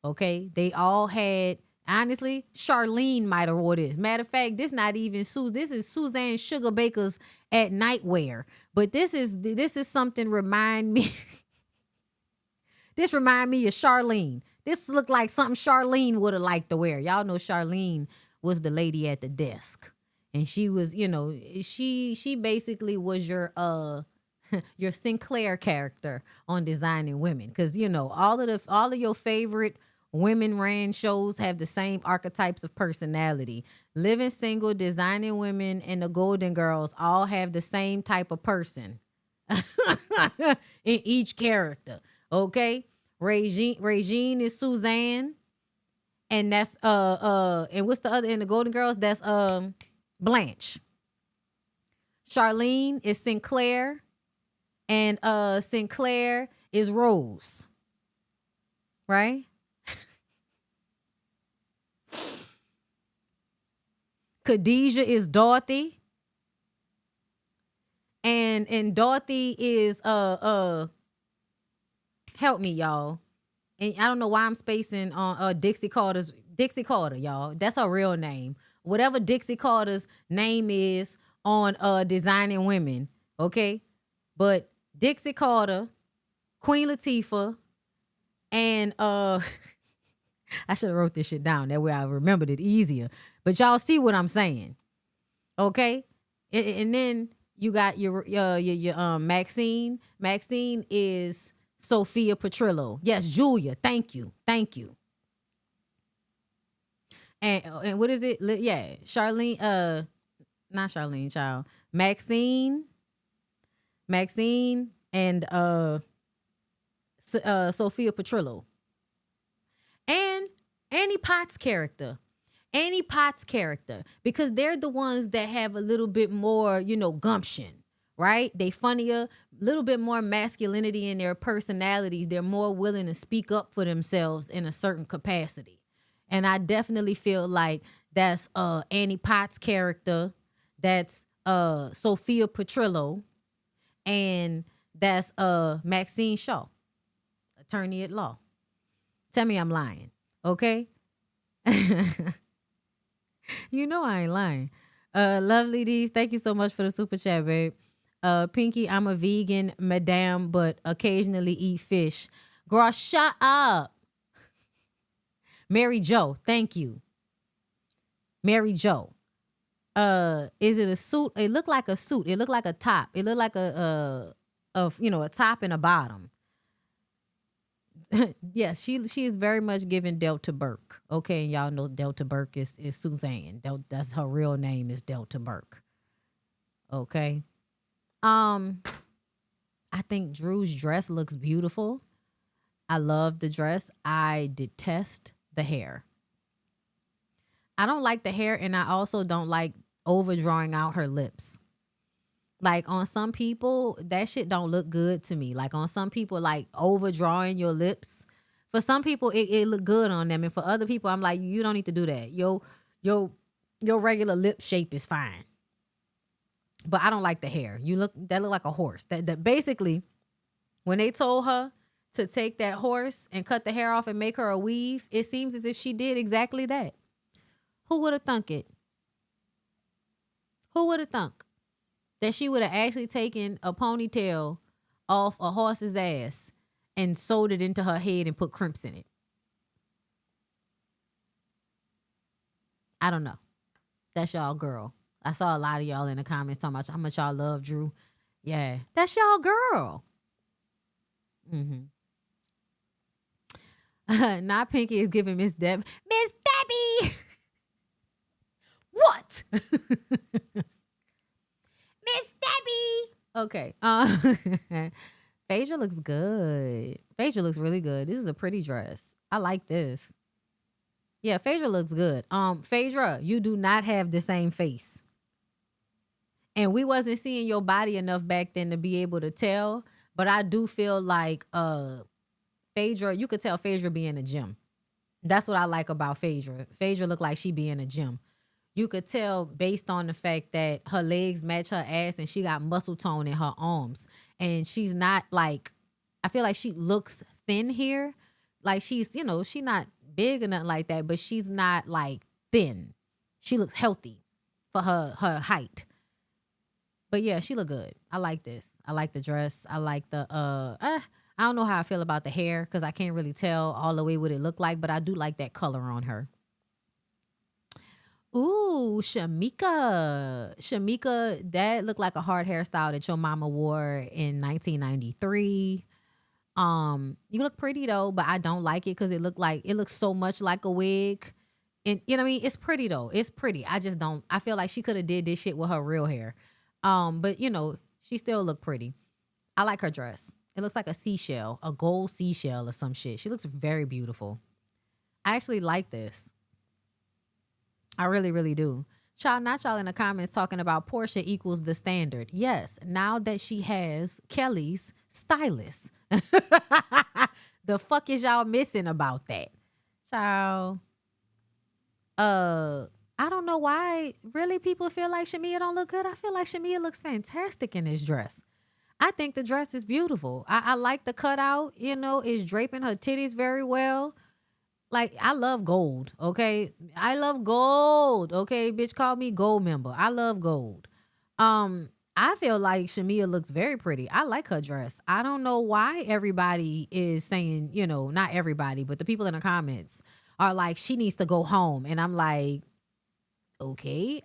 Okay, they all had. Honestly, Charlene might have wore this. Matter of fact, this not even this is Suzanne Sugar Baker's at nightwear. But this is something remind me. This remind me of Charlene. This looked like something Charlene would have liked to wear. Y'all know Charlene was the lady at the desk. And she was, she basically was your your Sinclair character on Designing Women. Because, all of your favorite women ran shows have the same archetypes of personality. Living Single, Designing Women, and the Golden Girls all have the same type of person in each character. Okay? Regine is Suzanne. And that's and what's the other in the Golden Girls? That's Blanche. Charlene is Sinclair. And Sinclair is Rose. Right? Khadijah is Dorothy. And Dorothy is help me, y'all. And I don't know why I'm spacing on Dixie Carter, y'all. That's her real name. Whatever Dixie Carter's name is on Designing Women, okay? But Dixie Carter, Queen Latifah, and I should have wrote this shit down. That way I remembered it easier. But y'all see what I'm saying, okay? And then you got your Maxine. Maxine is Sophia Petrillo. Yes, Julia. Thank you. And what is it? Yeah, Charlene. Not Charlene, child. Maxine, and Sophia Petrillo, and Annie Potts' character. Because they're the ones that have a little bit more, gumption, right? They funnier, a little bit more masculinity in their personalities. They're more willing to speak up for themselves in a certain capacity. And I definitely feel like that's Annie Potts' character. That's Sophia Petrillo. And that's Maxine Shaw, attorney at law. Tell me I'm lying, okay? You know I ain't lying. Lovely D's, thank you so much for the super chat, babe. Pinky, I'm a vegan, madame, but occasionally eat fish. Girl, shut up. Mary Jo, thank you. Mary Jo. Is it a suit? It looked like a suit. It looked like a top. It looked like a top and a bottom. Yes, she is very much giving Delta Burke. Okay, and y'all know Delta Burke is Suzanne. That's her real name is Delta Burke. Okay. I think Drew's dress looks beautiful. I love the dress. I detest the hair. I don't like the hair, and I also don't like overdrawing out her lips. Like on some people, that shit don't look good to me. Like on some people, like overdrawing your lips For some people, it look good on them, and for other people, I'm like, you don't need to do that. Your regular lip shape is fine, but I don't like the hair. That look like a horse. That basically, when they told her to take that horse and cut the hair off and make her a weave, it seems as if she did exactly that. Who would have thunk it? Who would have thunk that she would have actually taken a ponytail off a horse's ass and sewed it into her head and put crimps in it? I don't know. That's y'all girl. I saw a lot of y'all in the comments talking about how much y'all love Drew. Yeah, that's y'all girl. Not Pinky is giving Miss Debbie. Miss Debbie! What? Miss Debbie! Okay. Phaedra looks good. Phaedra looks really good. This is a pretty dress. I like this. Yeah, Phaedra looks good. Phaedra, you do not have the same face. And we wasn't seeing your body enough back then to be able to tell. But I do feel like Phaedra, you could tell Phaedra be in a gym. That's what I like about Phaedra. Phaedra look like she be in a gym. You could tell based on the fact that her legs match her ass and she got muscle tone in her arms. And she's not like, I feel like she looks thin here. Like she's, she not big or nothing like that, but she's not like thin. She looks healthy for her height. But yeah, she look good. I like this. I like the dress. I like the, I don't know how I feel about the hair because I can't really tell all the way what it looked like, but I do like that color on her. Ooh, Shamika. Shamika, that looked like a hard hairstyle that your mama wore in 1993. You look pretty though, but I don't like it because it looks so much like a wig. And you know what I mean? It's pretty though. It's pretty. I feel like she could have did this shit with her real hair. But she still look pretty. I like her dress. It looks like a seashell, a gold seashell or some shit. She looks very beautiful. I actually like this. I really, really do. Not y'all in the comments talking about Portia equals the standard. Yes, now that she has Kelly's stylist. The fuck is y'all missing about that? Child. I don't know why really people feel like Shamia don't look good. I feel like Shamia looks fantastic in this dress. I think the dress is beautiful. I like the cutout, it's draping her titties very well. Like, I love gold, okay? I love gold, okay? Bitch, call me gold member. I love gold. I feel like Shamia looks very pretty. I like her dress. I don't know why everybody is saying, not everybody, but the people in the comments are like, she needs to go home. And I'm like, okay,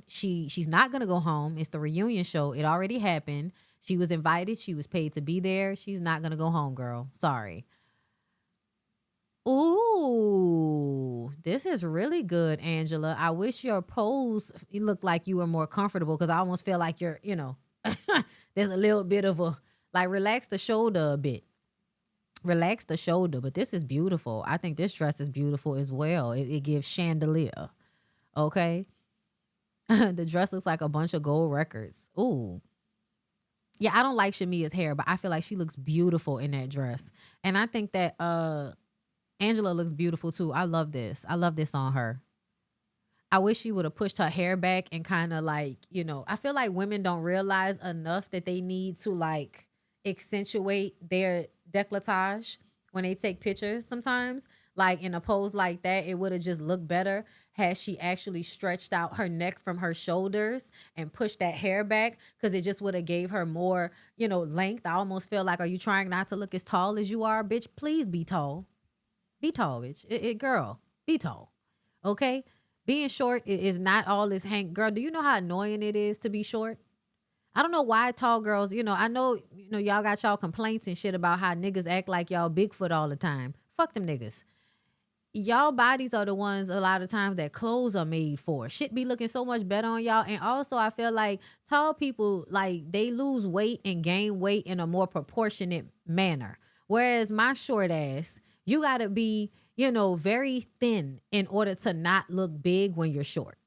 she's not gonna go home. It's the reunion show. It already happened. She was invited. She was paid to be there. She's not gonna go home, girl. Sorry. Ooh, this is really good, Angela. I wish your pose looked like you were more comfortable because I almost feel like you're, there's a little bit of relax the shoulder a bit. Relax the shoulder, but this is beautiful. I think this dress is beautiful as well. It gives chandelier. Okay. The dress looks like a bunch of gold records. Ooh. Yeah, I don't like Shamia's hair, but I feel like she looks beautiful in that dress. And I think that Angela looks beautiful too. I love this. I love this on her. I wish she would have pushed her hair back and kind of I feel like women don't realize enough that they need to accentuate their décolletage when they take pictures sometimes. Like in a pose like that, it would have just looked better had she actually stretched out her neck from her shoulders and pushed that hair back because it just would have gave her more, length. I almost feel like, are you trying not to look as tall as you are? Bitch, please be tall. Be tall, bitch. Girl, be tall. Okay? Being short is not all this Girl, do you know how annoying it is to be short? I don't know why tall girls, I know, y'all got y'all complaints and shit about how niggas act like y'all Bigfoot all the time. Fuck them niggas. Y'all bodies are the ones a lot of times that clothes are made for. Shit be looking so much better on y'all. And also I feel like tall people, they lose weight and gain weight in a more proportionate manner. Whereas my short ass, you got to be, very thin in order to not look big when you're short.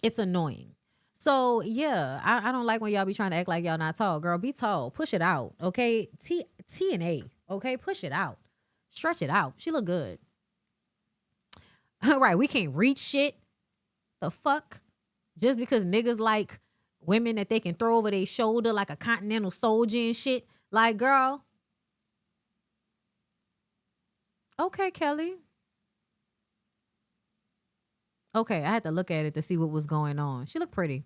It's annoying. So, yeah, I don't like when y'all be trying to act like y'all not tall. Girl, be tall. Push it out, okay? T and A, okay? Push it out. Stretch it out. She look good. All right, we can't reach shit. The fuck? Just because niggas like women that they can throw over their shoulder like a continental soldier and shit. Like, girl. Okay, Kelly. Okay, I had to look at it to see what was going on. She looked pretty.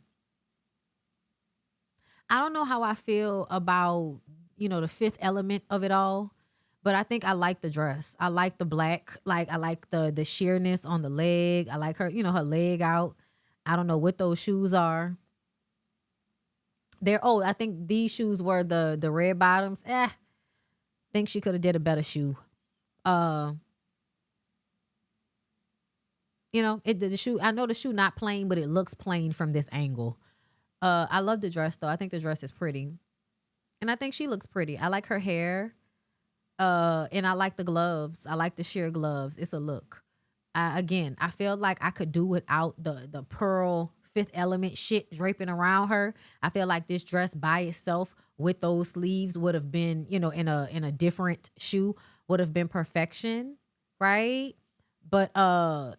I don't know how I feel about, the fifth element of it all, but I think I like the dress. I like the black. Like, I like the sheerness on the leg. I like her, her leg out. I don't know what those shoes are. I think these shoes were the red bottoms. Think she could have did a better shoe. The shoe, I know the shoe not plain, but it looks plain from this angle. I love the dress though. I think the dress is pretty. And I think she looks pretty. I like her hair. And I like the gloves. I like the sheer gloves. It's a look. I feel like I could do without the pearl Fifth Element shit draping around her. I feel like this dress by itself with those sleeves would have been, in a different shoe would have been perfection, right? But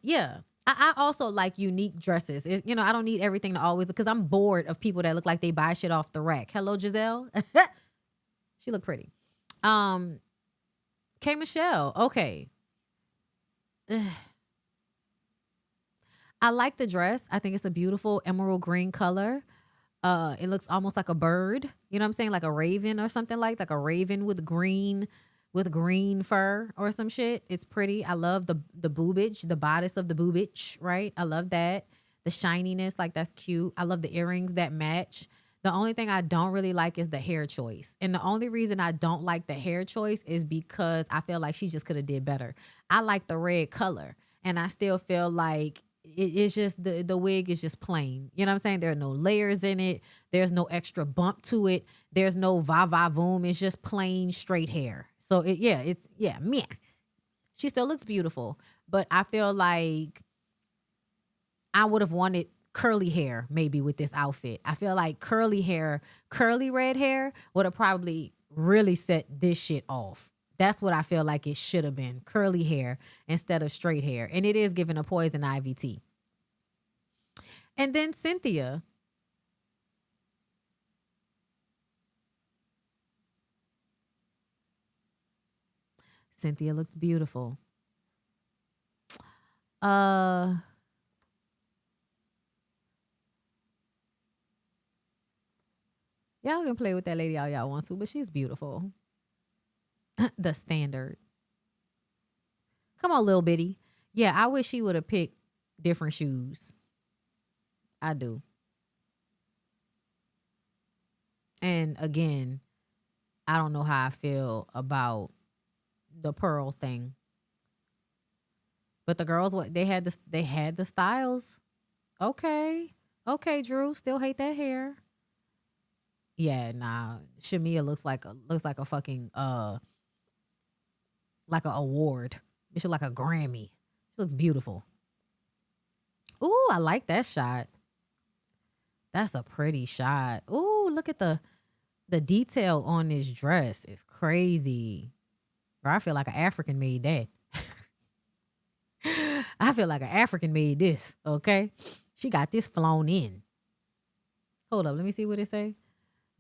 yeah. I also like unique dresses. I don't need everything to always, because I'm bored of people that look like they buy shit off the rack. Hello, Giselle. She looked pretty. K. Michelle. Okay. I like the dress. I think it's a beautiful emerald green color. It looks almost like a bird. You know what I'm saying? Like a raven or something like a raven with green fur or some shit. It's pretty. I love the boobage, the bodice of the boobage, right? I love that. The shininess, like that's cute. I love the earrings that match. The only thing I don't really like is the hair choice. And the only reason I don't like the hair choice is because I feel like she just could have did better. I like the red color. And I still feel like it's just the wig is just plain. You know what I'm saying? There are no layers in it. There's no extra bump to it. There's no va-va-voom. It's just plain straight hair. So meh. She still looks beautiful. But I feel like I would have wanted curly hair maybe with this outfit. I feel like curly red hair would have probably really set this shit off. That's what I feel like it should have been. Curly hair instead of straight hair. And it is giving a Poison Ivy tea. And then Cynthia. Cynthia looks beautiful. Y'all can play with that lady all y'all want to, but she's beautiful. The standard. Come on, little bitty. Yeah, I wish she would have picked different shoes. I do. And again, I don't know how I feel about the pearl thing. But the girls, they had the styles. Okay, Drew, still hate that hair. Yeah, nah. Shamia looks like a fucking like an award. She like a Grammy. She looks beautiful. Ooh, I like that shot. That's a pretty shot. Ooh, look at the detail on this dress. It's crazy. Bro, I feel like an African made that. I feel like an African made this, okay? She got this flown in. Hold up, let me see what it say.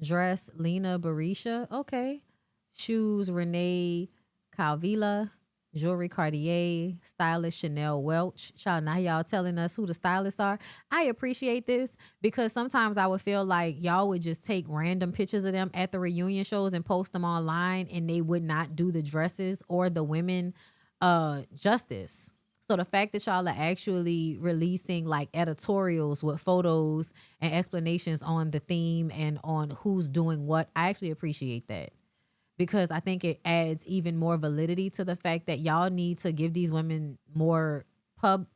Dress, Lena Barisha. Okay. Shoes, Renee Calvila. Jewelry, Cartier. Stylist, Chanel Welch. Now y'all telling us who the stylists are. I appreciate this because sometimes I would feel like y'all would just take random pictures of them at the reunion shows and post them online, and they would not do the dresses or the women justice. So the fact that y'all are actually releasing like editorials with photos and explanations on the theme and on who's doing what, I actually appreciate that. Because I think it adds even more validity to the fact that y'all need to give these women more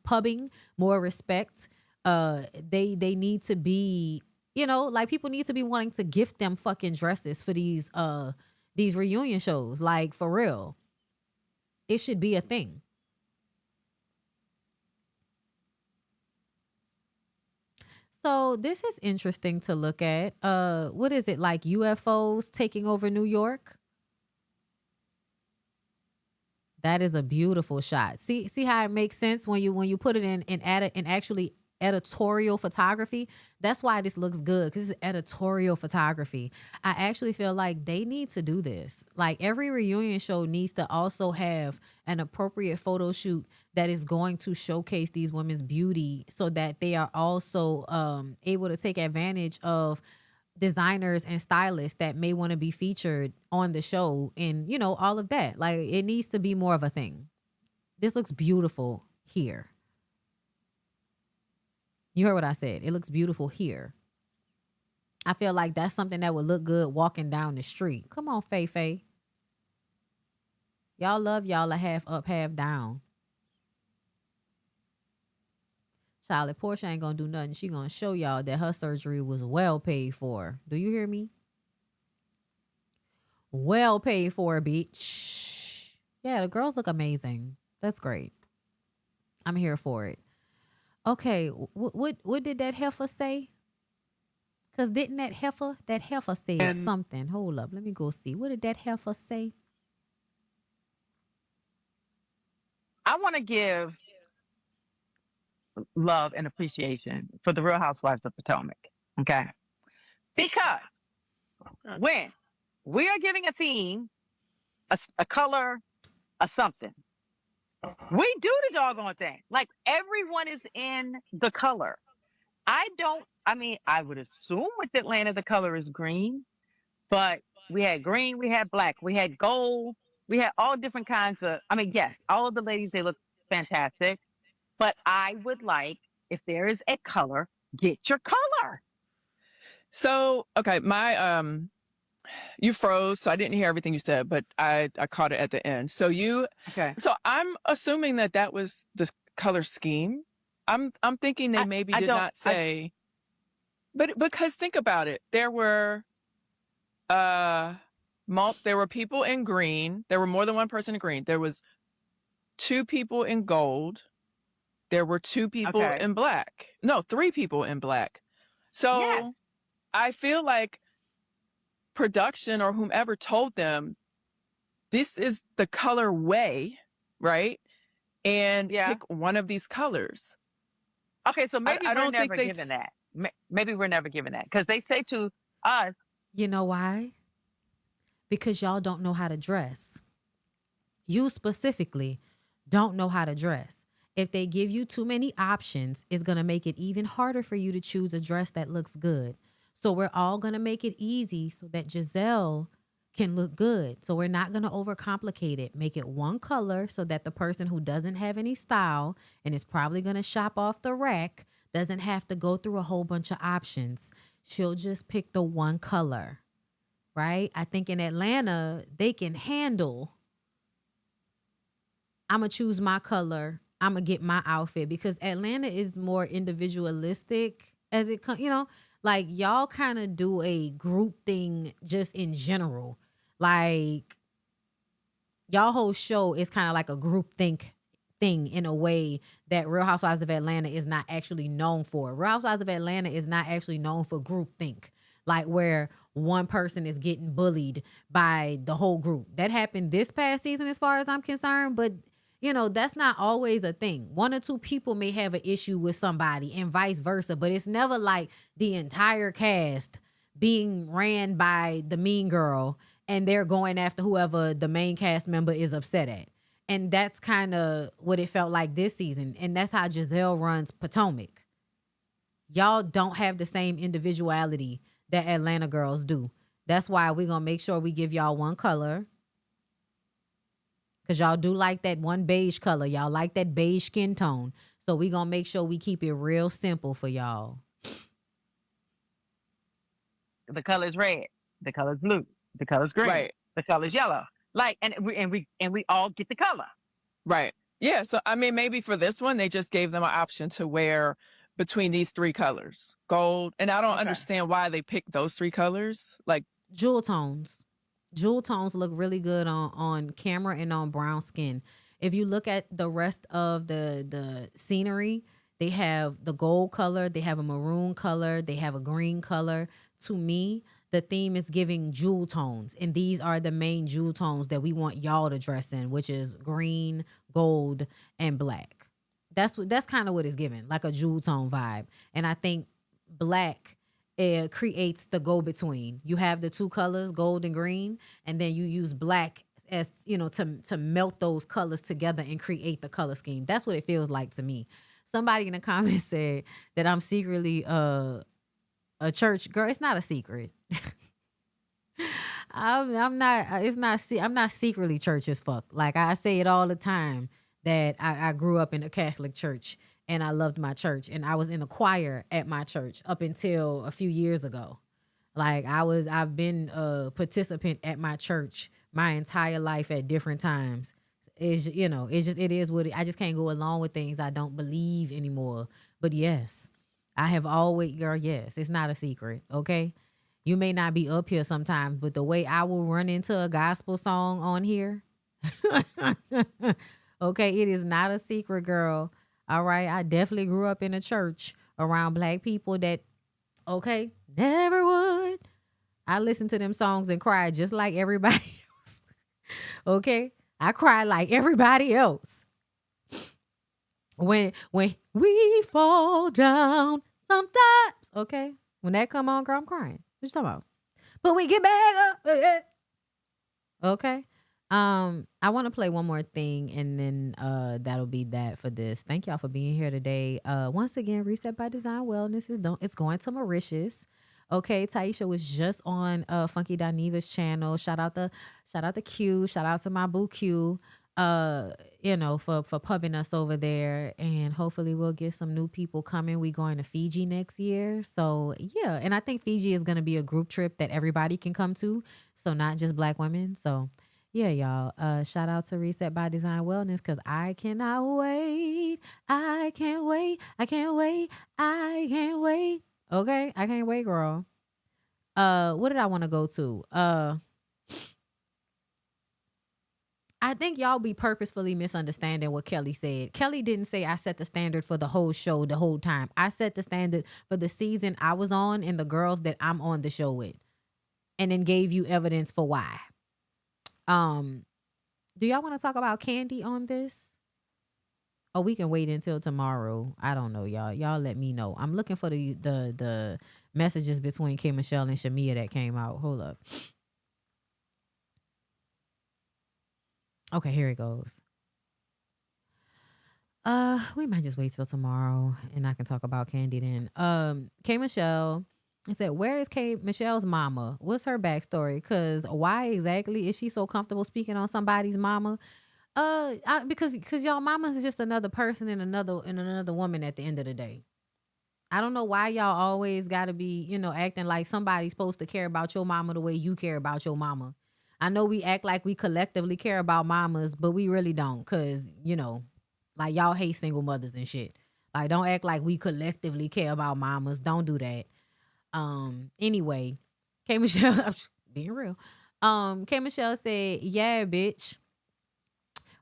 pubbing, more respect. They need to be, like people need to be wanting to gift them fucking dresses for these reunion shows. Like for real. It should be a thing. So this is interesting to look at. What is it, like UFOs taking over New York? That is a beautiful shot. See how it makes sense when you put it in actually editorial photography. That's why this looks good, because it's editorial photography. I actually feel like they need to do this. Like every reunion show needs to also have an appropriate photo shoot that is going to showcase these women's beauty, so that they are also able to take advantage of designers and stylists that may want to be featured on the show, and all of that. Like it needs to be more of a thing. This looks beautiful here. You heard what I said. It looks beautiful here. I feel like that's something that would look good walking down the street. Come on, Faye Faye. Y'all love y'all a half up, half down. Charlotte, Portia ain't gonna do nothing. She gonna show y'all that her surgery was well paid for. Do you hear me? Well paid for, bitch. Yeah, the girls look amazing. That's great. I'm here for it. Okay, what did that heifer say? Because didn't that heifer said something. Hold up, let me go see. What did that heifer say? I want to give love and appreciation for the Real Housewives of Potomac, okay? Because when we are giving a theme, a color, a something, we do the doggone thing. Like everyone is in the color. I would assume with Atlanta the color is green, but we had green, we had black, we had gold, we had all different kinds of, yes, all of the ladies, they look fantastic. But I would like, if there is a color, get your color. So, okay, you froze, so I didn't hear everything you said, but I caught it at the end. So so I'm assuming that was the color scheme. I'm thinking they maybe did not say, but because think about it, there were people in green. There were more than one person in green. There was 2 people in gold. There were 2 people in black. No, 3 people in black. So yes. I feel like production or whomever told them, this is the color way, right? And pick one of these colors. Okay, so maybe we're never given that. Maybe we're never given that. Because they say to us. You know why? Because y'all don't know how to dress. You specifically don't know how to dress. If they give you too many options, it's going to make it even harder for you to choose a dress that looks good. So we're all going to make it easy so that Giselle can look good. So we're not going to overcomplicate it. Make it one color so that the person who doesn't have any style and is probably going to shop off the rack doesn't have to go through a whole bunch of options. She'll just pick the one color, right? I think in Atlanta, they can handle, I'm going to choose my color, I'm going to get my outfit, because Atlanta is more individualistic as it comes, like y'all kind of do a group thing just in general. Like y'all whole show is kind of like a group think thing in a way that Real Housewives of Atlanta is not actually known for. Real Housewives of Atlanta is not actually known for group think, like where one person is getting bullied by the whole group. That happened this past season as far as I'm concerned, but that's not always a thing. 1 or 2 people may have an issue with somebody and vice versa, but it's never like the entire cast being ran by the mean girl and they're going after whoever the main cast member is upset at. And that's kind of what it felt like this season. And that's how Giselle runs Potomac. Y'all don't have the same individuality that Atlanta girls do. That's why we're going to make sure we give y'all one color. Because y'all do like that one beige color. Y'all like that beige skin tone. So we going to make sure we keep it real simple for y'all. The color's red. The color's blue. The color's green. Right. The color's yellow. Like, and we all get the color. Right. Yeah. So, maybe for this one, they just gave them an option to wear between these 3 colors. Gold. And I don't understand why they picked those 3 colors. Like jewel tones. Jewel tones look really good on camera and on brown skin. If you look at the rest of the scenery, they have the gold color, they have a maroon color, they have a green color. To me, the theme is giving jewel tones, and these are the main jewel tones that we want y'all to dress in, which is green, gold, and black. That's kind of what it's giving, like a jewel tone vibe. And I think black creates the go between. You have the two colors, gold and green, and then you use black as to melt those colors together and create the color scheme. That's what it feels like to me. Somebody in the comments said that I'm secretly a church girl. It's not a secret. I'm not. It's not. I'm not secretly church as fuck. Like I say it all the time that I grew up in a Catholic church and I loved my church and I was in the choir at my church up until a few years ago. Like I've been a participant at my church my entire life at different times. It is what I just can't go along with things I don't believe anymore. But yes, I have always, girl, yes, it's not a secret, okay? You may not be up here sometimes, but the way I will run into a gospel song on here, okay, it is not a secret, girl. All right, I definitely grew up in a church around black people that, okay, never would. I listened to them songs and cried just like everybody else, okay? I cried like everybody else. When we fall down sometimes, okay? When that come on, girl, I'm crying. What you talking about? But we get back up. Okay. I want to play one more thing and then that'll be that for this. Thank y'all for being here today. Once again, Reset by Design Wellness it's going to Mauritius. Okay, Taisha was just on Funky Daniva's channel. Shout out to Q. Shout out to my boo Q. For pubbing us over there, and hopefully we'll get some new people coming. We going to Fiji next year, so yeah. And I think Fiji is going to be a group trip that everybody can come to, so not just black women. So yeah, y'all. Shout out to Reset by Design Wellness because I cannot wait. I can't wait. I can't wait. I can't wait. Okay, I can't wait, girl. What did I want to go to? I think y'all be purposefully misunderstanding what Kelly said. Kelly didn't say I set the standard for the whole show the whole time. I set the standard for the season I was on and the girls that I'm on the show with, and then gave you evidence for why. Do y'all want to talk about Candy on this? Oh, we can wait until tomorrow. I don't know, y'all. Y'all let me know. I'm looking for the messages between K Michelle and Shamia that came out. Hold up. Okay, here it goes. We might just wait till tomorrow and I can talk about Candy then. K Michelle said, where is K Michelle's mama? What's her backstory? Because why exactly is she so comfortable speaking on somebody's mama? Because y'all mamas is just another person and another woman at the end of the day. I don't know why y'all always gotta be, acting like somebody's supposed to care about your mama the way you care about your mama. I know we act like we collectively care about mamas, but we really don't. Cause, like y'all hate single mothers and shit. Like don't act like we collectively care about mamas. Don't do that. Anyway, K Michelle, I'm being real. K Michelle said, yeah, bitch.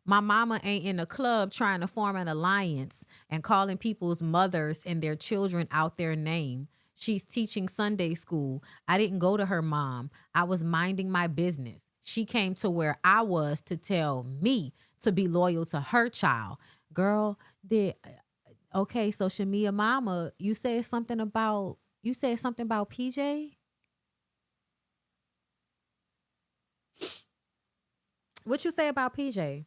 My mama ain't in a club trying to form an alliance and calling people's mothers and their children out their name. She's teaching Sunday school. I didn't go to her mom. I was minding my business. She came to where I was to tell me to be loyal to her child. Girl, okay, so Shamia mama, you said something about PJ? What you say about PJ?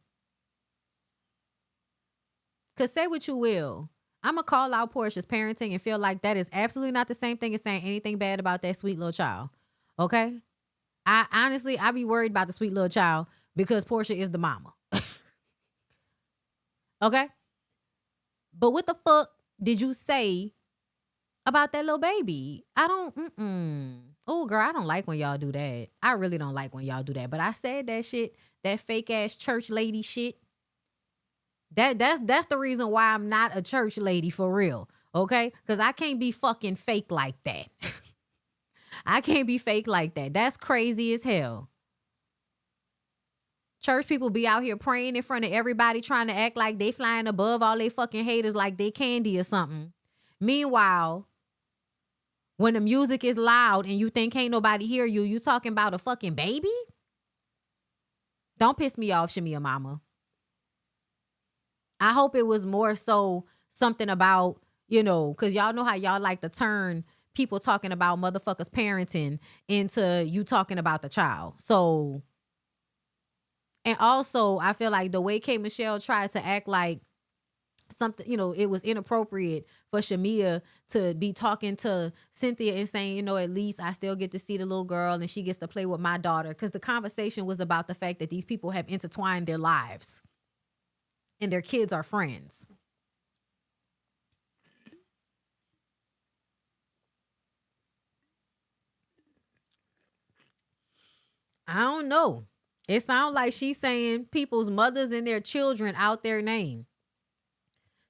Because say what you will, I'm going to call out Portia's parenting and feel like that is absolutely not the same thing as saying anything bad about that sweet little child. Okay? I be worried about the sweet little child because Portia is the mama. Okay? But what the fuck did you say about that little baby? Oh, girl, I don't like when y'all do that. I really don't like when y'all do that. But I said that shit, that fake ass church lady shit. That's the reason why I'm not a church lady for real, okay? Because I can't be fucking fake like that. I can't be fake like that. That's crazy as hell. Church people be out here praying in front of everybody trying to act like they flying above all they fucking haters like they candy or something. Meanwhile, When the music is loud and you think ain't nobody hear you, you talking about a fucking baby? Don't piss me off, Shamia mama. I hope it was more so something about, because y'all know how y'all like to turn people talking about motherfuckers parenting into you talking about the child. So, and also I feel like the way K. Michelle tried to act like something, it was inappropriate for Shamia to be talking to Cynthia and saying, at least I still get to see the little girl and she gets to play with my daughter. Because the conversation was about the fact that these people have intertwined their lives and their kids are friends. I don't know. It sounds like she's saying people's mothers and their children out their name.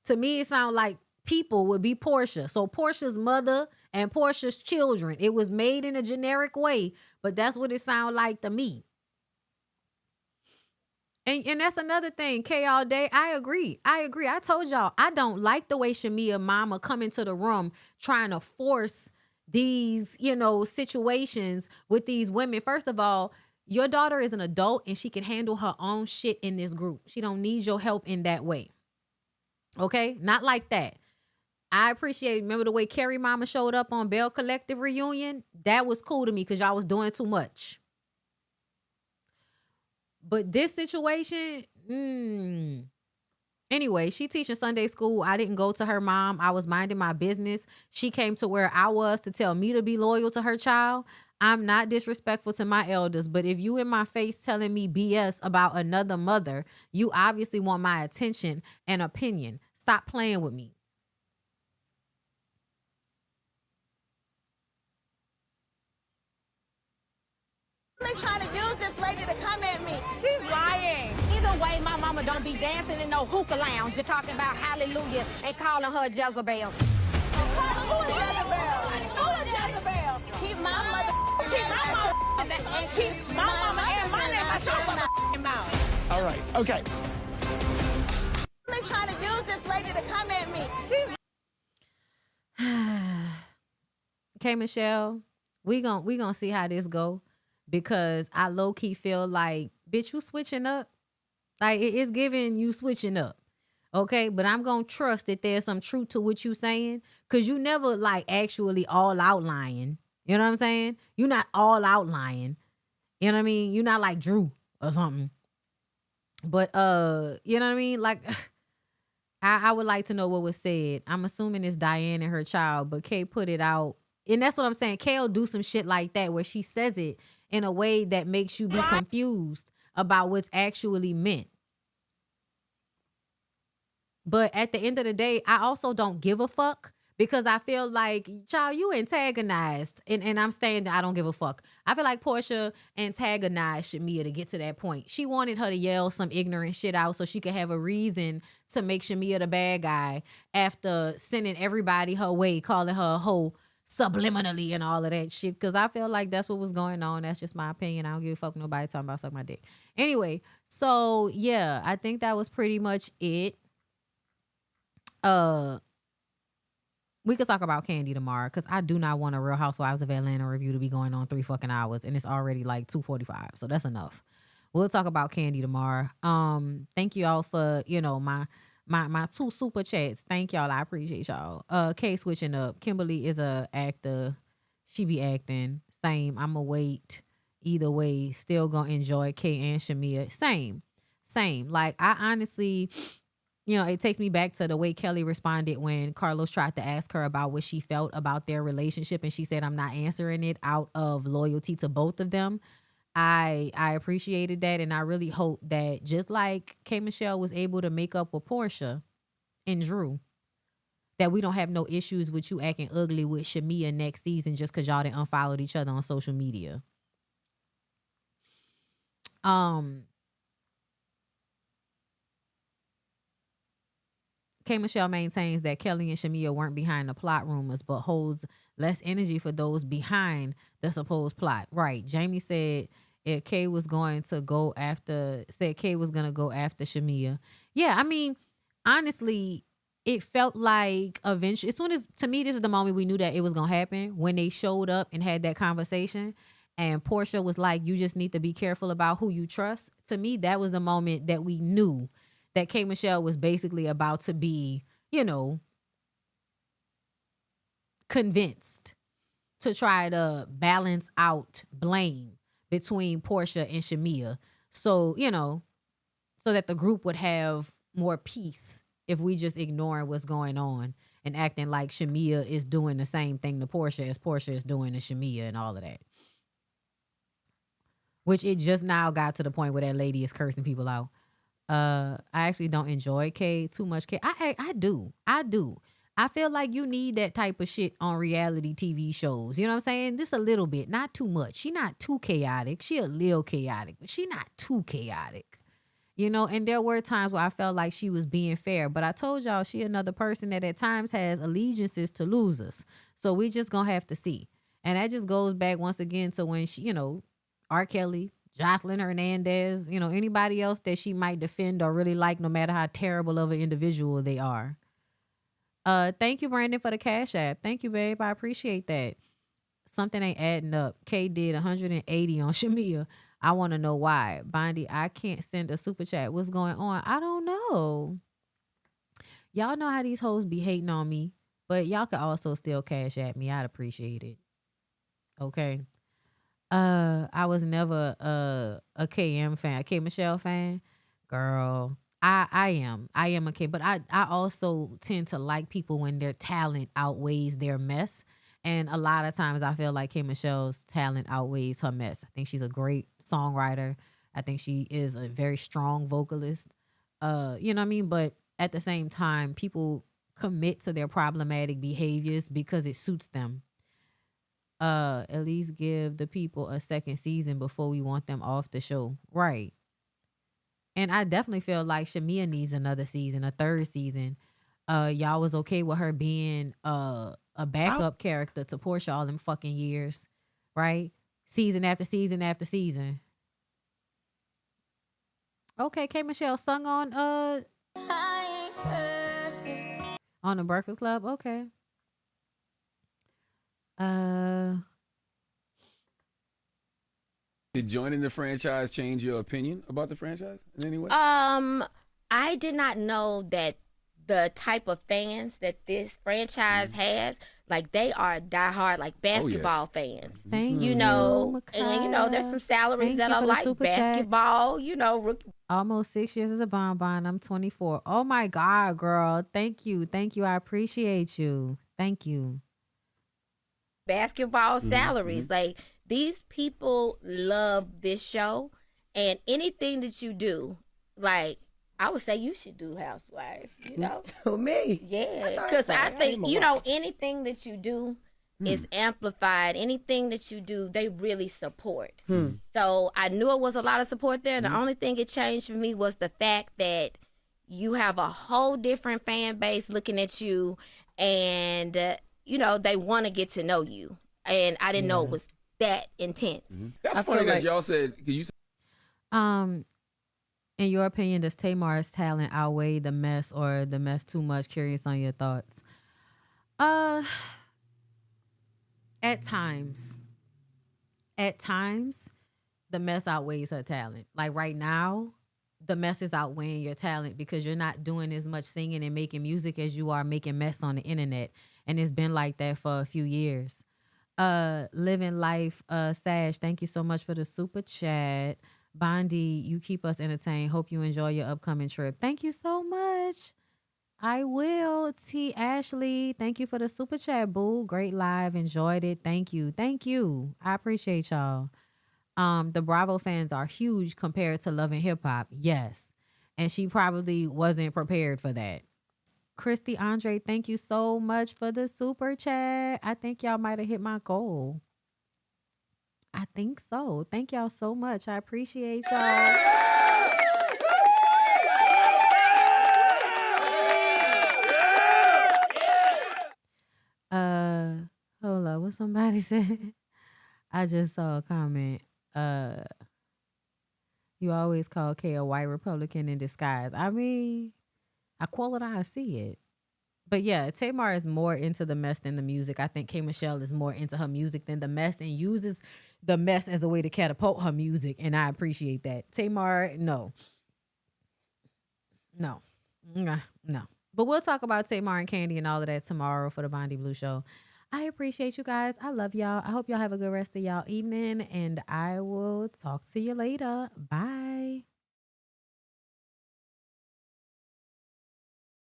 To me, it sounds like people would be Portia. So Portia's mother and Portia's children. It was made in a generic way, but that's what it sounds like to me. And that's another thing, K all day. I agree. I told y'all, I don't like the way Shamia mama come into the room trying to force these, situations with these women. First of all, your daughter is an adult and she can handle her own shit in this group. She don't need your help in that way. Okay? Not like that. I appreciate, remember the way Carrie mama showed up on Bell Collective reunion? That was cool to me because y'all was doing too much. But this situation, anyway, she teaching Sunday school. I didn't go to her mom. I was minding my business. She came to where I was to tell me to be loyal to her child. I'm not disrespectful to my elders, but if you in my face telling me BS about another mother, you obviously want my attention and opinion. Stop playing with me. They trying to use this lady to come at me. She's lying. Either way, my mama don't be dancing in no hookah lounge. You're talking about hallelujah and calling her Jezebel. Who is Jezebel? Who is Jezebel? Keep my mother and keep my mama and my name out your mouth. All right. Okay. They trying to use this lady to come at me. Okay, Michelle, we gonna see how this go. Because I low-key feel like, bitch, you switching up. Like, it's giving you switching up. Okay? But I'm going to trust that there's some truth to what you saying. Because you never, actually all out lying. You know what I'm saying? You're not all out lying. You know what I mean? You're not like Drew or something. But, you know what I mean? Like, I would like to know what was said. I'm assuming it's Diane and her child, but Kay put it out. And that's what I'm saying. Kay'll do some shit like that where she says it in a way that makes you be confused about what's actually meant. But at the end of the day, I also don't give a fuck because I feel like, child, you antagonized. And I'm saying that I don't give a fuck. I feel like Portia antagonized Shamia to get to that point. She wanted her to yell some ignorant shit out so she could have a reason to make Shamia the bad guy after sending everybody her way, calling her a hoe subliminally and all of that shit, because I feel like that's what was going on. That's just my opinion. I don't give a fuck nobody talking about suck my dick. Anyway, so yeah, I think that was pretty much it. We could talk about Candy tomorrow because I do not want a Real Housewives of Atlanta review to be going on 3 fucking hours, and it's already like 2:45, so that's enough. We'll talk about Candy tomorrow. Thank you all for my 2 super chats. Thank y'all. I appreciate y'all. Kay switching up. Kimberly is a actor. She be acting. Same. I'ma wait. Either way, still gonna enjoy Kay and Shamia. Same. Like, I honestly, it takes me back to the way Kelly responded when Carlos tried to ask her about what she felt about their relationship, and she said, I'm not answering it out of loyalty to both of them. I appreciated that, and I really hope that just like K. Michelle was able to make up with Portia and Drew, that we don't have no issues with you acting ugly with Shamia next season just because y'all didn't unfollowed each other on social media. K. Michelle maintains that Kelly and Shamia weren't behind the plot rumors, but holds less energy for those behind the supposed plot. Right. Jamie said Kay was going to go after Shamia. Yeah, I mean, honestly, it felt like eventually, as soon as, to me, this is the moment we knew that it was going to happen, when they showed up and had that conversation and Portia was like, you just need to be careful about who you trust. To me, that was the moment that we knew that K. Michelle was basically about to be, you know, convinced to try to balance out blame between Portia and Shamia. So, you know, so that the group would have more peace if we just ignore what's going on and acting like Shamia is doing the same thing to Portia as Portia is doing to Shamia and all of that. Which it just now got to the point where that lady is cursing people out. I actually don't enjoy K too much. I do. I feel like you need that type of shit on reality TV shows. You know what I'm saying? Just a little bit, not too much. She not too chaotic. She a little chaotic, but she not too chaotic. You know, and there were times where I felt like she was being fair, but I told y'all she another person that at times has allegiances to losers. So we just gonna have to see. And that just goes back once again to when she, you know, R. Kelly, Jocelyn Hernandez, you know, anybody else that she might defend or really like, no matter how terrible of an individual they are. Thank you, Brandon, for the Cash App. Thank you, babe. I appreciate that. Something ain't adding up. K did 180 on Shamia. I want to know why. Bondy, I can't send a super chat. What's going on? I don't know. Y'all know how these hoes be hating on me, but y'all could also still Cash App me. I'd appreciate it. Okay. I was never a KM fan, a K Michelle fan. Girl, I am a K, but I also tend to like people when their talent outweighs their mess. And a lot of times I feel like K Michelle's talent outweighs her mess. I think she's a great songwriter. I think she is a very strong vocalist. You know what I mean? But at the same time, people commit to their problematic behaviors because it suits them. At least give the people a second season before we want them off the show. Right. And I definitely feel like Shamia needs another season, a third season. Y'all was okay with her being a backup character to Portia all them fucking years, right? Season after season after season. Okay, K Michelle sung on the Breakfast Club. Okay. Did joining the franchise change your opinion about the franchise in any way? I did not know that the type of fans that this franchise has, like they are diehard, like basketball fans. Thank you know, and you know, there's some salaries that are like basketball. You know, almost 6 years as a bonbon. I'm 24. Oh my God, girl! Thank you. I appreciate you. Thank you. Basketball salaries, like these people love this show, and anything that you do, like I would say you should do Housewives, you know? Who, me? Yeah, because I think, you know, anything that you do is amplified. Anything that you do, they really support. So I knew it was a lot of support there. The only thing it changed for me was the fact that you have a whole different fan base looking at you, and, you know, they want to get to know you. And I didn't know it was that intense. That's funny that y'all said, in your opinion, does Tamar's talent outweigh the mess or the mess too much? Curious on your thoughts. At times, the mess outweighs her talent. Like right now, the mess is outweighing your talent because you're not doing as much singing and making music as you are making mess on the internet. And it's been like that for a few years. Living Life, Sash, thank you so much for the super chat. Bondy, you keep us entertained. Hope you enjoy your upcoming trip. Thank you so much. I will. T. Ashley, thank you for the super chat, boo. Great live. Enjoyed it. Thank you. I appreciate y'all. The Bravo fans are huge compared to Love and Hip Hop. Yes. And she probably wasn't prepared for that. Christy Andre, thank you so much for the super chat. I think y'all might have hit my goal. I think so. Thank y'all so much. I appreciate y'all. Hold up. What somebody said? I just saw a comment. You always call K a white Republican in disguise. I mean, I call it how I see it. But yeah, Tamar is more into the mess than the music. I think K. Michelle is more into her music than the mess and uses the mess as a way to catapult her music. And I appreciate that. Tamar, no. No. But we'll talk about Tamar and Candy and all of that tomorrow for the Bondy Blue Show. I appreciate you guys. I love y'all. I hope y'all have a good rest of y'all evening. And I will talk to you later. Bye.